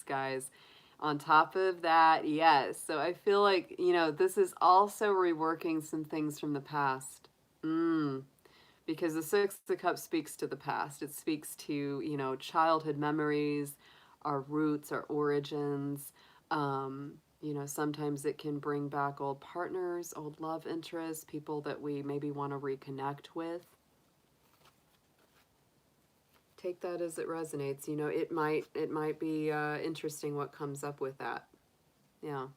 guys. On top of that, yes. So I feel like, you know, this is also reworking some things from the past. Because the Six of Cups speaks to the past. It speaks to, you know, childhood memories, our roots, our origins. You know, sometimes it can bring back old partners, old love interests, people that we maybe want to reconnect with. Take that as it resonates. You know, it might be interesting what comes up with that. Yeah.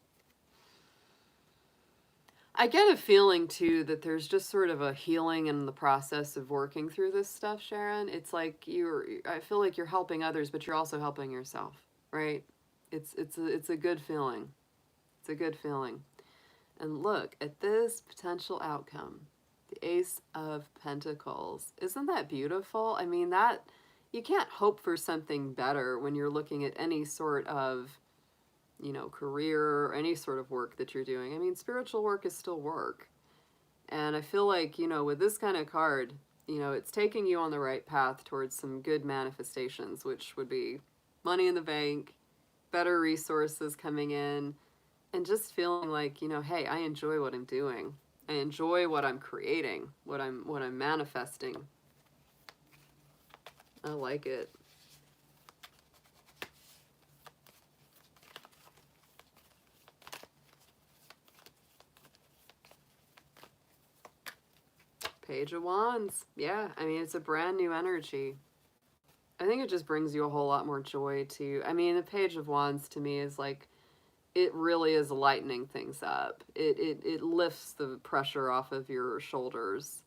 I get a feeling too that there's just sort of a healing in the process of working through this stuff, Sharon. It's like I feel like you're helping others, but you're also helping yourself, right? It's a good feeling. It's a good feeling. And look at this potential outcome. The Ace of Pentacles. Isn't that beautiful? I mean, that you can't hope for something better when you're looking at any sort of, you know, career or any sort of work that you're doing. I mean, spiritual work is still work. And I feel like, you know, with this kind of card, you know, it's taking you on the right path towards some good manifestations, which would be money in the bank, better resources coming in, and just feeling like, you know, hey, I enjoy what I'm doing. I enjoy what I'm creating, what I'm manifesting. I like it. Page of Wands. Yeah, I mean, it's a brand new energy. I think it just brings you a whole lot more joy to, I mean, the Page of Wands to me is like, it really is lightening things up. It lifts the pressure off of your shoulders.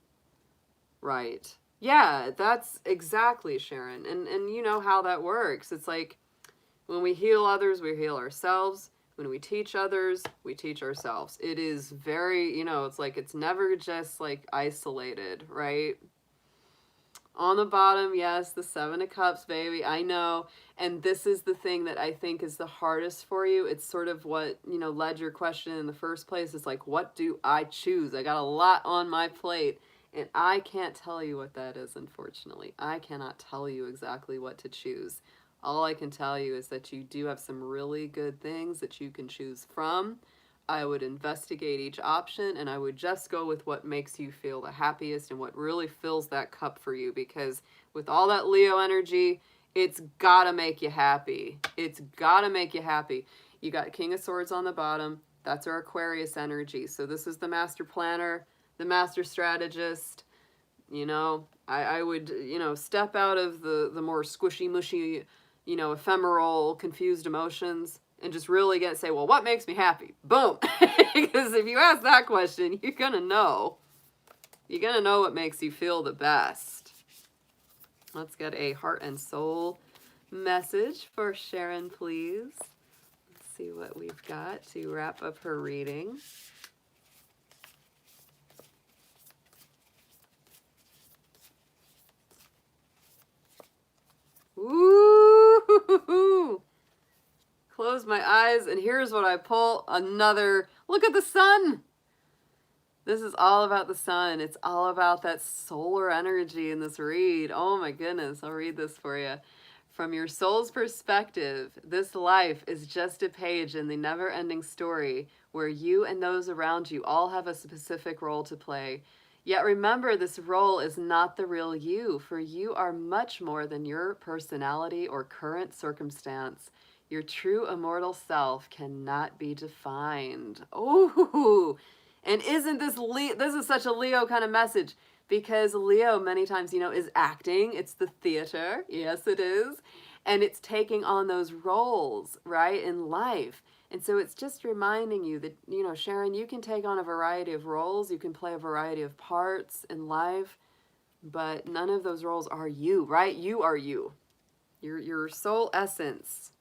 Right. Yeah, that's exactly, Sharon. And you know how that works. It's like when we heal others, we heal ourselves. When we teach others, we teach ourselves. It is very, you know, it's like it's never just like isolated, right? On the bottom, yes, the Seven of Cups, baby. I know. And this is the thing that I think is the hardest for you. It's sort of what, you know, led your question in the first place. It's like, what do I choose? I got a lot on my plate. And I can't tell you what that is, unfortunately. I cannot tell you exactly what to choose. All I can tell you is that you do have some really good things that you can choose from. I would investigate each option and I would just go with what makes you feel the happiest and what really fills that cup for you, because with all that Leo energy, it's gotta make you happy. It's gotta make you happy. You got King of Swords on the bottom. That's our Aquarius energy. So this is the master planner, the master strategist. You know, I would, you know, step out of the more squishy, mushy, you know, ephemeral, confused emotions and just really say, well, what makes me happy? Boom. Because if you ask that question, you're going to know. You're going to know what makes you feel the best. Let's get a heart and soul message for Sharon, please. Let's see what we've got to wrap up her reading. Ooh! Close my eyes, and here's what I pull. Another, look at the sun! This is all about the sun. It's all about that solar energy in this read. Oh my goodness, I'll read this for you. From your soul's perspective, this life is just a page in the never-ending story where you and those around you all have a specific role to play. Yet remember, this role is not the real you, for you are much more than your personality or current circumstance. Your true immortal self cannot be defined. Oh, and isn't this this is such a Leo kind of message, because Leo many times, you know, is acting. It's the theater. Yes, it is. And it's taking on those roles, right, in life. And so it's just reminding you that, you know, Sharon, you can take on a variety of roles. You can play a variety of parts in life, but none of those roles are you, right? You are you. Your soul essence,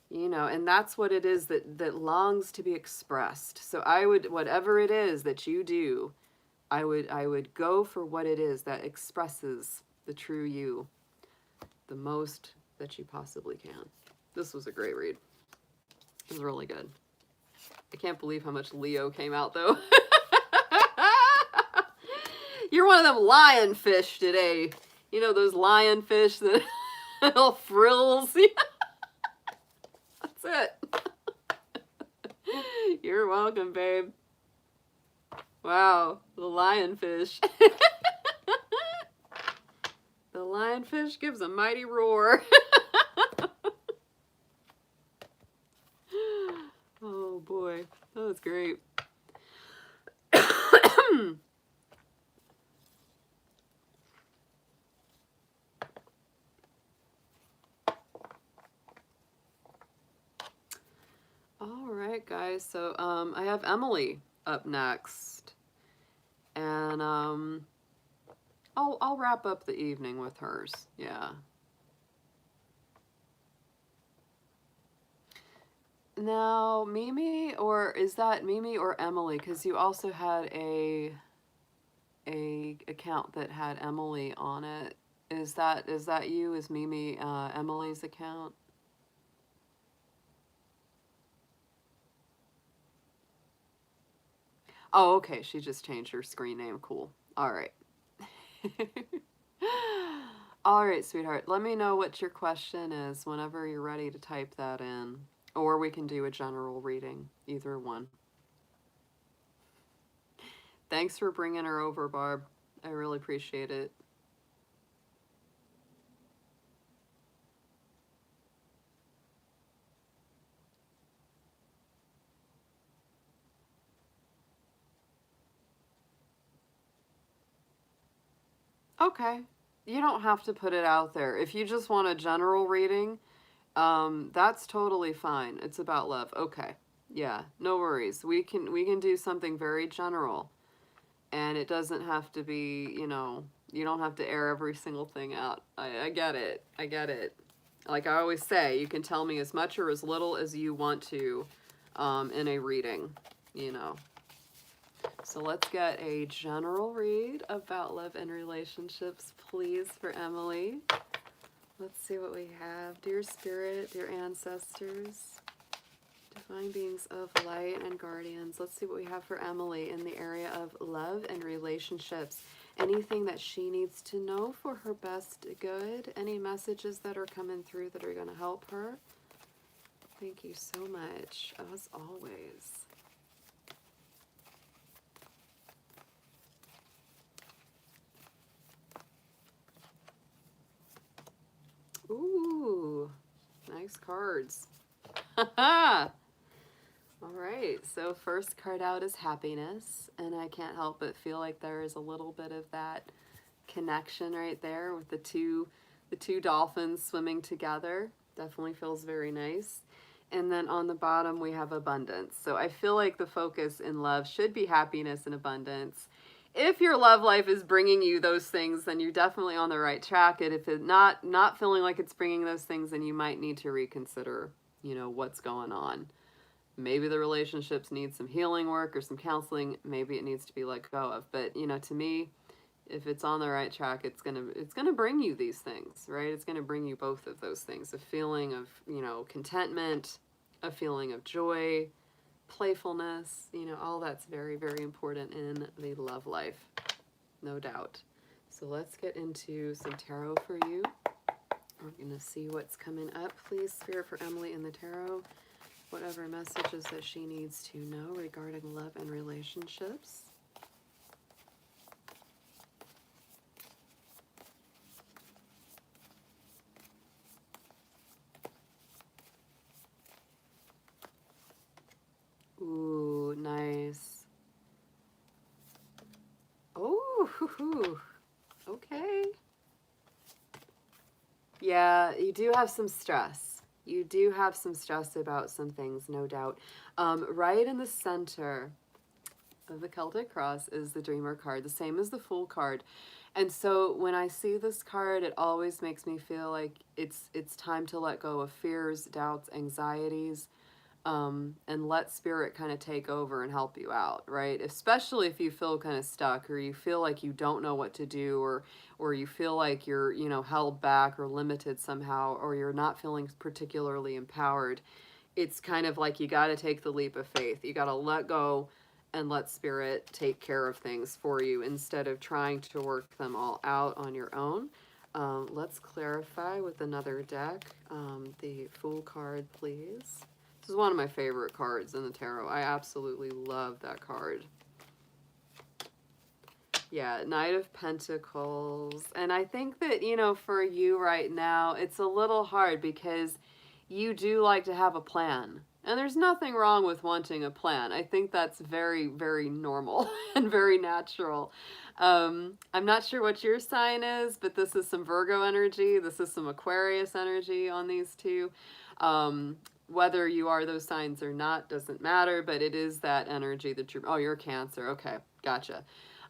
you know, and that's what it is that longs to be expressed. So I would, whatever it is that you do, I would go for what it is that expresses the true you the most that you possibly can. This was a great read. It was really good. I can't believe how much Leo came out, though. You're one of them lionfish today. You know, those lionfish that little frills. That's it. You're welcome, babe. Wow, the lionfish. The lionfish gives a mighty roar. Oh boy, that was great. All right, guys. So I have Emily up next, and I'll wrap up the evening with hers. Yeah. Now, Mimi, or is that Mimi or Emily? Because you also had a account that had Emily on it. Is that you? Is Mimi Emily's account? Oh, okay. She just changed her screen name. Cool. All right. All right, sweetheart. Let me know what your question is whenever you're ready to type that in. Or we can do a general reading. Either one. Thanks for bringing her over, Barb. I really appreciate it. Okay. You don't have to put it out there. If you just want a general reading, that's totally fine. It's about love. Okay. Yeah, no worries. We can do something very general. And it doesn't have to be, you know, you don't have to air every single thing out. I get it. I get it. Like I always say, you can tell me as much or as little as you want to in a reading, you know. So let's get a general read about love and relationships, please, for Emily. Let's see what we have. Dear Spirit, dear ancestors, divine beings of light and guardians. Let's see what we have for Emily in the area of love and relationships. Anything that she needs to know for her best good. Any messages that are coming through that are going to help her. Thank you so much, as always. Ooh, nice cards. All right, so first card out is happiness, and I can't help but feel like there is a little bit of that connection right there with the two dolphins swimming together. Definitely feels very nice. And then on the bottom we have abundance. So I feel like the focus in love should be happiness and abundance. If your love life is bringing you those things, then you're definitely on the right track. And if it's not feeling like it's bringing those things, then you might need to reconsider you know, what's going on. Maybe the relationships need some healing work or some counseling. Maybe it needs to be let go of. But, you know, to me, if it's on the right track, it's gonna bring you these things, right? It's gonna bring you both of those things: a feeling of, you know, contentment, a feeling of joy, playfulness. You know, all that's very, very important in the love life, no doubt. So let's get into some tarot for you. We're gonna see what's coming up. Please, Spirit, for Emily in the tarot, whatever messages that she needs to know regarding love and relationships. Ooh, nice. Oh, okay. Yeah, you do have some stress. You do have some stress about some things, no doubt. Right in the center of the Celtic Cross is the Dreamer card, the same as the Fool card. And so when I see this card, it always makes me feel like it's time to let go of fears, doubts, anxieties, and let Spirit kind of take over and help you out, right? Especially if you feel kind of stuck, or you feel like you don't know what to do, or you feel like you're, you know, held back or limited somehow, or you're not feeling particularly empowered. It's kind of like you got to take the leap of faith. You got to let go and let Spirit take care of things for you instead of trying to work them all out on your own. Let's clarify with another deck. The Fool card, please. This is one of my favorite cards in the tarot. I absolutely love that card. Yeah, Knight of Pentacles. And I think that, you know, for you right now, it's a little hard because you do like to have a plan. And there's nothing wrong with wanting a plan. I think that's very, very normal and very natural. I'm not sure what your sign is, but this is some Virgo energy. This is some Aquarius energy on these two. Whether you are those signs or not doesn't matter, but it is that energy that you're, oh, you're Cancer. Okay, gotcha.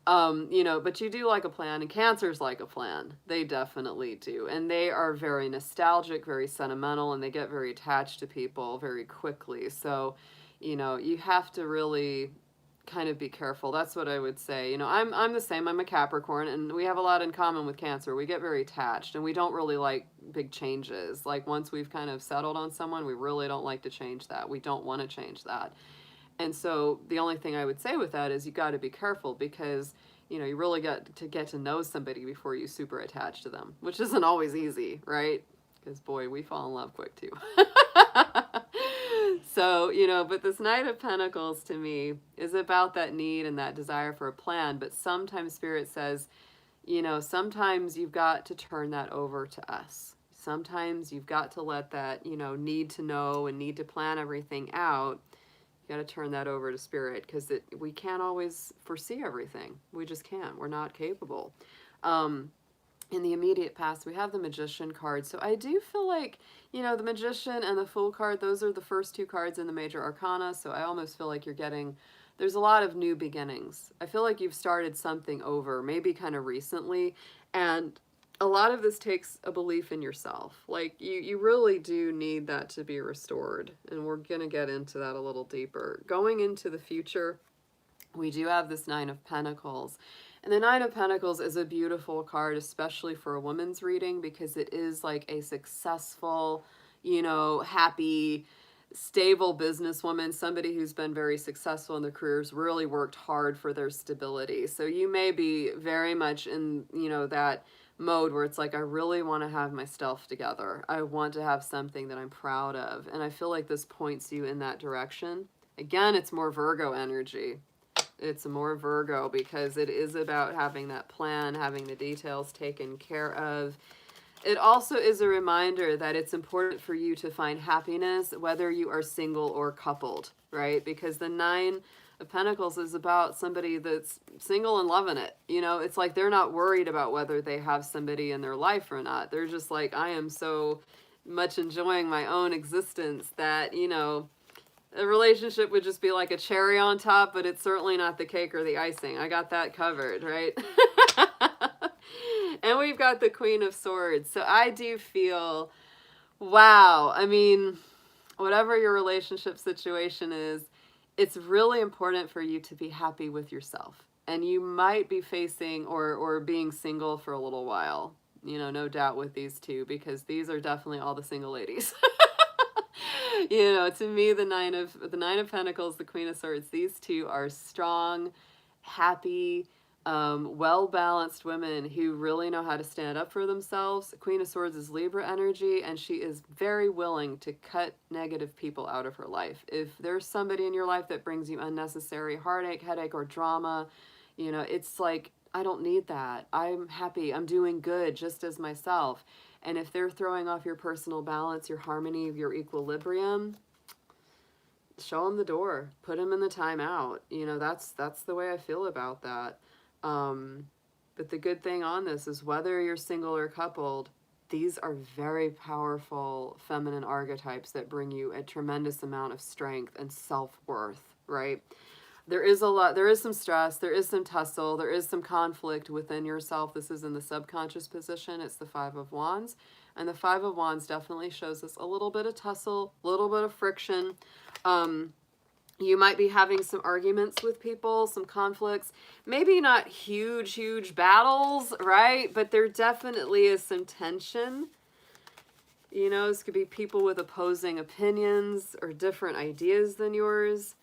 You know, but you do like a plan, and Cancers like a plan. They definitely do. And they are very nostalgic, very sentimental, and they get very attached to people very quickly. So, you know, you have to really kind of be careful. That's what I would say. You know, I'm the same. I'm a Capricorn, and we have a lot in common with Cancer. We get very attached, and we don't really like big changes. Like, once we've kind of settled on someone, we really don't like to change that. We don't want to change that. And so the only thing I would say with that is you got to be careful, because, you know, you really got to get to know somebody before you super attach to them, which isn't always easy, right? Because, boy, we fall in love quick too. So, you know, but this Knight of Pentacles to me is about that need and that desire for a plan. But sometimes Spirit says, you know, sometimes you've got to turn that over to us. Sometimes you've got to let that, you know, need to know and need to plan everything out. You got to turn that over to Spirit, because we can't always foresee everything. We just can't. We're not capable. In the immediate past, we have the Magician card. So I do feel like, you know, the Magician and the Fool card, those are the first two cards in the major arcana. So I almost feel like you're getting, there's a lot of new beginnings. I feel like you've started something over, maybe kind of recently. And a lot of this takes a belief in yourself. Like, you really do need that to be restored. And we're going to get into that a little deeper. Going into the future, we do have this Nine of Pentacles. And the Nine of Pentacles is a beautiful card, especially for a woman's reading, because it is like a successful, you know, happy, stable businesswoman, somebody who's been very successful in their careers, really worked hard for their stability. So you may be very much in, you know, that mode where it's like, I really want to have my stuff together. I want to have something that I'm proud of. And I feel like this points you in that direction. Again, it's more Virgo energy. It's more Virgo, because it is about having that plan, having the details taken care of. It also is a reminder that it's important for you to find happiness, whether you are single or coupled, right? Because the Nine of Pentacles is about somebody that's single and loving it. You know, it's like they're not worried about whether they have somebody in their life or not. They're just like, I am so much enjoying my own existence that, you know, a relationship would just be like a cherry on top, but it's certainly not the cake or the icing. I got that covered, right? And we've got the Queen of Swords. So I do feel, wow, I mean, whatever your relationship situation is, it's really important for you to be happy with yourself. And you might be facing or being single for a little while, you know, no doubt with these two, because these are definitely all the single ladies. You know, to me, the Nine of Pentacles, the Queen of Swords, these two are strong, happy, well-balanced women who really know how to stand up for themselves. Queen of Swords is Libra energy, and she is very willing to cut negative people out of her life. If there's somebody in your life that brings you unnecessary heartache, headache, or drama, you know, it's like, I don't need that. I'm happy. I'm doing good just as myself. And if they're throwing off your personal balance, your harmony, your equilibrium, show them the door. Put them in the timeout. You know, that's the way I feel about that. But the good thing on this is whether you're single or coupled, these are very powerful feminine archetypes that bring you a tremendous amount of strength and self-worth, right? There is some stress, there is some tussle, there is some conflict within yourself. This is in the subconscious position. It's the Five of Wands. And the Five of Wands definitely shows us a little bit of tussle, a little bit of friction. You might be having some arguments with people, some conflicts, maybe not huge battles, right? But there definitely is some tension. You know, this could be people with opposing opinions or different ideas than yours.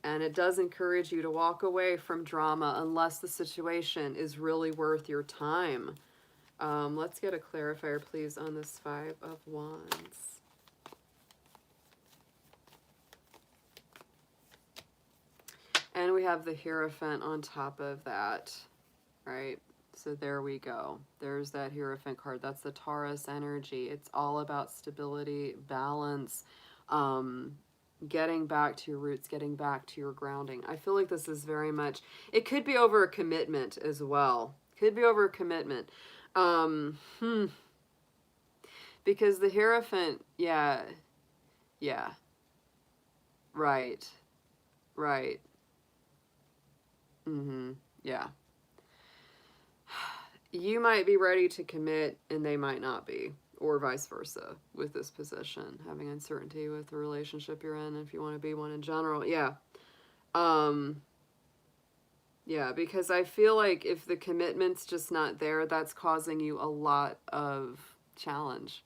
And it does encourage you to walk away from drama unless the situation is really worth your time. Let's get a clarifier, please, on this Five of Wands. And we have the Hierophant on top of that, right? So there we go. There's that Hierophant card. That's the Taurus energy. It's all about stability, balance, getting back to your roots, getting back to your grounding. I feel like this is very much, it could be over a commitment as well. Could be over a commitment. Because the Hierophant, yeah, right. Yeah. You might be ready to commit and they might not be, or vice versa with this position, having uncertainty with the relationship you're in, if you want to be one in general. Yeah. Yeah, because I feel like if the commitment's just not there, that's causing you a lot of challenge.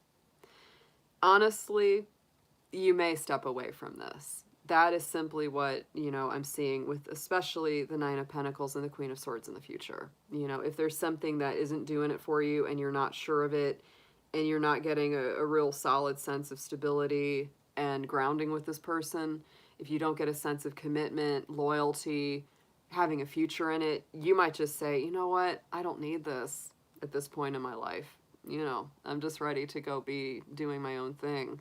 Honestly, you may step away from this. That is simply what, you know, I'm seeing with especially the Nine of Pentacles and the Queen of Swords in the future. You know, if there's something that isn't doing it for you and you're not sure of it and you're not getting a real solid sense of stability and grounding with this person, if you don't get a sense of commitment, loyalty, having a future in it, you might just say, you know what, I don't need this at this point in my life. You know, I'm just ready to go be doing my own thing.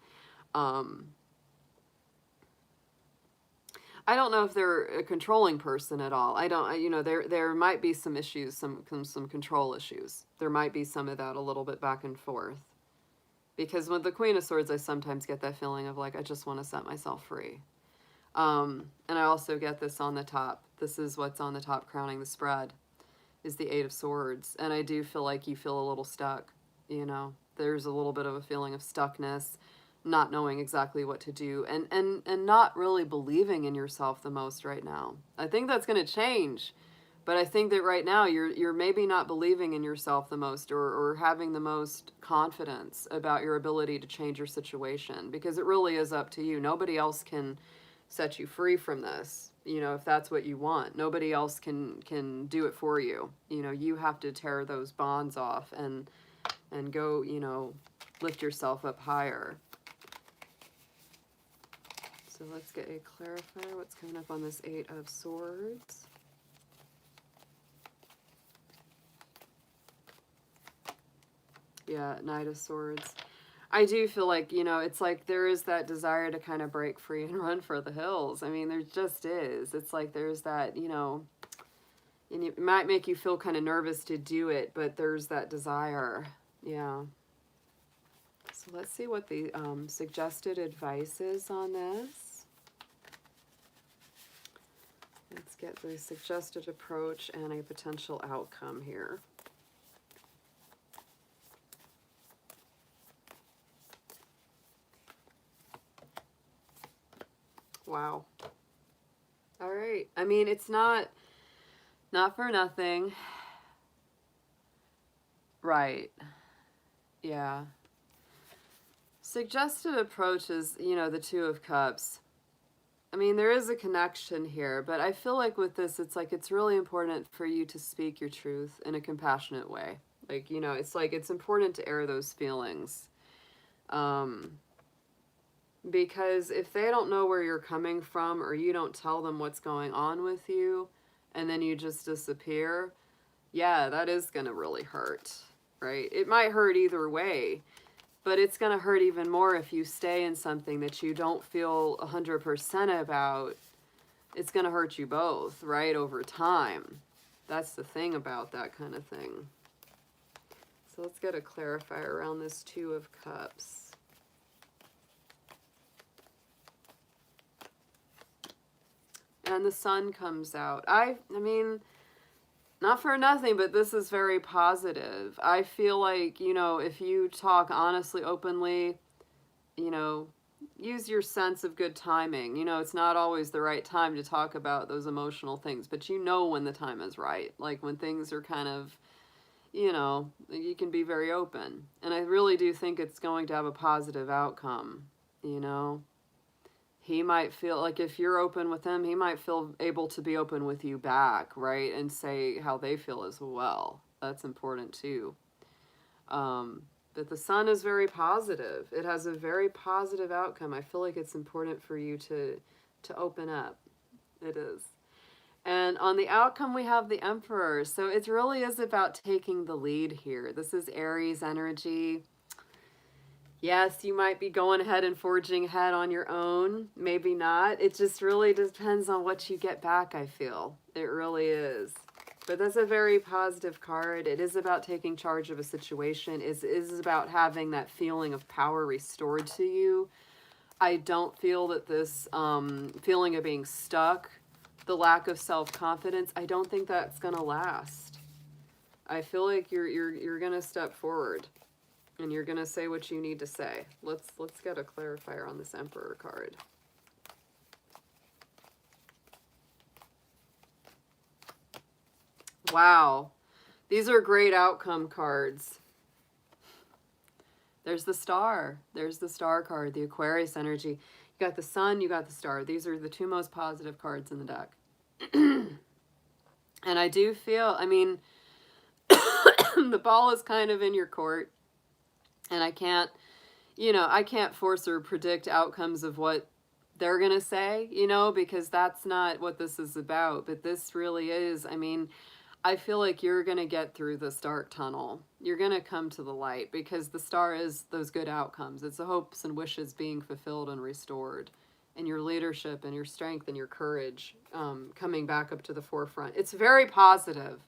I don't know if they're a controlling person at all. You know, there might be some issues, some control issues. There might be some of that a little bit back and forth. Because with the Queen of Swords, I sometimes get that feeling of like, I just want to set myself free. And I also get this on the top. This is what's on the top crowning the spread, is the Eight of Swords. And I do feel like you feel a little stuck, you know. There's a little bit of a feeling of stuckness, not knowing exactly what to do, and not really believing in yourself the most right now. I think that's going to change, but I think that right now you're maybe not believing in yourself the most, or having the most confidence about your ability to change your situation, because it really is up to you. Nobody else can set you free from this, you know, if that's what you want. Nobody else can do it for you. You know, you have to tear those bonds off and go, you know, lift yourself up higher. So let's get a clarifier. What's coming up on this Eight of Swords? Yeah, Knight of Swords. I do feel like, you know, it's like there is that desire to kind of break free and run for the hills. I mean, there just is. It's like there's that, you know, and it might make you feel kind of nervous to do it, but there's that desire. Yeah. So let's see what the suggested advice is on this. Let's get the suggested approach and a potential outcome here. Wow. All right. I mean, it's not for nothing. Right. Yeah. Suggested approach is, you know, the Two of Cups. I mean, there is a connection here, but I feel like with this, it's like it's really important for you to speak your truth in a compassionate way. Like, you know, it's like it's important to air those feelings. Because if they don't know where you're coming from, or you don't tell them what's going on with you, and then you just disappear, yeah, that is going to really hurt, right? It might hurt either way, but it's going to hurt even more if you stay in something that you don't feel 100% about. It's going to hurt you both, right, over time. That's the thing about that kind of thing. So let's get a clarifier around this Two of Cups. And the Sun comes out. I mean, not for nothing, but this is very positive. I feel like, you know, if you talk honestly, openly, you know, use your sense of good timing. You know, it's not always the right time to talk about those emotional things, but you know when the time is right. Like when things are kind of, you know, you can be very open. And I really do think it's going to have a positive outcome, you know. He might feel like if you're open with him, he might feel able to be open with you back, right? And say how they feel as well. That's important too. But the Sun is very positive. It has a very positive outcome. I feel like it's important for you to open up. It is. And on the outcome, we have the Emperor. So it really is about taking the lead here. This is Aries energy. Yes, you might be going ahead and forging ahead on your own. Maybe not. It just really depends on what you get back, I feel. It really is. But that's a very positive card. It is about taking charge of a situation. It is about having that feeling of power restored to you. I don't feel that this feeling of being stuck, the lack of self-confidence, I don't think that's going to last. I feel like you're going to step forward. And you're going to say what you need to say. Let's get a clarifier on this Emperor card. Wow. These are great outcome cards. There's the Star. There's the Star card, the Aquarius energy. You got the Sun, you got the Star. These are the two most positive cards in the deck. And I do feel, I mean, the ball is kind of in your court. And I can't, you know, I can't force or predict outcomes of what they're going to say, you know, because that's not what this is about. But this really is, I mean, I feel like you're going to get through this dark tunnel. You're going to come to the light because the Star is those good outcomes. It's the hopes and wishes being fulfilled and restored. And your leadership and your strength and your courage coming back up to the forefront. It's very positive.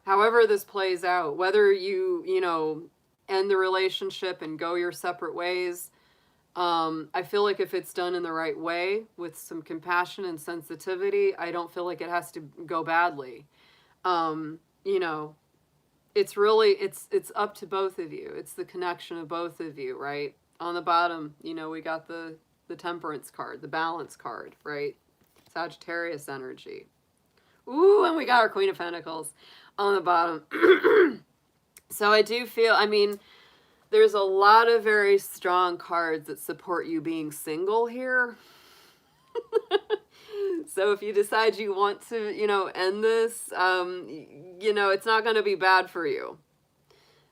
However this plays out, whether you know, end the relationship and go your separate ways. I feel like if it's done in the right way with some compassion and sensitivity, I don't feel like it has to go badly. You know, it's really, it's up to both of you. It's the connection of both of you, right? On the bottom, you know, we got the Temperance card, the Balance card, right? Sagittarius energy. Ooh, and we got our Queen of Pentacles on the bottom. So I do feel, I mean, there's a lot of very strong cards that support you being single here. So if you decide you want to, you know, end this, you know, it's not going to be bad for you.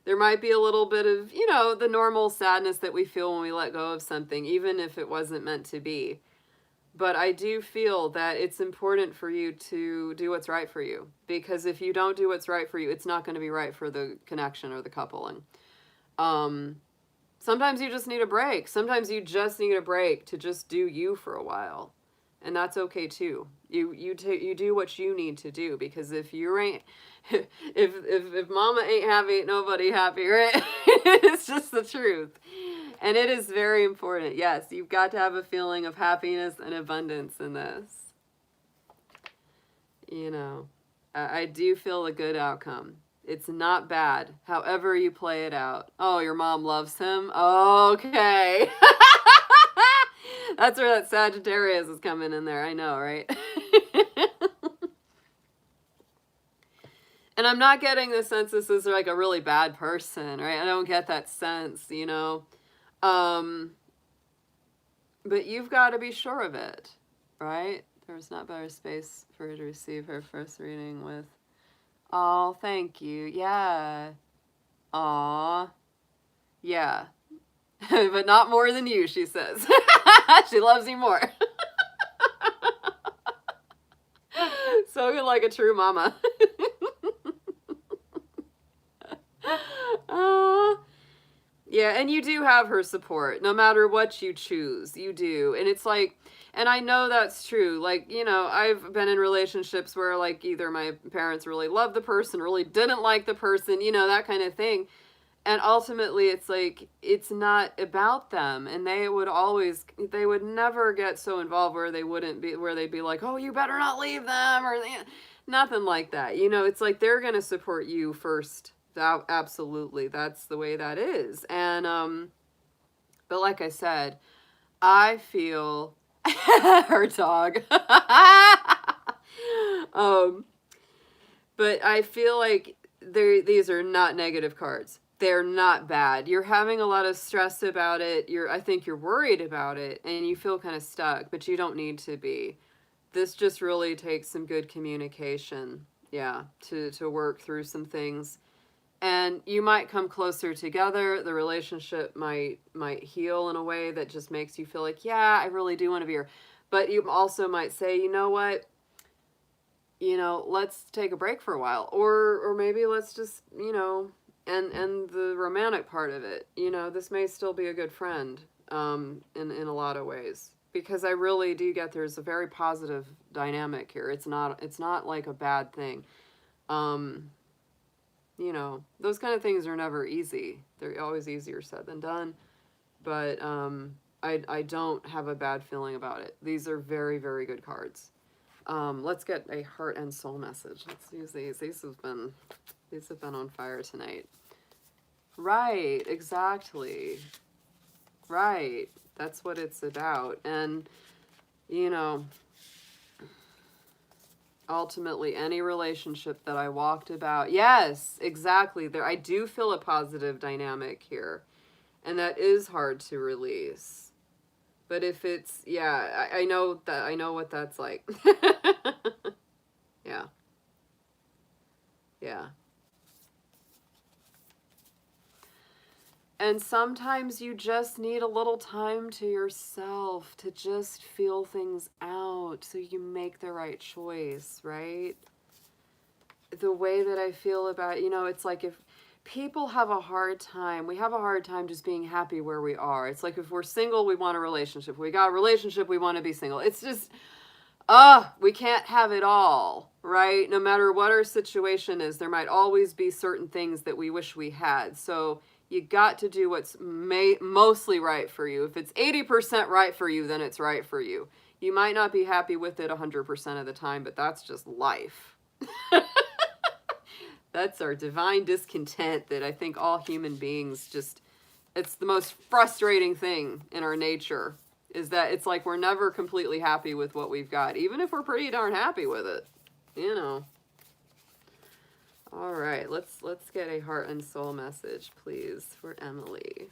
There might be a little bit of, you know, the normal sadness that we feel when we let go of something, even if it wasn't meant to be. But I do feel that it's important for you to do what's right for you. Because if you don't do what's right for you, it's not going to be right for the connection or the coupling. Sometimes you just need a break. Sometimes you just need a break to just do you for a while. And that's okay too. You do what you need to do. Because if you ain't, if mama ain't happy, ain't nobody happy, right? It's just the truth. And it is very important. Yes, you've got to have a feeling of happiness and abundance in this. You know, I do feel a good outcome. It's not bad, however you play it out. Oh, your mom loves him? Okay. That's where that Sagittarius is coming in there. I know, right? And I'm not getting the sense this is like a really bad person, right? I don't get that sense, you know. But you've got to be sure of it, right? There's not better space for her to receive her first reading with. Oh, thank you. Yeah. Aw. Yeah. But not more than you, she says. She loves you more. So like a true mama. Yeah, and you do have her support, no matter what you choose, you do. And it's like, and I know that's true. Like, you know, I've been in relationships where like either my parents really loved the person, really didn't like the person, you know, that kind of thing. And ultimately it's like, it's not about them. And they would never get so involved where they'd be like, oh, you better not leave them, or nothing like that. You know, it's like, they're going to support you first. Absolutely. That's the way that is. And, but like I said, I feel her dog. But I feel like these are not negative cards. They're not bad. You're having a lot of stress about it. I think you're worried about it and you feel kind of stuck, but you don't need to be. This just really takes some good communication. Yeah. To work through some things. And you might come closer together. The relationship might heal in a way that just makes you feel like, yeah, I really do want to be here. But you also might say, you know what? You know, let's take a break for a while. Or maybe let's just, you know, and the romantic part of it. You know, this may still be a good friend in a lot of ways. Because I really do get there's a very positive dynamic here. It's not like a bad thing. You know, those kind of things are never easy. They're always easier said than done. But I don't have a bad feeling about it. These are very, very good cards. Let's get a heart and soul message. Let's use these. These have been on fire tonight. Right, exactly. Right. That's what it's about. And, you know, ultimately any relationship that I walked about, yes, exactly, there I do feel a positive dynamic here, and that is hard to release. But if it's, yeah, I know what that's like. Yeah. Yeah. And sometimes you just need a little time to yourself to just feel things out so you make the right choice, right? The way that I feel about, you know, it's like if people have a hard time, we have a hard time just being happy where we are. It's like if we're single, we want a relationship. We got a relationship, we want to be single. It's just, we can't have it all, right? No matter what our situation is, there might always be certain things that we wish we had. So you got to do what's mostly right for you. If it's 80% right for you, then it's right for you. You might not be happy with it 100% of the time, but that's just life. That's our divine discontent that I think all human beings just, it's the most frustrating thing in our nature, is that it's like we're never completely happy with what we've got, even if we're pretty darn happy with it, you know. All right, let's get a heart and soul message, please, for Emily.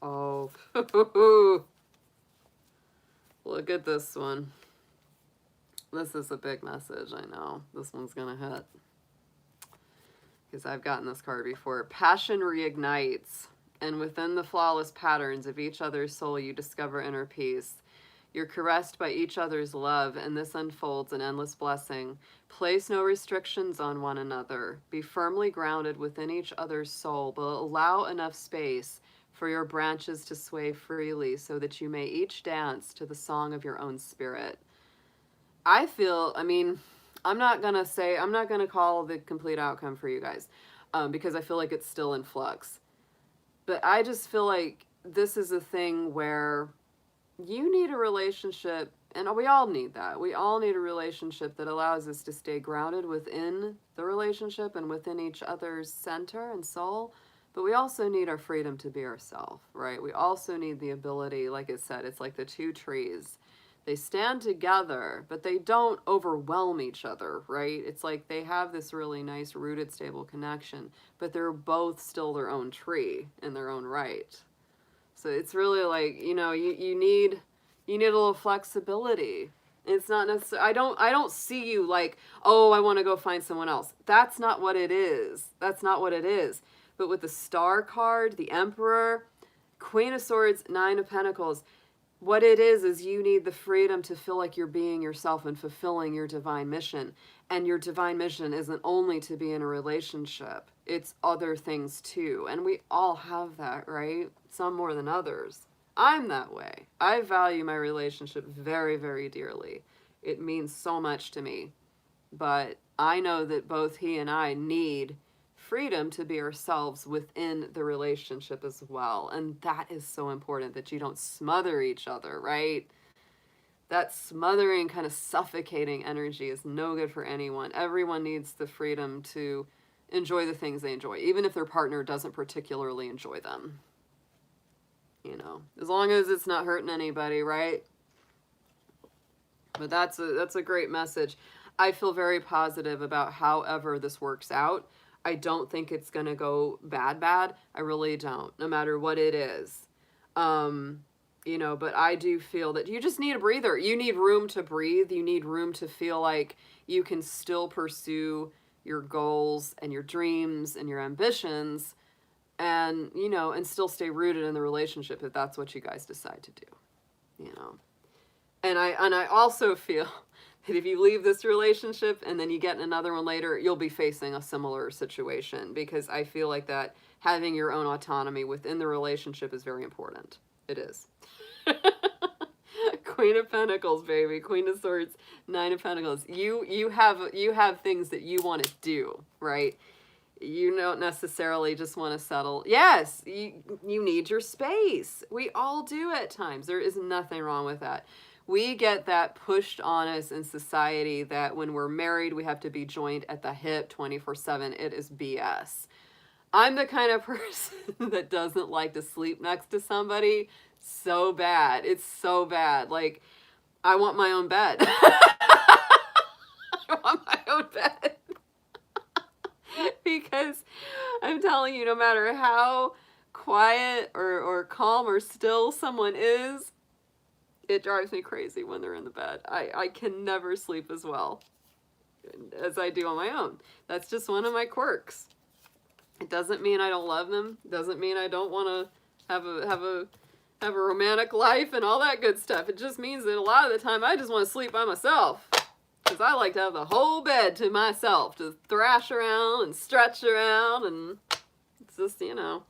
Oh, look at this one. This is a big message, I know. This one's gonna hit. Because I've gotten this card before. Passion reignites, and within the flawless patterns of each other's soul, you discover inner peace. You're caressed by each other's love, and this unfolds an endless blessing. Place no restrictions on one another. Be firmly grounded within each other's soul, but allow enough space for your branches to sway freely so that you may each dance to the song of your own spirit. I feel, I mean, I'm not going to call the complete outcome for you guys, because I feel like it's still in flux. But I just feel like this is a thing where you need a relationship And we all need that. We all need a relationship that allows us to stay grounded within the relationship and within each other's center and soul. But we also need our freedom to be ourselves, right? We also need the ability, like it said, it's like the two trees. They stand together, but they don't overwhelm each other, right? It's like they have this really nice rooted, stable connection, but they're both still their own tree in their own right. So it's really like, you know, you need a little flexibility. It's not necessarily, I don't see you like, oh, I want to go find someone else. That's not what it is. That's not what it is. But with the Star card, the Emperor, Queen of Swords, Nine of Pentacles, what it is you need the freedom to feel like you're being yourself and fulfilling your divine mission. And your divine mission isn't only to be in a relationship. It's other things too. And we all have that, right? Some more than others. I'm that way. I value my relationship very, very dearly. It means so much to me. But I know that both he and I need freedom to be ourselves within the relationship as well. And that is so important, that you don't smother each other, right? That smothering, kind of suffocating energy is no good for anyone. Everyone needs the freedom to enjoy the things they enjoy, even if their partner doesn't particularly enjoy them. You know, as long as it's not hurting anybody, right? But that's a great message. I feel very positive about however this works out. I don't think it's going to go bad. I really don't, no matter what it is. You know, but I do feel that you just need a breather. You need room to breathe. You need room to feel like you can still pursue your goals and your dreams and your ambitions, and, you know, and still stay rooted in the relationship if that's what you guys decide to do, you know. And I also feel that if you leave this relationship and then you get in another one later, you'll be facing a similar situation, because I feel like that having your own autonomy within the relationship is very important. It is. Queen of Pentacles, baby. Queen of Swords, Nine of Pentacles. You have things that you want to do, right? You don't necessarily just want to settle. Yes, you need your space. We all do at times. There is nothing wrong with that. We get that pushed on us in society that when we're married, we have to be joined at the hip 24/7. It is BS. I'm the kind of person that doesn't like to sleep next to somebody so bad. It's so bad. Like, I want my own bed. I want my own bed. Because I'm telling you, no matter how quiet or calm or still someone is, it drives me crazy when they're in the bed. I can never sleep as well as I do on my own. That's just one of my quirks. It doesn't mean I don't love them. It doesn't mean I don't want to have a romantic life and all that good stuff. It just means that a lot of the time I just want to sleep by myself. Because I like to have the whole bed to myself, to thrash around and stretch around, and it's just, you know.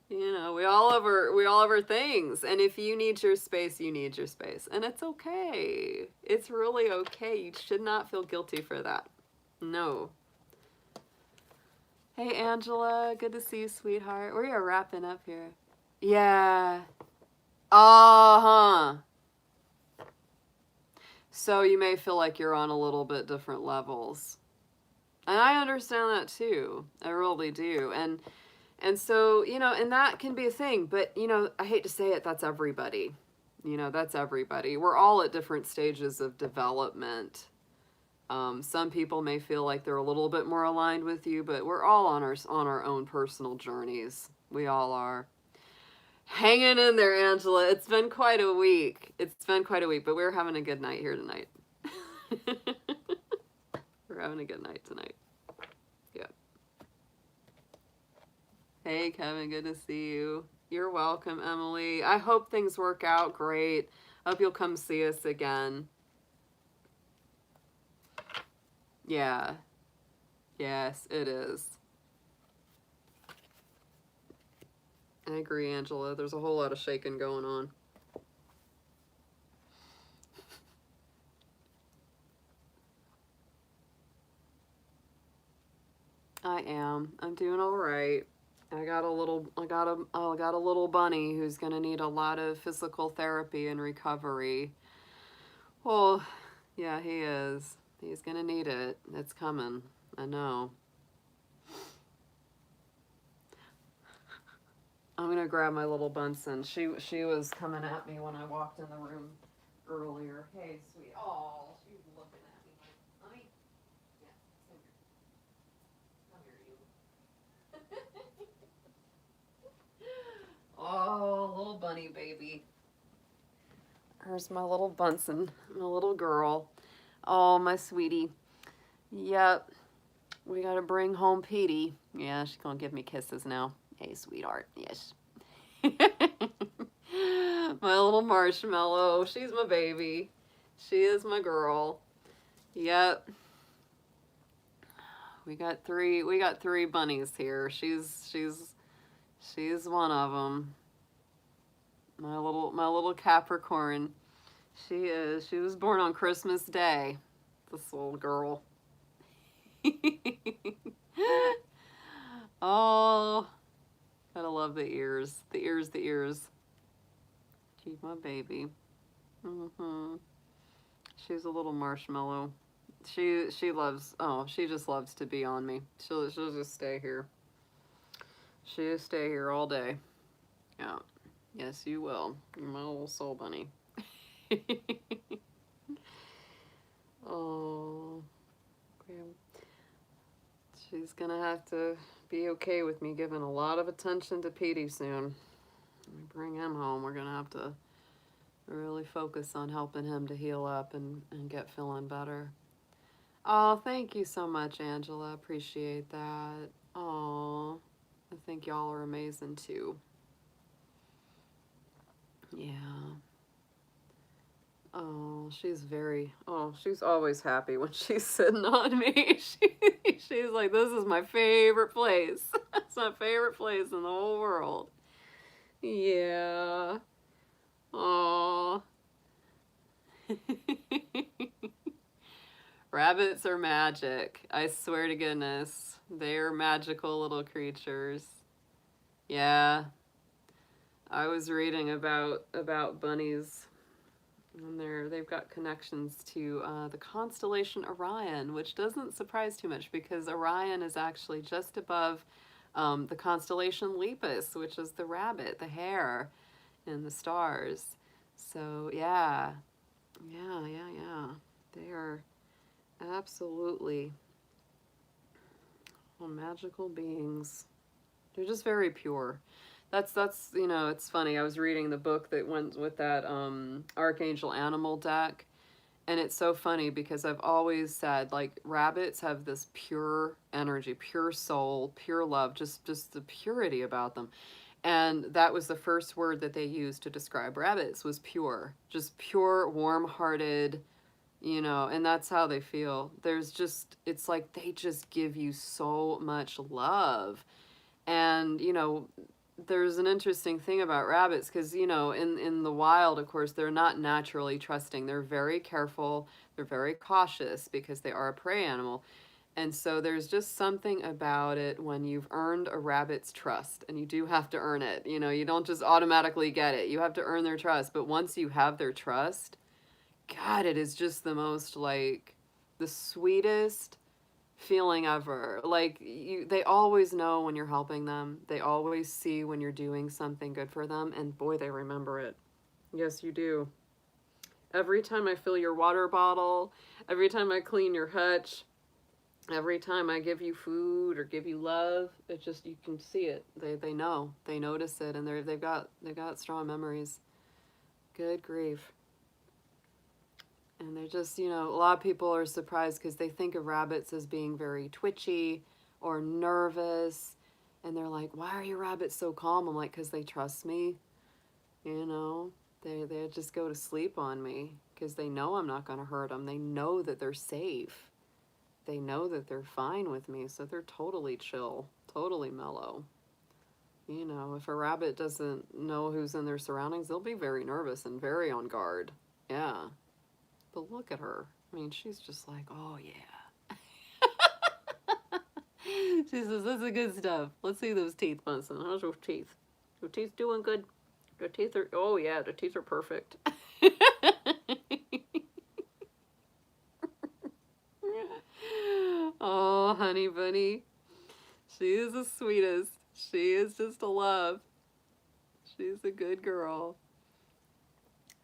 You know, we all have our things, and if you need your space, you need your space, and it's okay. It's really okay. You should not feel guilty for that. No. Hey, Angela, good to see you, sweetheart. We are wrapping up here. Yeah. Uh-huh. So you may feel like you're on a little bit different levels. And I understand that too. I really do. And so, you know, and that can be a thing, but, you know, I hate to say it, that's everybody. You know, that's everybody. We're all at different stages of development. Some people may feel like they're a little bit more aligned with you, but we're all on our own personal journeys. We all are. Hanging in there, Angela. It's been quite a week. But we're having a good night here tonight. We're having a good night tonight. Yeah. Hey, Kevin, good to see you. You're welcome, Emily. I hope things work out great. Hope you'll come see us again. Yeah. Yes, it is. I agree, Angela. There's a whole lot of shaking going on. I am. I'm doing all right. I got a little bunny who's gonna need a lot of physical therapy and recovery. Well, yeah, he is. He's gonna need it. It's coming. I know. I'm gonna grab my little Bunsen. She was coming at me when I walked in the room earlier. Hey, sweet. Oh, she's looking at me like, honey. Yeah, come here. Come here, you. Oh, little bunny baby. Here's my little Bunsen, my little girl. Oh, my sweetie. Yep. We gotta bring home Petey. Yeah, she's gonna give me kisses now. Hey, sweetheart. Yes. My little marshmallow. She's my baby. She is my girl. Yep. We got three bunnies here. She's one of them. My little Capricorn. She was born on Christmas Day. This little girl. Oh, gotta love the ears. The ears. She's my baby. She's a little marshmallow. She just loves to be on me. She'll just stay here. She'll stay here all day. Yeah. Yes, you will. You're my little soul bunny. Oh. Okay. She's gonna have to be okay with me giving a lot of attention to Petey soon. When we bring him home, we're gonna have to really focus on helping him to heal up and get feeling better. Oh, thank you so much, Angela. Appreciate that. Oh, I think y'all are amazing too. Yeah. Oh, she's always happy when she's sitting on me. She's like, this is my favorite place. It's my favorite place in the whole world. Yeah. Oh. Rabbits are magic. I swear to goodness. They're magical little creatures. Yeah. I was reading about bunnies, and they've got connections to the constellation Orion, which doesn't surprise too much because Orion is actually just above the constellation Lepus, which is the rabbit, the hare, and the stars. So yeah. They are absolutely magical beings. They're just very pure. That's it's funny. I was reading the book that went with that Archangel Animal deck, and it's so funny because I've always said like rabbits have this pure energy, pure soul, pure love, just the purity about them. And that was the first word that they used to describe rabbits was pure. Just pure, warm-hearted, and that's how they feel. It's like they just give you so much love. And, there's an interesting thing about rabbits because, in the wild, of course, they're not naturally trusting. They're very careful. They're very cautious because they are a prey animal. And so there's just something about it when you've earned a rabbit's trust, and you do have to earn it. You don't just automatically get it. You have to earn their trust. But once you have their trust, God, it is just the most like the sweetest feeling ever. Like they always know when you're helping them. They always see when you're doing something good for them, and boy, they remember it. Yes, you do. Every time I fill your water bottle, every time I clean your hutch, every time I give you food or give you love, it just you can see it. They know. They notice it, and they've got strong memories. Good grief. And they're just, a lot of people are surprised because they think of rabbits as being very twitchy or nervous. And they're like, why are your rabbits so calm? I'm like, because they trust me. They just go to sleep on me because they know I'm not going to hurt them. They know that they're safe. They know that they're fine with me. So they're totally chill, totally mellow. If a rabbit doesn't know who's in their surroundings, they'll be very nervous and very on guard. Yeah. But look at her. I mean, she's just like, oh, yeah. She says, that's the good stuff. Let's see those teeth, Bunsen. How's those teeth? Your teeth doing good? The teeth are, oh yeah, the teeth are perfect. Oh, honey bunny. She is the sweetest. She is just a love. She's a good girl.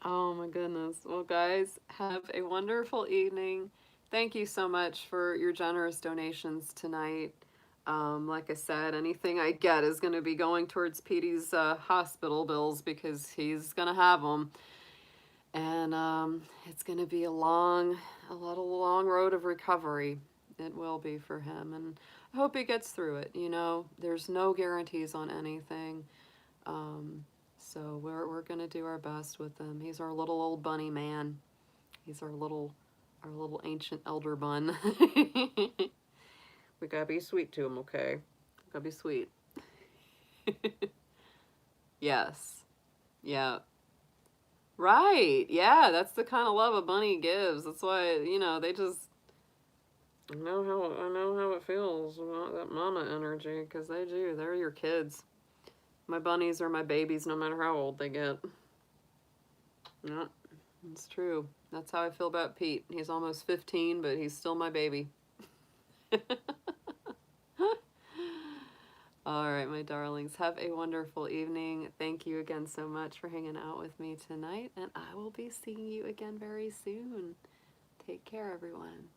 Oh my goodness. Well, guys, have a wonderful evening. Thank you so much for your generous donations tonight. Like I said, anything I get is going to be going towards Petey's hospital bills because he's going to have them. And it's going to be a long road of recovery. It will be for him. And I hope he gets through it. You know, there's no guarantees on anything. So we're going to do our best with him. He's our little old bunny man. He's our little ancient elder bun. We gotta be sweet to him, okay? Gotta be sweet. Yes. Yeah. Right. Yeah, that's the kind of love a bunny gives. That's why, you know, they just I know how it feels about that mama energy, because they do. They're your kids. My bunnies are my babies no matter how old they get. Yeah, it's true. That's how I feel about Pete. He's almost 15, but he's still my baby. All right, my darlings, have a wonderful evening. Thank you again so much for hanging out with me tonight, and I will be seeing you again very soon. Take care, everyone.